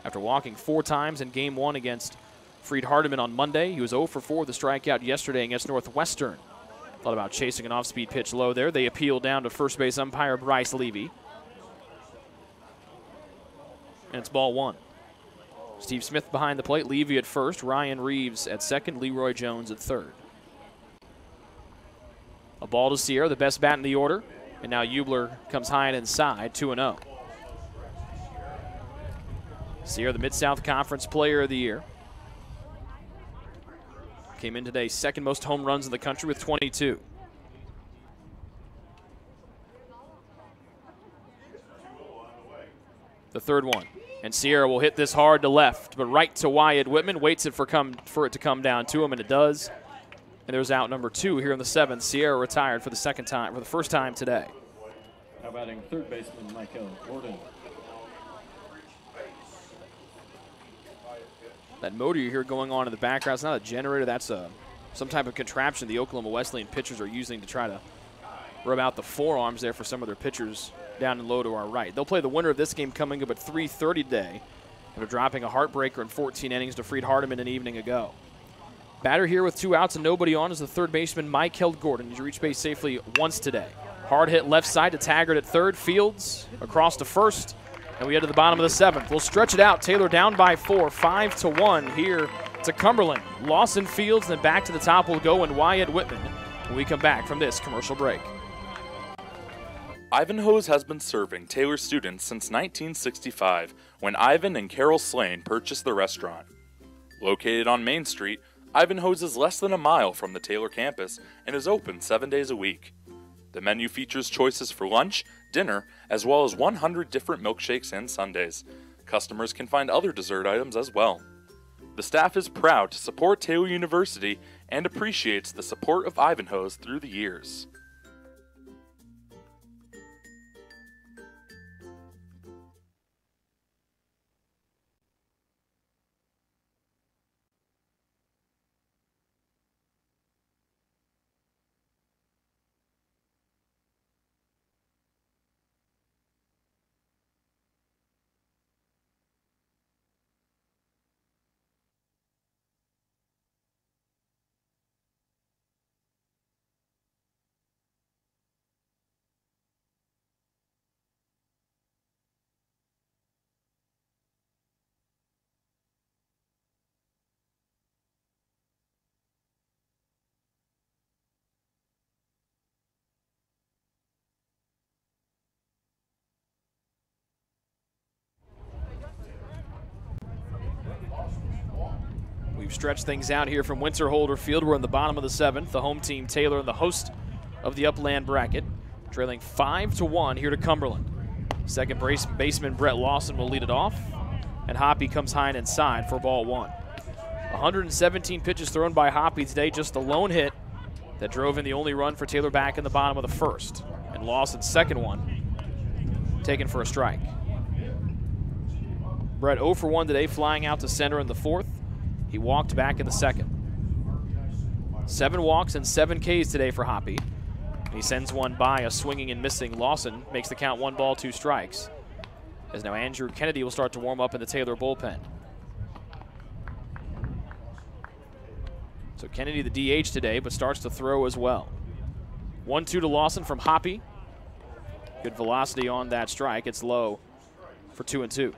After walking 4 times in Game 1 against Freed Hardeman on Monday, he was 0 for 4 with a strikeout yesterday against Northwestern. Thought about chasing an off-speed pitch low there. They appealed down to first base umpire Bryce Levy. And it's ball 1. Steve Smith behind the plate, Levy at first, Ryan Reeves at second, Leroy Jones at third. A ball to Sierra, the best bat in the order. And now Hubler comes high and inside, 2-0. Sierra, the Mid-South Conference Player of the Year. Came in today second most home runs in the country with 22. The third one. And Sierra will hit this hard to left, but right to Wyatt Whitman. Waits it for it to come down to him, and it does. And there's out number 2 here in the 7th. Sierra retired for the first time today. Now batting third baseman Michael Gordon. That motor you hear going on in the background, it's not a generator, that's some type of contraption the Oklahoma Wesleyan pitchers are using to try to rub out the forearms there for some of their pitchers down and low to our right. They'll play the winner of this game coming up at 3:30 today after dropping a heartbreaker in 14 innings to Freed Hardeman an evening ago. Batter here with 2 outs and nobody on is the third baseman Michael Gordon. He's reached base safely once today. Hard hit left side to Taggart at third. Fields across to first. And we head to the bottom of the 7th. We'll stretch it out. Taylor down by 4, 5-1 here to Cumberland. Lawson, Fields, and then back to the top will go and Wyatt Whitman when we come back from this commercial break. Ivanhoe's has been serving Taylor students since 1965 when Ivan and Carol Slane purchased the restaurant. Located on Main Street, Ivanhoe's is less than a mile from the Taylor campus and is open 7 days a week. The menu features choices for lunch, dinner, as well as 100 different milkshakes and sundaes. Customers can find other dessert items as well. The staff is proud to support Taylor University and appreciates the support of Ivanhoe's through the years. We've stretched things out here from Winter-Holder Field. We're in the bottom of the 7th. The home team, Taylor, and the host of the Upland bracket, trailing 5-1 here to Cumberland. Second baseman Brett Lawson will lead it off, and Hoppy comes high and inside for ball 1. 117 pitches thrown by Hoppy today, just a lone hit that drove in the only run for Taylor back in the bottom of the 1st. And Lawson's second one taken for a strike. Brett 0 for 1 today, flying out to center in the 4th. He walked back in the 2nd. 7 walks and 7 Ks today for Hoppy. He sends one by, a swinging and missing Lawson makes the count 1 ball, 2 strikes. As now Andrew Kennedy will start to warm up in the Taylor bullpen. So Kennedy the DH today, but starts to throw as well. 1-2 to Lawson from Hoppy. Good velocity on that strike. It's low for 2-2.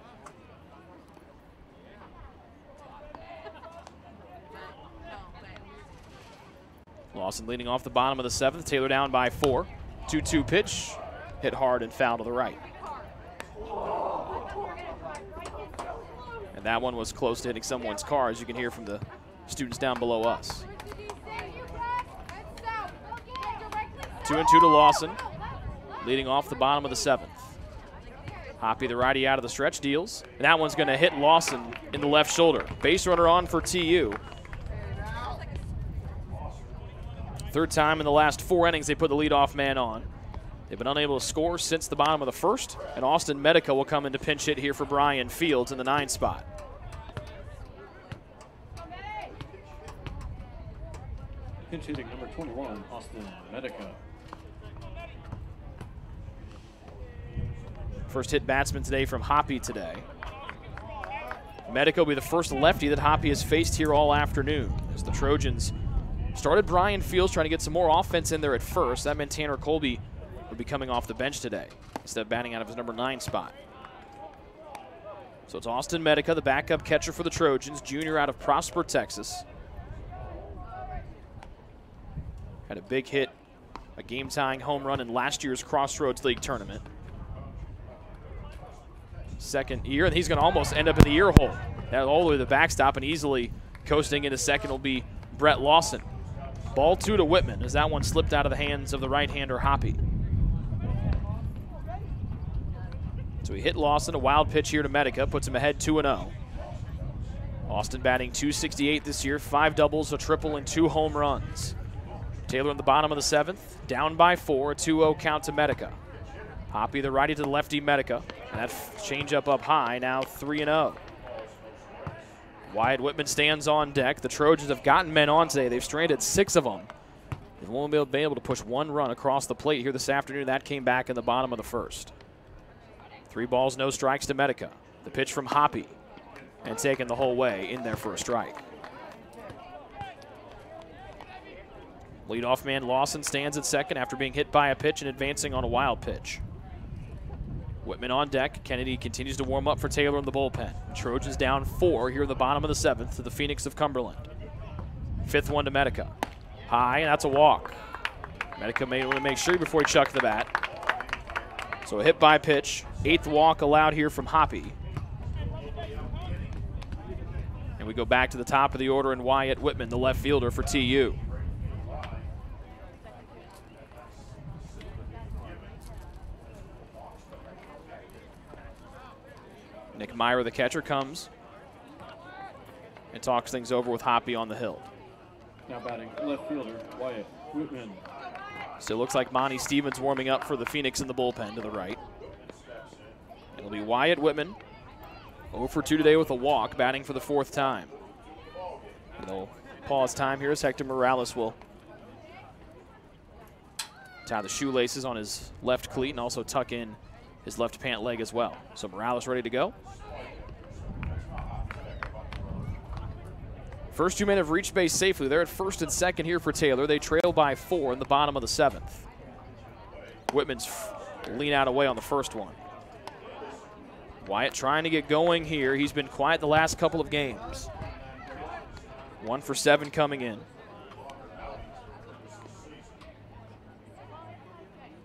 Lawson leading off the bottom of the 7th. Taylor down by 4. 2-2 pitch. Hit hard and foul to the right. And that one was close to hitting someone's car, as you can hear from the students down below us. 2-2 to Lawson, leading off the bottom of the 7th. Hoppy, the righty, out of the stretch, deals. And that one's going to hit Lawson in the left shoulder. Base runner on for TU. Third time in the last 4 innings they put the leadoff man on. They've been unable to score since the bottom of the 1st, and Austin Medica will come in to pinch hit here for Brian Fields in the 9 spot. Pinch hitting number 21, Austin Medica. First hit batsman today from Hoppy today. Medica will be the first lefty that Hoppy has faced here all afternoon, as the Trojans started Brian Fields trying to get some more offense in there at first. That meant Tanner Colby would be coming off the bench today instead of batting out of his number 9 spot. So it's Austin Medica, the backup catcher for the Trojans, junior out of Prosper, Texas. Had a big hit, a game-tying home run in last year's Crossroads League tournament. Second year, and he's going to almost end up in the ear hole. That all the way to the backstop, and easily coasting into second will be Brett Lawson. Ball 2 to Whitman, as that one slipped out of the hands of the right-hander Hoppy. So he hit Lawson, a wild pitch here to Medica, puts him ahead 2-0. Austin batting .268 this year, 5 doubles, a triple, and 2 home runs. Taylor in the bottom of the 7th, down by 4, a 2-0 count to Medica. Hoppy the righty to the lefty Medica, and that changeup up high, now 3-0. Wyatt Whitman stands on deck. The Trojans have gotten men on today. They've stranded 6 of them. They've only been able to push 1 run across the plate here this afternoon. That came back in the bottom of the 1st. 3 balls, no strikes to Medica. The pitch from Hoppy, and taken the whole way in there for a strike. Leadoff man Lawson stands at second after being hit by a pitch and advancing on a wild pitch. Whitman on deck. Kennedy continues to warm up for Taylor in the bullpen. Trojans down 4 here in the bottom of the 7th to the Phoenix of Cumberland. 5th one to Medica. High, and that's a walk. Medica may want to make sure before he chucked the bat. So a hit by pitch. 8th walk allowed here from Hoppy. And we go back to the top of the order, and Wyatt Whitman, the left fielder for TU. Nick Meyer, the catcher, comes and talks things over with Hoppy on the hill. Now batting left fielder, Wyatt Whitman. So it looks like Monty Stevens warming up for the Phoenix in the bullpen to the right. It'll be Wyatt Whitman, 0 for 2 today with a walk, batting for the 4th time. And they'll pause time here as Hector Morales will tie the shoelaces on his left cleat and also tuck in his left pant leg as well. So Morales ready to go. First 2 men have reached base safely. They're at 1st and 2nd here for Taylor. They trail by 4 in the bottom of the 7th. Whitman's lean out away on the first one. Wyatt trying to get going here. He's been quiet the last couple of games. 1 for 7 coming in.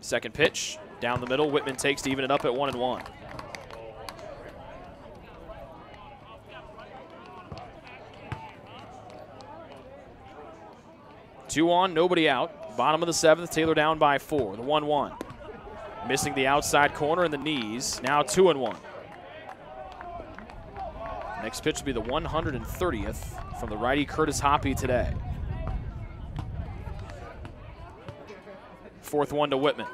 Second pitch, down the middle. Whitman takes to even it up at 1-1. Two on, nobody out. Bottom of the 7th, Taylor down by 4. The 1-1. Missing the outside corner and the knees. Now 2-1. Next pitch will be the 130th from the righty Curtis Hoppy today. 4th one to Whitman.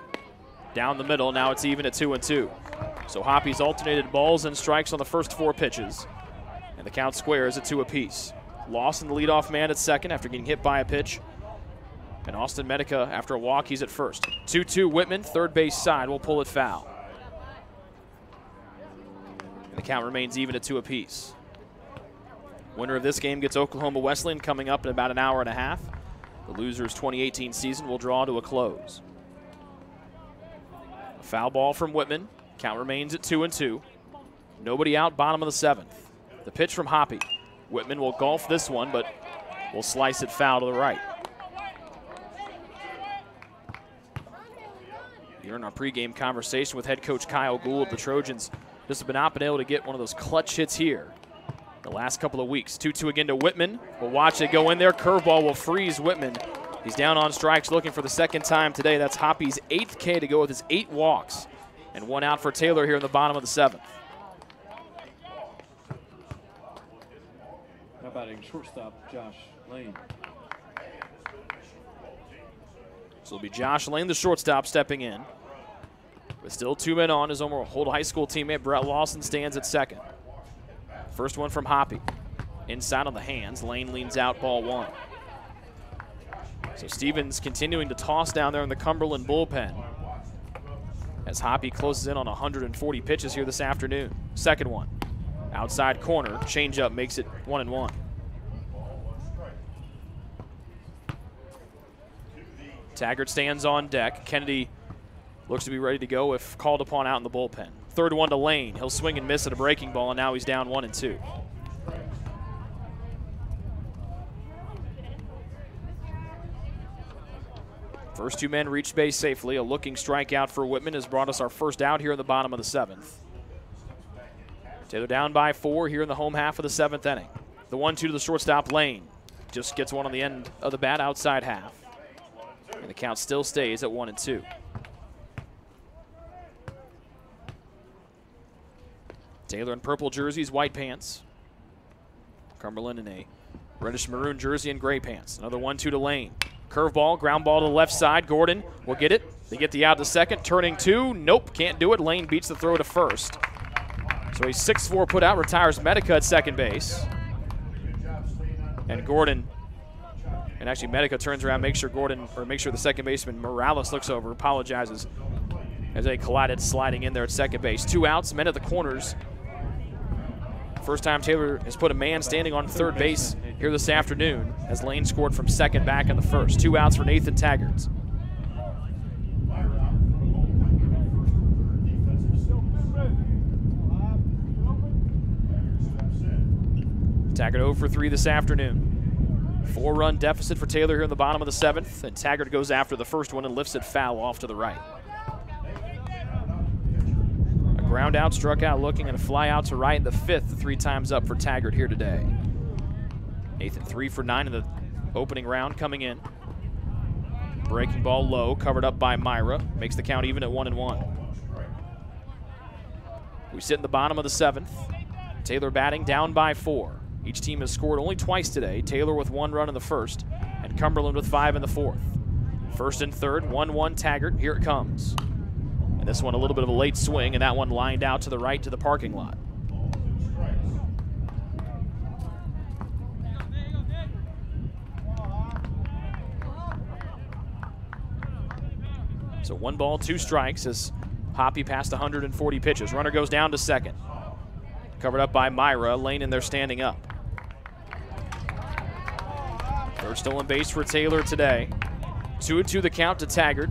Down the middle, now it's even at 2-2. So Hoppy's alternated balls and strikes on the first 4 pitches. And the count squares at 2 apiece. Lawson, the leadoff man at second after getting hit by a pitch. And Austin Medica, after a walk, he's at first. 2-2 Whitman, third base side, will pull it foul. And the count remains even at 2 apiece. Winner of this game gets Oklahoma Wesleyan coming up in about an hour and a half. The losers' 2018 season will draw to a close. A foul ball from Whitman. Count remains at 2-2. Nobody out, bottom of the 7th. The pitch from Hoppy. Whitman will golf this one, but will slice it foul to the right. Here in our pregame conversation with head coach Kyle Gould, the Trojans just have not been able to get one of those clutch hits here the last couple of weeks. 2-2 again to Whitman. We'll watch it go in there. Curveball will freeze Whitman. He's down on strikes looking for the second time today. That's Hoppy's 8th K to go with his 8 walks. And 1 out for Taylor here in the bottom of the 7th. Now batting shortstop Josh Lane. So it'll be Josh Lane, the shortstop, stepping in. With still 2 men on, his old high school teammate Brett Lawson stands at second. First one from Hoppy. Inside on the hands. Lane leans out, ball 1. So Stevens continuing to toss down there in the Cumberland bullpen as Hoppy closes in on 140 pitches here this afternoon. Second one. Outside corner. Changeup makes it 1-1. Taggart stands on deck. Kennedy looks to be ready to go if called upon out in the bullpen. Third one to Lane. He'll swing and miss at a breaking ball, and now he's down 1-2. First 2 men reached base safely. A looking strikeout for Whitman has brought us our first out here in the bottom of the 7th. Taylor down by 4 here in the home half of the 7th inning. The 1-2 to the shortstop, Lane. Just gets one on the end of the bat, outside half. And the count still stays at 1-2. Taylor in purple jerseys, white pants. Cumberland in a reddish maroon jersey and gray pants. Another 1-2 to Lane. Curveball, ground ball to the left side. Gordon will get it. They get the out to second. Turning 2. Nope, can't do it. Lane beats the throw to first. So he's 6-4 put out, retires Medica at second base. And Gordon, and actually Medica turns around, makes sure the second baseman Morales looks over, apologizes as they collided sliding in there at second base. 2 outs, men at the corners. First time Taylor has put a man standing on third base here this afternoon as Lane scored from second back in the first. 2 outs for Nathan Taggart. Taggart 0 for 3 this afternoon. 4-run deficit for Taylor here in the bottom of the 7th, and Taggart goes after the first one and lifts it foul off to the right. A ground out, struck out looking, and a fly out to right in the 5th, 3 times up for Taggart here today. Nathan 3 for 9 in the opening round coming in. Breaking ball low, covered up by Myra, makes the count even at 1-1. We sit in the bottom of the 7th. Taylor batting down by 4. Each team has scored only twice today. Taylor with 1 run in the first, and Cumberland with 5 in the 4th. First and third, 1-1 Taggart. Here it comes. And this one a little bit of a late swing, and that one lined out to the right to the parking lot. So 1 ball, 2 strikes as Hoppy passed 140 pitches. Runner goes down to second. Covered up by Myra. Lane in there standing up. Third stolen base for Taylor today. 2-2 the count to Taggart.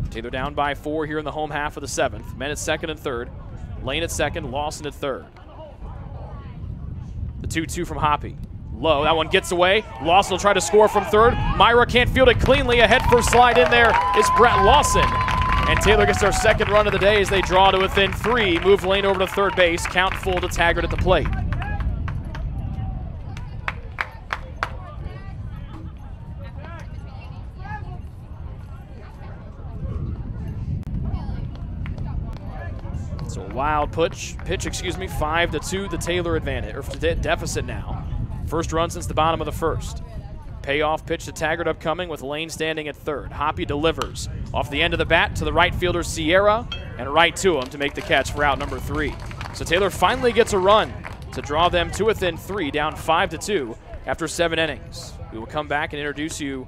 Taylor down by 4 here in the home half of the 7th. Men at second and third. Lane at second, Lawson at third. The 2-2 from Hoppy. Low, that one gets away. Lawson will try to score from third. Myra can't field it cleanly. A head first slide in there is Brett Lawson. And Taylor gets their second run of the day as they draw to within 3. Move Lane over to third base. Count full to Taggart at the plate. So wild pitch, 5-2, the Taylor advantage, or deficit now. First run since the bottom of the first. Payoff pitch to Taggart upcoming with Lane standing at third. Hoppy delivers off the end of the bat to the right fielder Sierra and right to him to make the catch for out number 3. So Taylor finally gets a run to draw them to within 3, down 5-2 after 7 innings. We will come back and introduce you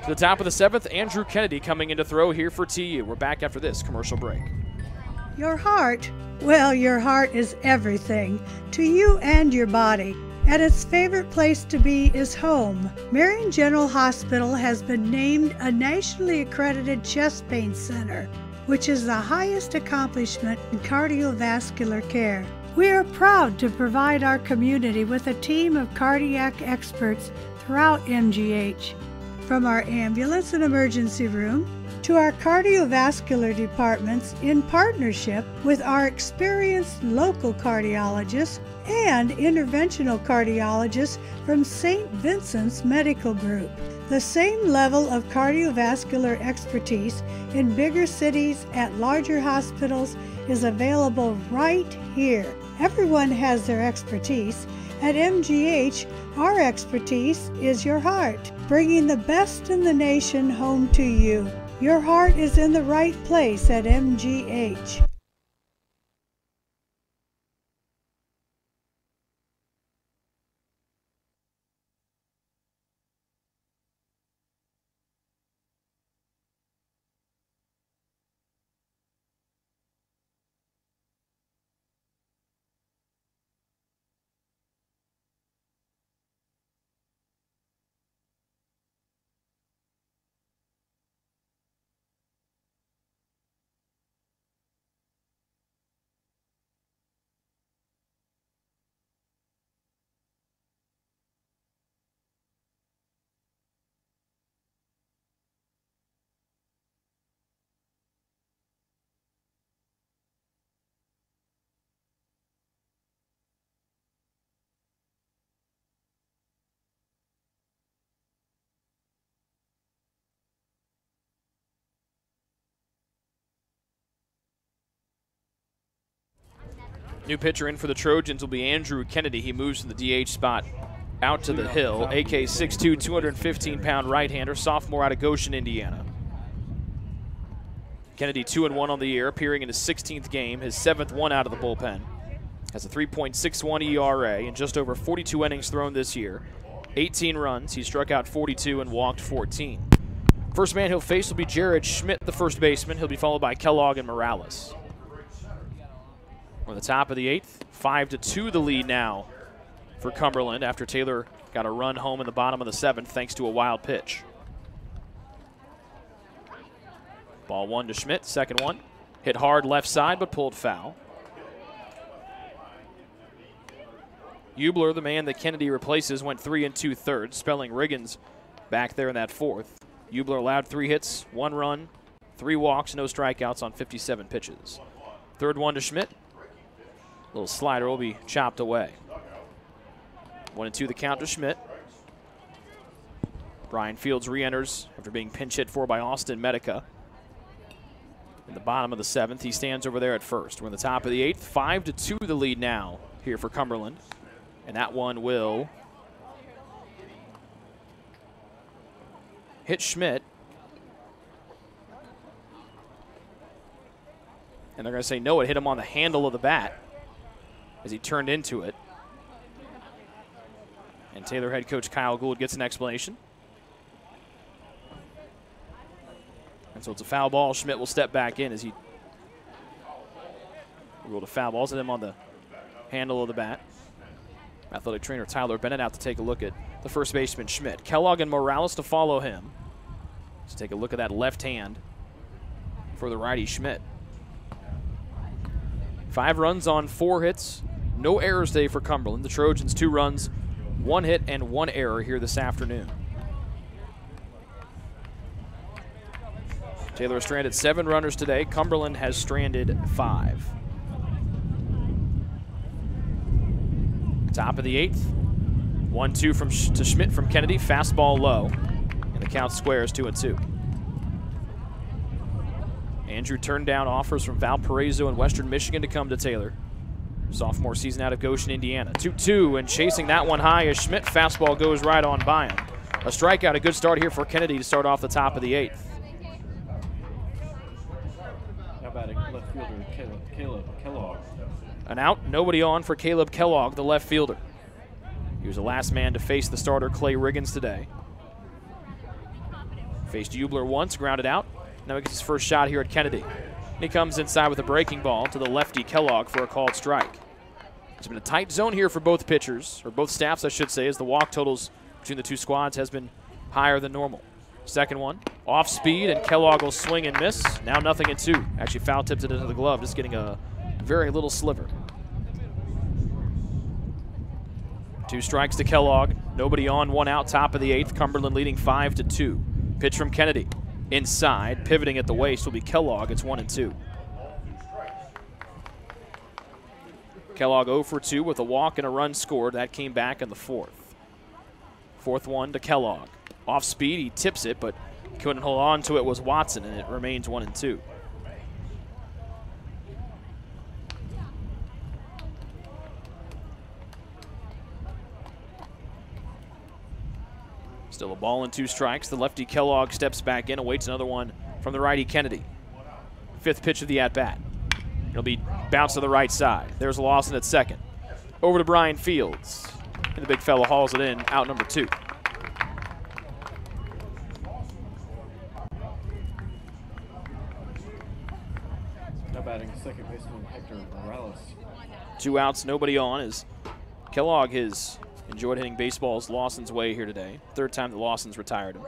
To the top of the 7th, Andrew Kennedy coming in to throw here for TU. We're back after this commercial break. Your heart, well, your heart is everything to you and your body, and its favorite place to be is home. Marion General Hospital has been named a nationally accredited chest pain center, which is the highest accomplishment in cardiovascular care. We are proud to provide our community with a team of cardiac experts throughout MGH, from our ambulance and emergency room to our cardiovascular departments in partnership with our experienced local cardiologists and interventional cardiologists from St. Vincent's Medical Group. The same level of cardiovascular expertise in bigger cities at larger hospitals is available right here. Everyone has their expertise. At MGH, our expertise is your heart, bringing the best in the nation home to you. Your heart is in the right place at MGH. New pitcher in for the Trojans will be Andrew Kennedy. He moves from the DH spot out to the hill. AK 6'2", 215-pound right-hander, sophomore out of Goshen, Indiana. Kennedy 2-1 on the year, appearing in his 16th game, his 7th one out of the bullpen. Has a 3.61 ERA and just over 42 innings thrown this year. 18 runs, he struck out 42 and walked 14. First man he'll face will be Jared Schmidt, the first baseman. He'll be followed by Kellogg and Morales. We're at the top of the 8th, 5-2 the lead now for Cumberland after Taylor got a run home in the bottom of the 7th thanks to a wild pitch. Ball 1 to Schmidt, second one. Hit hard left side but pulled foul. Eubler, the man that Kennedy replaces, went 3 2/3, spelling Riggins back there in that 4th. Eubler allowed 3 hits, 1 run, 3 walks, no strikeouts on 57 pitches. Third one to Schmidt. Little slider will be chopped away. 1-2 the count to Schmidt. Brian Fields re-enters after being pinch hit for by Austin Medica. In the bottom of the 7th, he stands over there at first. We're in the top of the 8th, 5-2 the lead now here for Cumberland. And that one will hit Schmidt. And they're going to say no, it hit him on the handle of the bat as he turned into it. And Taylor head coach Kyle Gould gets an explanation. And so it's a foul ball. Schmidt will step back in as he ruled a foul ball. Hit him on the handle of the bat. Athletic trainer Tyler Bennett out to take a look at the first baseman Schmidt. Kellogg and Morales to follow him. Let's take a look at that left hand for the righty Schmidt. 5 runs on 4 hits. No errors today for Cumberland. The Trojans 2 runs, 1 hit, and 1 error here this afternoon. Taylor has stranded 7 runners today. Cumberland has stranded 5. Top of the 8th. 1-2 to Schmidt from Kennedy. Fastball low. And the count squares 2-2. Andrew turned down offers from Valparaiso and Western Michigan to come to Taylor. Sophomore season out of Goshen, Indiana. 2-2, and chasing that one high as Schmidt. Fastball goes right on by him. A strikeout, a good start here for Kennedy to start off the top of the 8th. How about left fielder Caleb Kellogg? An out, nobody on for Caleb Kellogg, the left fielder. He was the last man to face the starter Clay Riggins today. Faced Hubler once, grounded out. Now he gets his first shot here at Kennedy. And he comes inside with a breaking ball to the lefty Kellogg for a called strike. It's been a tight zone here for both pitchers, or both staffs, I should say, as the walk totals between the two squads has been higher than normal. Second one, off speed, and Kellogg will swing and miss. Now 0-2. Actually foul tipped it into the glove, just getting a very little sliver. 2 strikes to Kellogg. Nobody on, 1 out, top of the 8th. Cumberland leading 5-2. Pitch from Kennedy. Inside, pivoting at the waist will be Kellogg. It's 1-2. Kellogg 0 for 2 with a walk and a run scored. That came back in the 4th. 4th one to Kellogg. Off speed, he tips it, but couldn't hold on to it was Watson, and it remains 1-2. Still a ball and 2 strikes. The lefty Kellogg steps back in, awaits another one from the righty Kennedy. 5th pitch of the at-bat. It'll be bounced to the right side. There's Lawson at second. Over to Brian Fields. And the big fella hauls it in, out number 2. Now batting second baseman Hector Morales. 2 outs, nobody on, as Kellogg has enjoyed hitting baseballs Lawson's way here today. 3rd time that Lawson's retired him.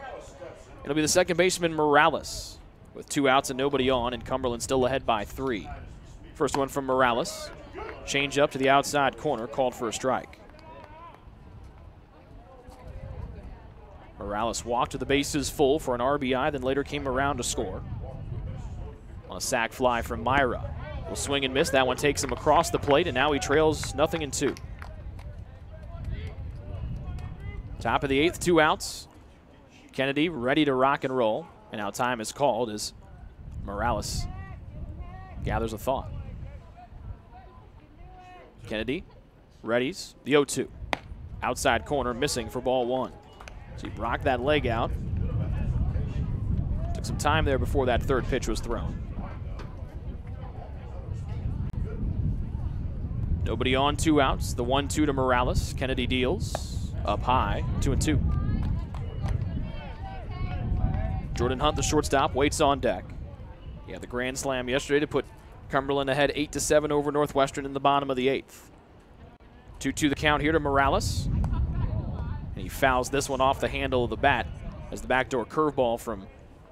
It'll be the second baseman Morales with 2 outs and nobody on, and Cumberland still ahead by 3. First one from Morales. Change up to the outside corner, called for a strike. Morales walked to the bases full for an RBI, then later came around to score. On a sac fly from Myra. Will swing and miss. That one takes him across the plate, and now he trails 0-2. Top of the 8th, 2 outs. Kennedy ready to rock and roll. And now time is called as Morales gathers a thought. Kennedy readies the 0-2. Outside corner missing for ball 1. So he rocked that leg out. Took some time there before that 3rd pitch was thrown. Nobody on, 2 outs. The 1-2 to Morales. Kennedy deals. Up high, 2-2. Jordan Hunt, the shortstop, waits on deck. He had the grand slam yesterday to put Cumberland ahead 8-7 over Northwestern in the bottom of the 8th. 2-2 the count here to Morales. And he fouls this one off the handle of the bat as the backdoor curveball from,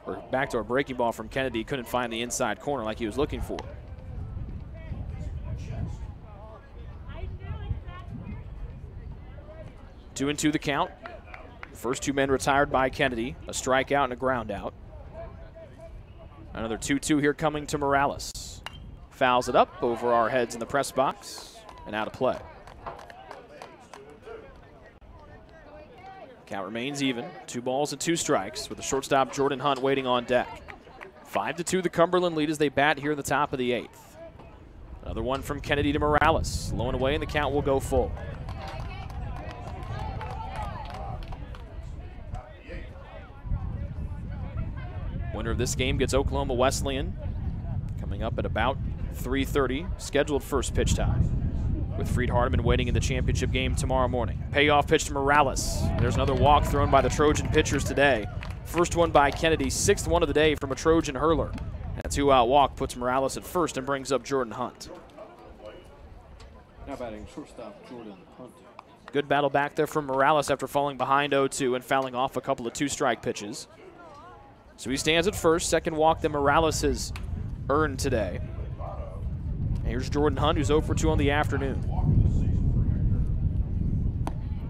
or backdoor breaking ball from Kennedy couldn't find the inside corner like he was looking for. Two and 2 the count. First 2 men retired by Kennedy. A strikeout and a ground out. Another 2-2 here coming to Morales. Fouls it up over our heads in the press box and out of play. Count remains even. 2 balls and 2 strikes with the shortstop Jordan Hunt waiting on deck. 5-2 the Cumberland lead as they bat here in the top of the 8th. Another one from Kennedy to Morales. Low and away, and the count will go full. Winner of this game gets Oklahoma Wesleyan coming up at about 3:30, scheduled first pitch time, with Freed Hardeman waiting in the championship game tomorrow morning. Payoff pitch to Morales. There's another walk thrown by the Trojan pitchers today. First one by Kennedy, 6th one of the day from a Trojan hurler. And a 2-out walk puts Morales at first and brings up Jordan Hunt. Now batting shortstop Jordan Hunt. Good battle back there from Morales after falling behind 0-2 and fouling off a couple of 2-strike pitches. So he stands at first. Second walk that Morales has earned today. And here's Jordan Hunt, who's 0 for 2 on the afternoon.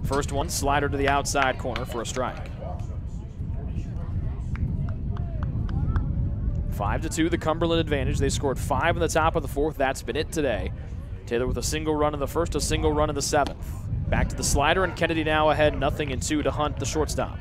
First one, slider to the outside corner for a strike. 5-2, the Cumberland advantage. They scored 5 in the top of the 4th. That's been it today. Taylor with a single run in the 1st, a single run in the 7th. Back to the slider, and Kennedy now ahead 0-2 to Hunt, the shortstop.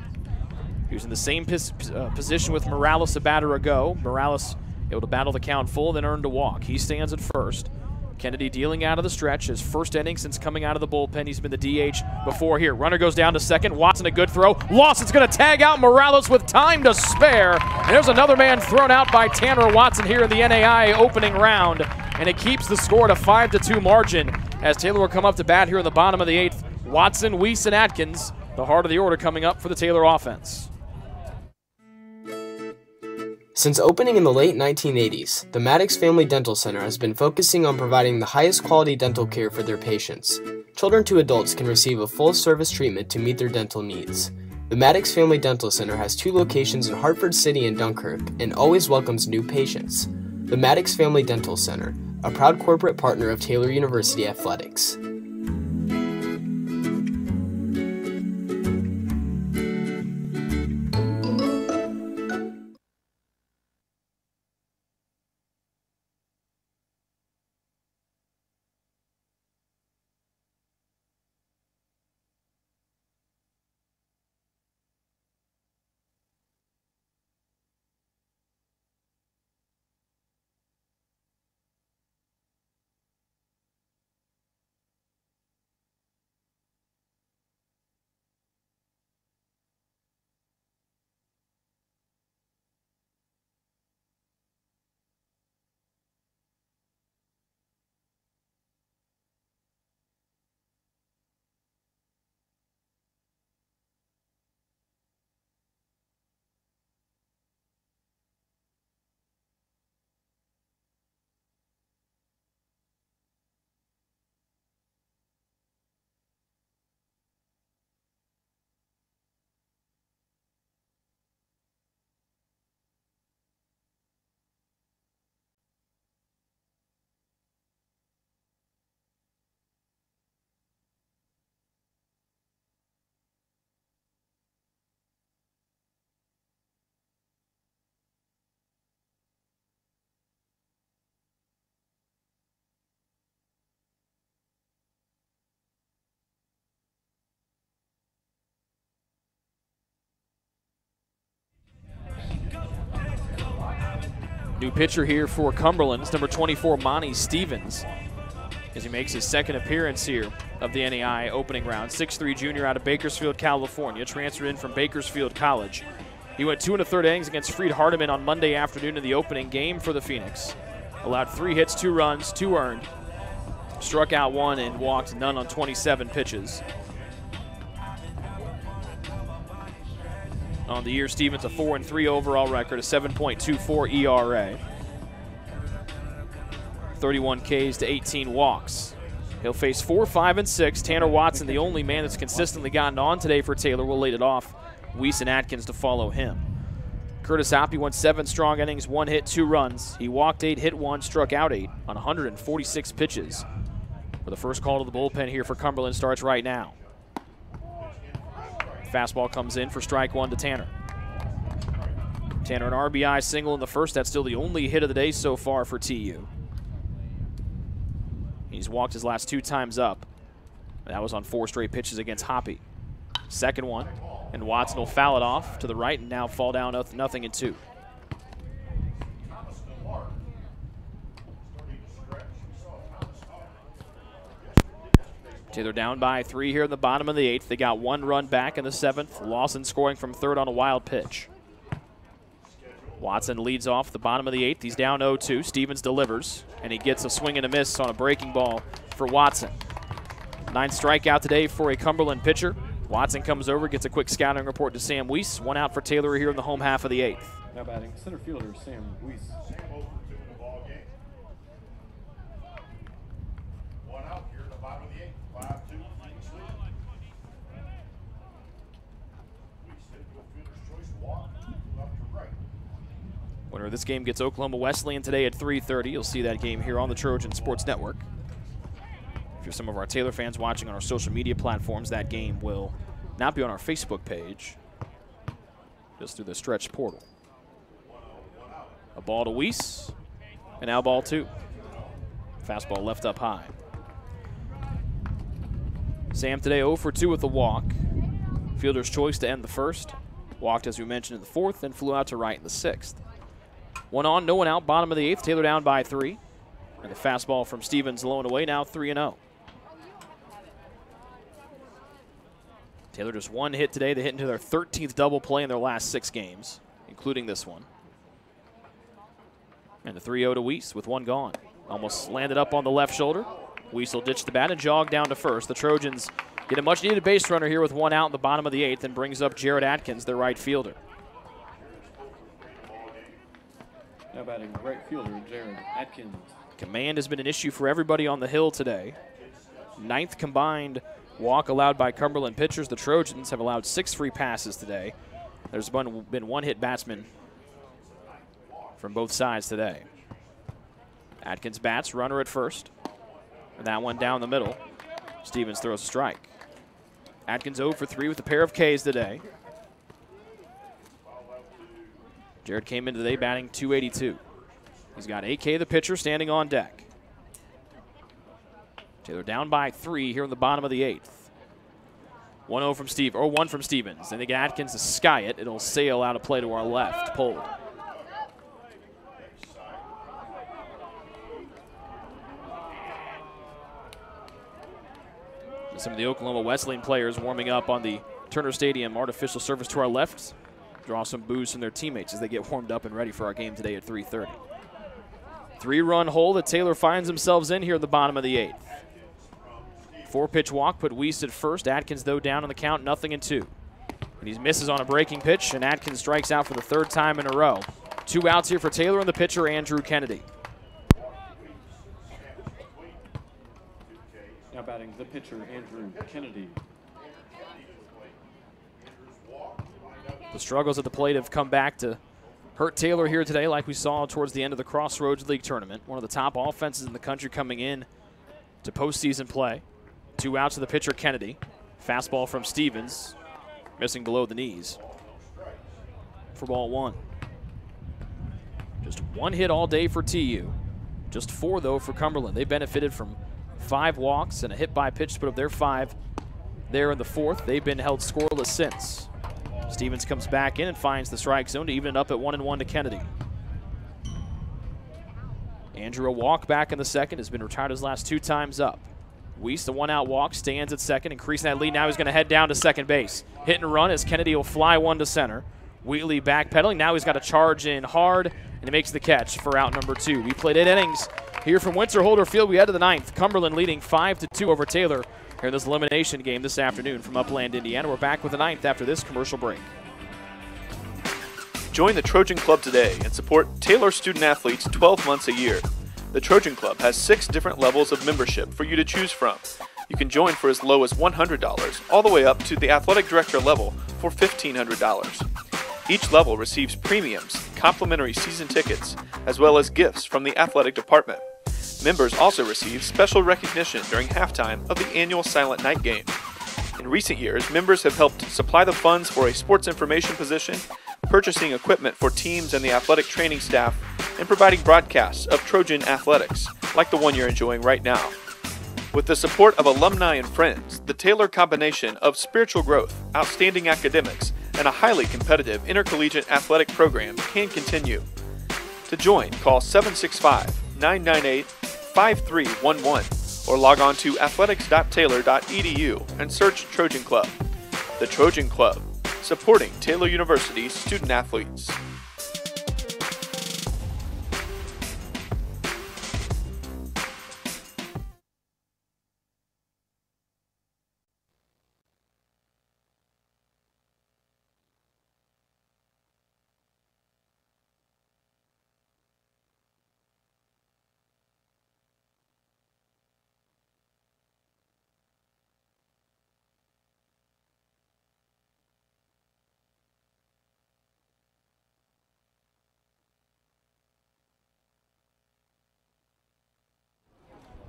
He was in the same position with Morales a batter ago. Morales able to battle the count full, then earned a walk. He stands at first. Kennedy dealing out of the stretch. His first inning since coming out of the bullpen. He's been the DH before here. Runner goes down to second. Watson a good throw. Lawson's going to tag out Morales with time to spare. And there's another man thrown out by Tanner Watson here in the NAIA opening round. And it keeps the score at a 5-2 margin as Taylor will come up to bat here in the bottom of the 8th. Watson, Weiss, and Atkins, the heart of the order coming up for the Taylor offense. Since opening in the late 1980s, the Maddox Family Dental Center has been focusing on providing the highest quality dental care for their patients. Children to adults can receive a full-service treatment to meet their dental needs. The Maddox Family Dental Center has 2 locations in Hartford City and Dunkirk and always welcomes new patients. The Maddox Family Dental Center, a proud corporate partner of Taylor University Athletics. New pitcher here for Cumberland is number 24, Monty Stevens, as he makes his second appearance here of the NAIA opening round. 6'3" junior out of Bakersfield, California, transferred in from Bakersfield College. He went 2 1/3 innings against Freed Hardeman on Monday afternoon in the opening game for the Phoenix. Allowed 3 hits, 2 runs, 2 earned. Struck out 1 and walked none on 27 pitches. On the year, Stevens a 4-3 overall record, a 7.24 ERA. 31 Ks to 18 walks. He'll face 4, 5, and 6. Tanner Watson, the only man that's consistently gotten on today for Taylor, will lead it off. Weiss and Atkins to follow him. Curtis Hoppe went 7 strong innings, 1 hit, 2 runs. He walked 8, hit 1, struck out 8 on 146 pitches. For the first call to the bullpen here for Cumberland starts right now. Fastball comes in for strike 1 to Tanner. Tanner an RBI single in the first. That's still the only hit of the day so far for TU. He's walked his last 2 times up. That was on 4 straight pitches against Hoppe. Second one, and Watson will foul it off to the right and now fall down 0-2. Taylor down by 3 here in the bottom of the 8th. They got 1 run back in the 7th. Lawson scoring from third on a wild pitch. Watson leads off the bottom of the 8th. He's down 0-2. Stevens delivers, and he gets a swing and a miss on a breaking ball for Watson. 9th strikeout today for a Cumberland pitcher. Watson comes over, gets a quick scouting report to Sam Weiss. 1 out for Taylor here in the home half of the 8th. Now batting center fielder Sam Weiss. Winner of this game gets Oklahoma Wesleyan today at 3:30. You'll see that game here on the Trojan Sports Network. If you're some of our Taylor fans watching on our social media platforms, that game will not be on our Facebook page, just through the Stretch portal. A ball to Weiss, and now ball 2. Fastball left up high. Sam today 0 for 2 with a walk. Fielder's choice to end the first. Walked, as we mentioned, in the 4th, and flew out to right in the 6th. 1 on, no one out, bottom of the 8th. Taylor down by 3. And the fastball from Stevens low and away, now 3-0. Taylor just 1 hit today. They hit into their 13th double play in their last 6 games, including this one. And the 3-0 to Weiss with 1 gone. Almost landed up on the left shoulder. Weiss will ditch the bat and jog down to first. The Trojans get a much-needed base runner here with 1 out in the bottom of the 8th and brings up Jared Atkins, their right fielder. Now batting right fielder Jared Atkins. Command has been an issue for everybody on the hill today. 9th combined walk allowed by Cumberland pitchers. The Trojans have allowed 6 free passes today. There's been one hit batsman from both sides today. Atkins bats, runner at first. And that one down the middle. Stevens throws a strike. Atkins 0 for 3 with a pair of Ks today. Jared came into the day batting .282. He's got AK, the pitcher, standing on deck. Taylor down by 3 here in the bottom of the 8th. 1-0 from Steve, or 1 from Stevens. Then they get Atkins to sky it. It'll sail out of play to our left, pulled. Some of the Oklahoma Wesleyan players warming up on the Turner Stadium artificial surface to our left. Draw some boos from their teammates as they get warmed up and ready for our game today at 3:30. 3-run hole that Taylor finds themselves in here at the bottom of the 8th. 4-pitch walk put Weiss at first. Atkins, though, down on the count, 0-2. And he misses on a breaking pitch, and Atkins strikes out for the 3rd time in a row. 2 outs here for Taylor and the pitcher, Andrew Kennedy. Now batting the pitcher, Andrew Kennedy. The struggles at the plate have come back to hurt Taylor here today, like we saw towards the end of the Crossroads League tournament. One of the top offenses in the country coming in to postseason play. 2 outs to the pitcher, Kennedy. Fastball from Stevens, missing below the knees. For ball 1. Just 1 hit all day for TU. Just 4, though, for Cumberland. They benefited from 5 walks and a hit by pitch to put up their 5 there in the 4th. They've been held scoreless since. Stevens comes back in and finds the strike zone to even it up at 1-1 to Kennedy. Andrew, a walk back in the 2nd, has been retired his last 2 times up. Weiss, the 1-out walk, stands at 2nd, increasing that lead. Now he's going to head down to second base. Hit and run as Kennedy will fly 1 to center. Wheatley backpedaling. Now he's got to charge in hard, and he makes the catch for out number 2. We played 8 innings here from Winter-Holder Field. We head to the 9th. Cumberland leading 5-2 over Taylor here in this elimination game this afternoon from Upland, Indiana. We're back with the 9th after this commercial break. Join the Trojan Club today and support Taylor student athletes 12 months a year. The Trojan Club has 6 different levels of membership for you to choose from. You can join for as low as $100 all the way up to the athletic director level for $1,500. Each level receives premiums, complimentary season tickets, as well as gifts from the athletic department. Members also receive special recognition during halftime of the annual Silent Night game. In recent years, members have helped supply the funds for a sports information position, purchasing equipment for teams and the athletic training staff, and providing broadcasts of Trojan athletics, like the one you're enjoying right now. With the support of alumni and friends, the Taylor combination of spiritual growth, outstanding academics, and a highly competitive intercollegiate athletic program can continue. To join, call 765-998-5311 or log on to athletics.taylor.edu and search Trojan Club. The Trojan Club, supporting Taylor University's student athletes.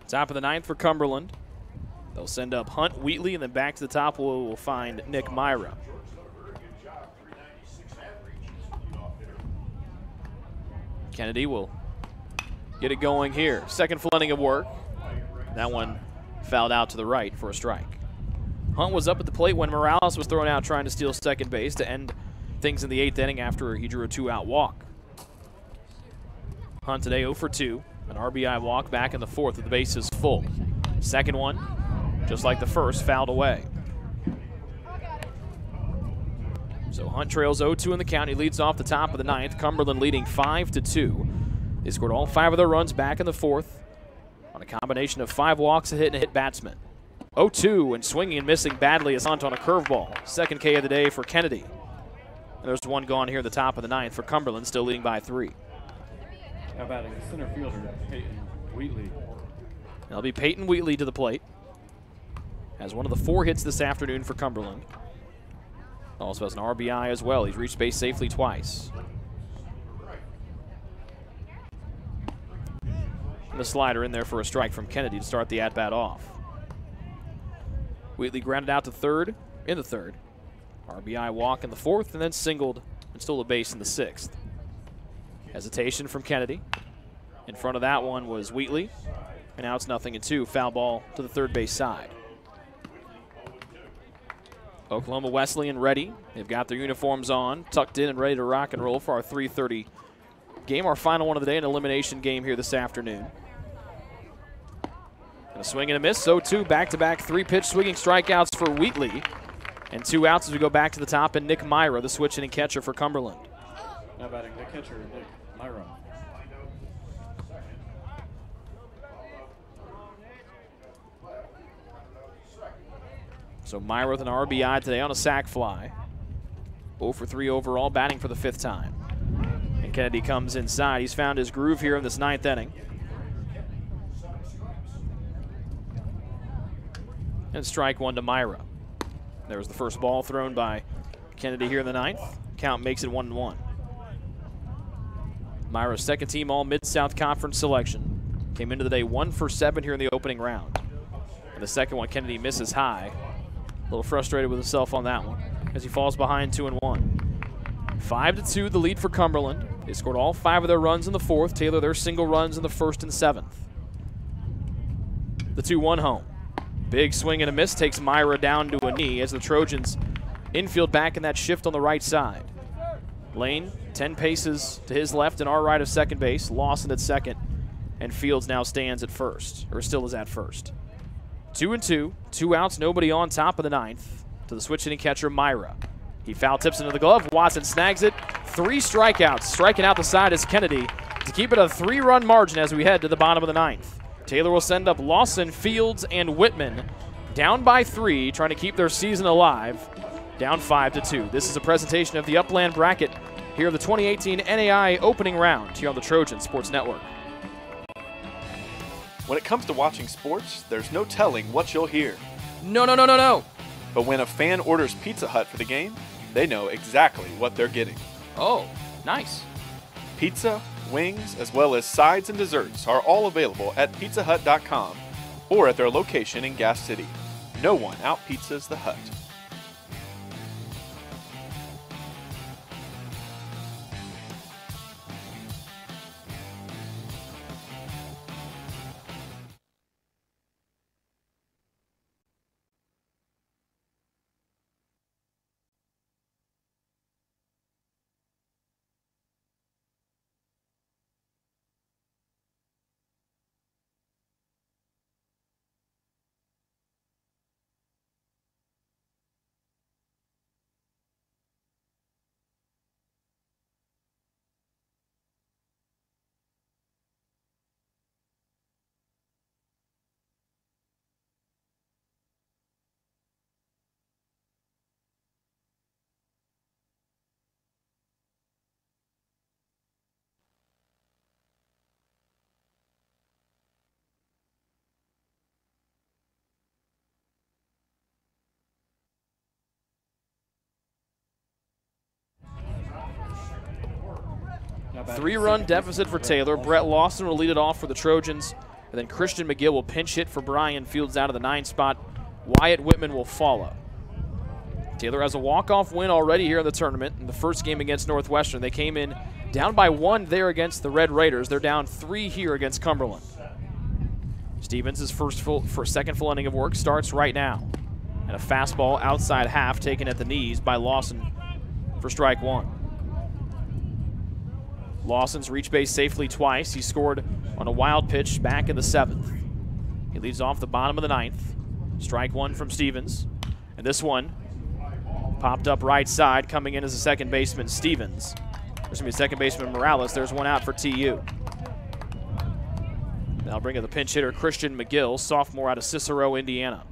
Top of the 9th for Cumberland. They'll send up Hunt, Wheatley, and then back to the top we'll find Nick Myra. Kennedy will get it going here. Second full inning of work. That one fouled out to the right for a strike. Hunt was up at the plate when Morales was thrown out trying to steal second base to end things in the 8th inning after he drew a 2-out walk. Hunt today 0 for 2. An RBI walk back in the 4th with the bases full. Second one, just like the first, fouled away. So Hunt trails 0-2 in the count. He leads off the top of the 9th. Cumberland leading 5-2. They scored all 5 of their runs back in the 4th on a combination of 5 walks, a hit, and a hit batsman. 0-2 and swinging and missing badly is Hunt on a curveball. Second K of the day for Kennedy. And there's one gone here at the top of the 9th for Cumberland, still leading by 3. Now batting the center fielder, Peyton Wheatley. That'll be Peyton Wheatley to the plate. Has one of the 4 hits this afternoon for Cumberland. Also has an RBI as well. He's reached base safely twice. And the slider in there for a strike from Kennedy to start the at-bat off. Wheatley grounded out to third in the third. RBI walk in the 4th, and then singled and stole a base in the 6th. Hesitation from Kennedy. In front of that one was Wheatley. And now it's 0-2. Foul ball to the third base side. Oklahoma Wesleyan ready. They've got their uniforms on, tucked in and ready to rock and roll for our 3:30 game, our final one of the day, an elimination game here this afternoon. And a swing and a miss, so too back-to-back 3-pitch swinging strikeouts for Wheatley. And 2 outs as we go back to the top, and Nick Myra, the switch-hitting catcher for Cumberland. Now batting the catcher, Nick Myra. So Myra with an RBI today on a sac fly. 0 for 3 overall, batting for the 5th time. And Kennedy comes inside. He's found his groove here in this 9th inning. And strike 1 to Myra. There's the first ball thrown by Kennedy here in the 9th. Count makes it 1-1. Myra's second team all Mid-South Conference selection. Came into the day 1 for 7 here in the opening round. And the second one, Kennedy misses high. A little frustrated with himself on that one as he falls behind 2-1. 5-2 the lead for Cumberland. They scored all 5 of their runs in the 4th. Taylor their single runs in the 1st and 7th. The 2-1 home. Big swing and a miss takes Myra down to a knee as the Trojans infield back in that shift on the right side. Lane 10 paces to his left and our right of second base. Lawson at second, and Fields now stands at first, or still is at first. 2-2, 2 outs, nobody on top of the 9th to the switch hitting catcher Myra. He foul tips into the glove. Watson snags it. 3 strikeouts. Striking out the side is Kennedy to keep it a 3-run margin as we head to the bottom of the 9th. Taylor will send up Lawson, Fields, and Whitman down by 3, trying to keep their season alive. Down 5-2. This is a presentation of the Upland Bracket here of the 2018 NAIA opening round here on the Trojan Sports Network. When it comes to watching sports, there's no telling what you'll hear. No. But when a fan orders Pizza Hut for the game, they know exactly what they're getting. Oh, nice. Pizza, wings, as well as sides and desserts are all available at pizzahut.com or at their location in Gas City. No one out-pizzas the Hut. Three-run deficit for Taylor. Brett Lawson will lead it off for the Trojans. And then Christian McGill will pinch hit for Brian Fields out of the 9 spot. Wyatt Whitman will follow. Taylor has a walk-off win already here in the tournament. In the first game against Northwestern, they came in down by 1 there against the Red Raiders. They're down 3 here against Cumberland. Stevens' second full inning of work starts right now. And a fastball outside half taken at the knees by Lawson for strike 1. Lawson's reached base safely twice. He scored on a wild pitch back in the 7th. He leads off the bottom of the 9th. Strike 1 from Stevens. And this one popped up right side, coming in as a second baseman, Stevens. There's going to be second baseman Morales. There's 1 out for TU. Now bring in the pinch hitter, Christian McGill, sophomore out of Cicero, Indiana.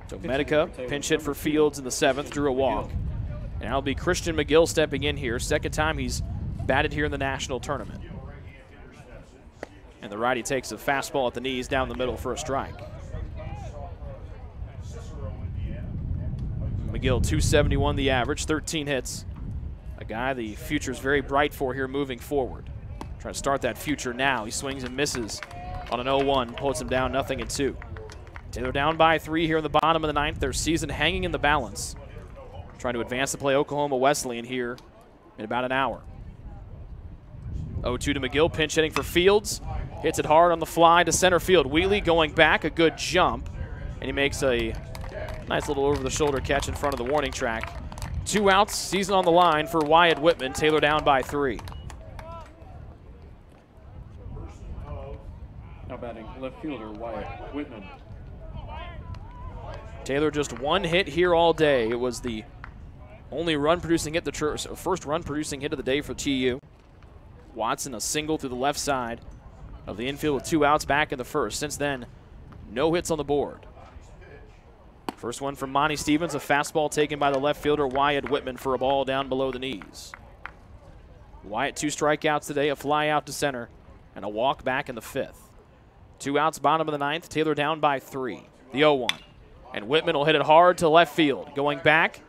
So Medica, pinch hit for Fields in the 7th, drew a walk. And that'll be Christian McGill stepping in here. Second time he's batted here in the national tournament. And the righty takes a fastball at the knees down the middle for a strike. McGill 271 the average, 13 hits. A guy the future's very bright for here moving forward. Trying to start that future now. He swings and misses on an 0-1, pulls him down 0-2. Taylor down by 3 here in the bottom of the 9th. Their season hanging in the balance. Trying to advance to play Oklahoma Wesleyan here in about an hour. 0-2 to McGill, pinch hitting for Fields. Hits it hard on the fly to center field. Wheatley going back, a good jump. And he makes a nice little over-the-shoulder catch in front of the warning track. 2 outs, season on the line for Wyatt Whitman. Taylor down by 3. Now batting left fielder Wyatt Whitman. Taylor just 1 hit here all day. It was the only run-producing hit, first run-producing hit of the day for TU. Watson a single through the left side of the infield with 2 outs back in the 1st. Since then, no hits on the board. First one from Monty Stevens, a fastball taken by the left fielder Wyatt Whitman for a ball down below the knees. Wyatt 2 strikeouts today, a fly out to center, and a walk back in the 5th. 2 outs, bottom of the 9th. Taylor down by 3. The 0-1. And Whitman will hit it hard to left field. Going back,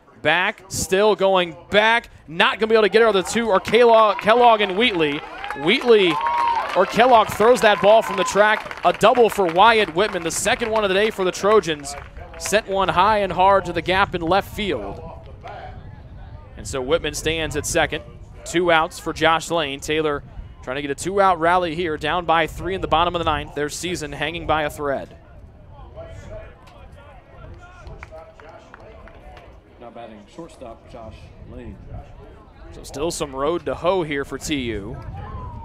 still going back. Not going to be able to get it. The 2 are Kellogg and Wheatley. Kellogg throws that ball from the track. A double for Wyatt Whitman, the 2nd one of the day for the Trojans. Sent one high and hard to the gap in left field. And so Whitman stands at 2nd. 2 outs for Josh Lane. Taylor trying to get a 2-out rally here, down by 3 in the bottom of the 9th. Their season hanging by a thread. Now batting shortstop Josh Lane. So still some road to hoe here for TU.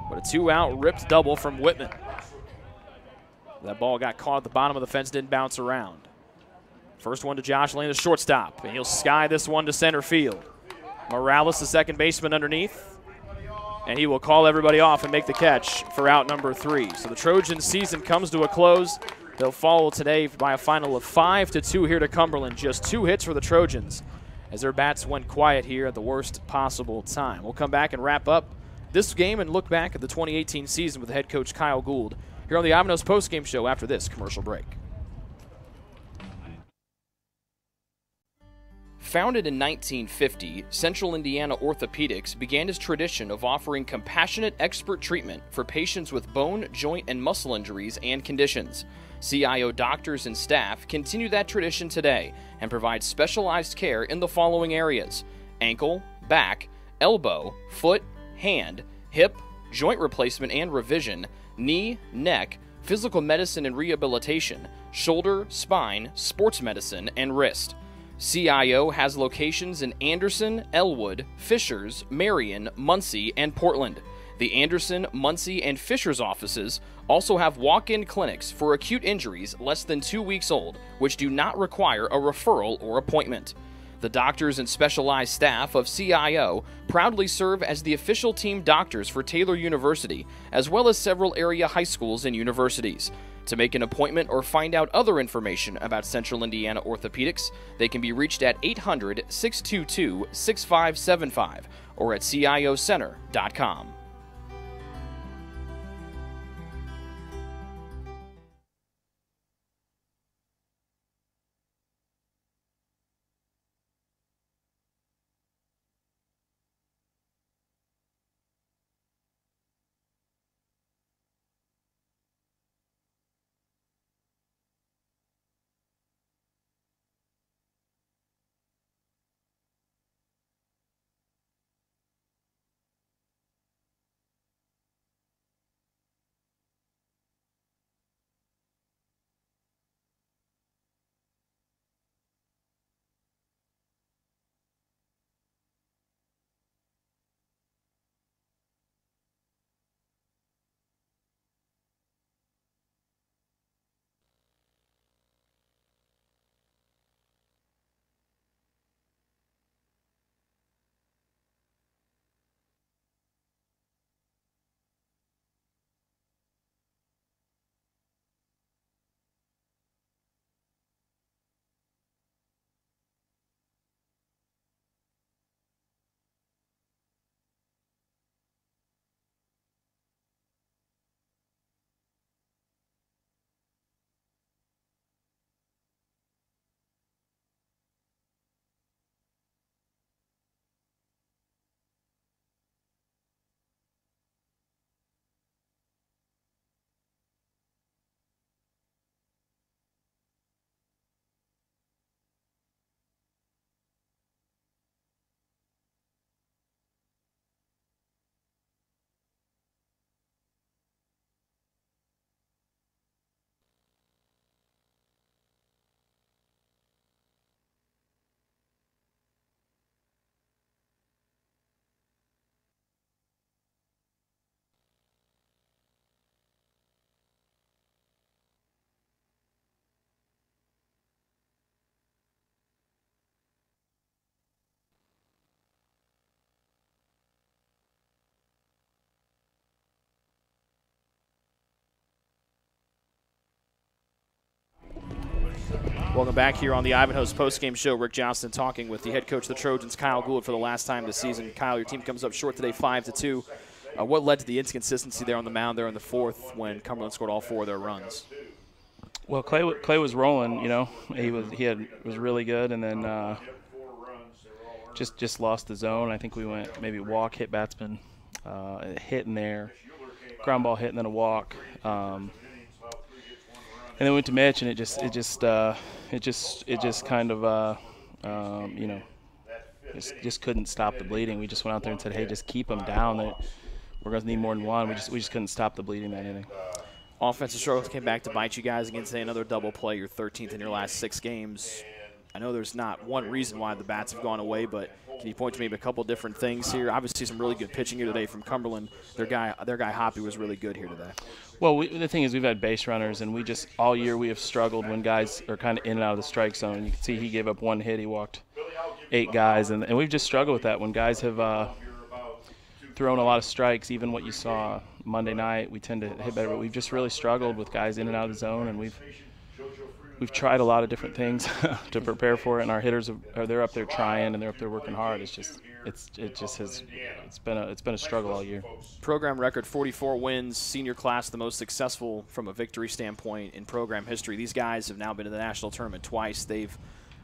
But a 2-out ripped double from Whitman. That ball got caught at the bottom of the fence, didn't bounce around. First one to Josh Lane, the shortstop. And he'll sky this one to center field. Morales, the second baseman underneath. And he will call everybody off and make the catch for out number 3. So the Trojans' season comes to a close. They'll follow today by a final of 5-2 here to Cumberland. Just 2 hits for the Trojans as their bats went quiet here at the worst possible time. We'll come back and wrap up this game and look back at the 2018 season with head coach Kyle Gould here on the Ivanhoe postgame show after this commercial break. Founded in 1950, Central Indiana Orthopedics began its tradition of offering compassionate expert treatment for patients with bone, joint, and muscle injuries and conditions. CIO doctors and staff continue that tradition today and provide specialized care in the following areas: ankle, back, elbow, foot, hand, hip, joint replacement and revision, knee, neck, physical medicine and rehabilitation, shoulder, spine, sports medicine, and wrist. CIO has locations in Anderson, Elwood, Fishers, Marion, Muncie, and Portland. The Anderson, Muncie, and Fishers offices also have walk-in clinics for acute injuries less than 2 weeks old, which do not require a referral or appointment. The doctors and specialized staff of CIO proudly serve as the official team doctors for Taylor University, as well as several area high schools and universities. To make an appointment or find out other information about Central Indiana Orthopedics, they can be reached at 800-622-6575 or at ciocenter.com. Welcome back here on the Ivanhoe's postgame show. Rick Johnston talking with the head coach of the Trojans, Kyle Gould, for the last time this season. Kyle, your team comes up short today 5-2. What led to the inconsistency there on the mound there in the fourth when Cumberland scored all 4 of their runs? Well, Clay was rolling. You know, he was really good, and then just lost the zone. I think we went maybe walk, hit batsman, hit in there, ground ball hit, and then a walk. And then went to Mitch, and it just kind of you know, just couldn't stop the bleeding. We just went out there and said, hey, just keep them down. We're going to need more than one. We just couldn't stop the bleeding that inning. Offensive struggles came back to bite you guys again today. Another double play. You're 13th in your last 6 games. I know there's not one reason why the bats have gone away, but can you point to maybe a couple different things here? Obviously, some really good pitching here today from Cumberland. Their guy Hoppy was really good here today. Well, the thing is, we've had base runners, and we just all year we have struggled when guys are kind of in and out of the strike zone. You can see he gave up 1 hit. He walked 8 guys, and we've just struggled with that when guys have thrown a lot of strikes. Even what you saw Monday night, we tend to hit better, but we've just really struggled with guys in and out of the zone, and we've tried a lot of different things to prepare for it, and our hitters they're up there trying and they're up there working hard. It's been a struggle all year. Program record 44 wins, senior class the most successful from a victory standpoint in program history. These guys have now been to the national tournament twice. They've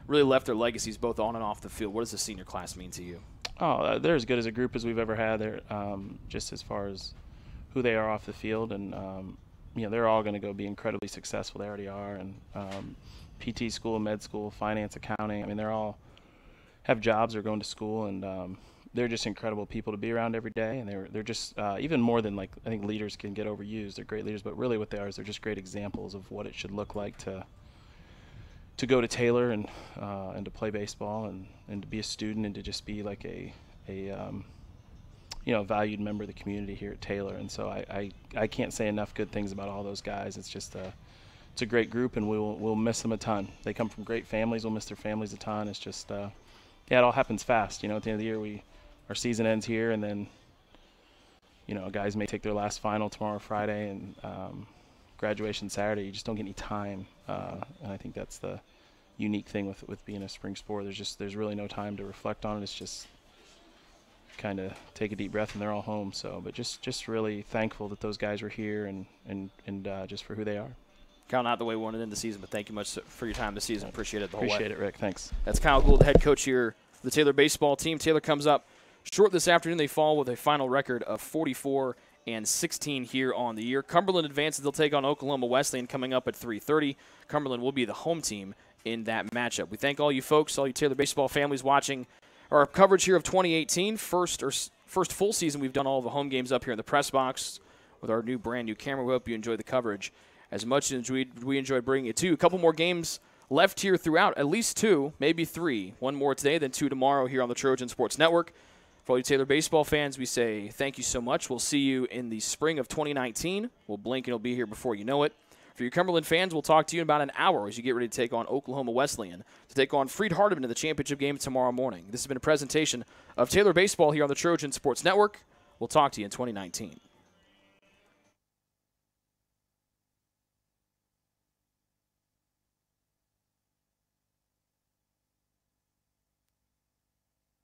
really left their legacies both on and off the field. What does the senior class mean to you? Oh, they're as good as a group as we've ever had. They're just as far as who they are off the field, and you know, they're all going to go be incredibly successful. They already are, and PT school, med school, finance, accounting. I mean, they're all have jobs or going to school, and they're just incredible people to be around every day. And they're just even more than, like, I think leaders can get overused. They're great leaders, but really what they are is they're just great examples of what it should look like to go to Taylor and to play baseball and to be a student and to just be like a you know, valued member of the community here at Taylor. And so I can't say enough good things about all those guys. It's just it's a great group, and we'll miss them a ton. They come from great families. We'll miss their families a ton. It's just yeah, it all happens fast. You know, at the end of the year, our season ends here, and then, you know, guys may take their last final tomorrow, Friday, and graduation Saturday. You just don't get any time, and I think that's the unique thing with being a spring sport. There's really no time to reflect on it. It's just kind of take a deep breath and they're all home. So, but just really thankful that those guys were here and just for who they are. Kyle, not the way we wanted to end the season, but thank you much for your time this season. Appreciate it the whole way. Appreciate it, Rick. Thanks. That's Kyle Gould, the head coach here for the Taylor baseball team. Taylor comes up short this afternoon. They fall with a final record of 44-16 here on the year. Cumberland advances. They'll take on Oklahoma Wesleyan coming up at 3:30. Cumberland will be the home team in that matchup. We thank all you folks, all you Taylor baseball families watching our coverage here of 2018. First full season we've done all of the home games up here in the press box with our brand new camera. We hope you enjoy the coverage as much as we enjoy bringing it to you. A couple more games left here throughout, at least 2, maybe 3. 1 more today, then 2 tomorrow here on the Trojan Sports Network. For all you Taylor baseball fans, we say thank you so much. We'll see you in the spring of 2019. We'll blink and it'll be here before you know it. For your Cumberland fans, we'll talk to you in about an hour as you get ready to take on Oklahoma Wesleyan to take on Freed Hardeman in the championship game tomorrow morning. This has been a presentation of Taylor Baseball here on the Trojan Sports Network. We'll talk to you in 2019.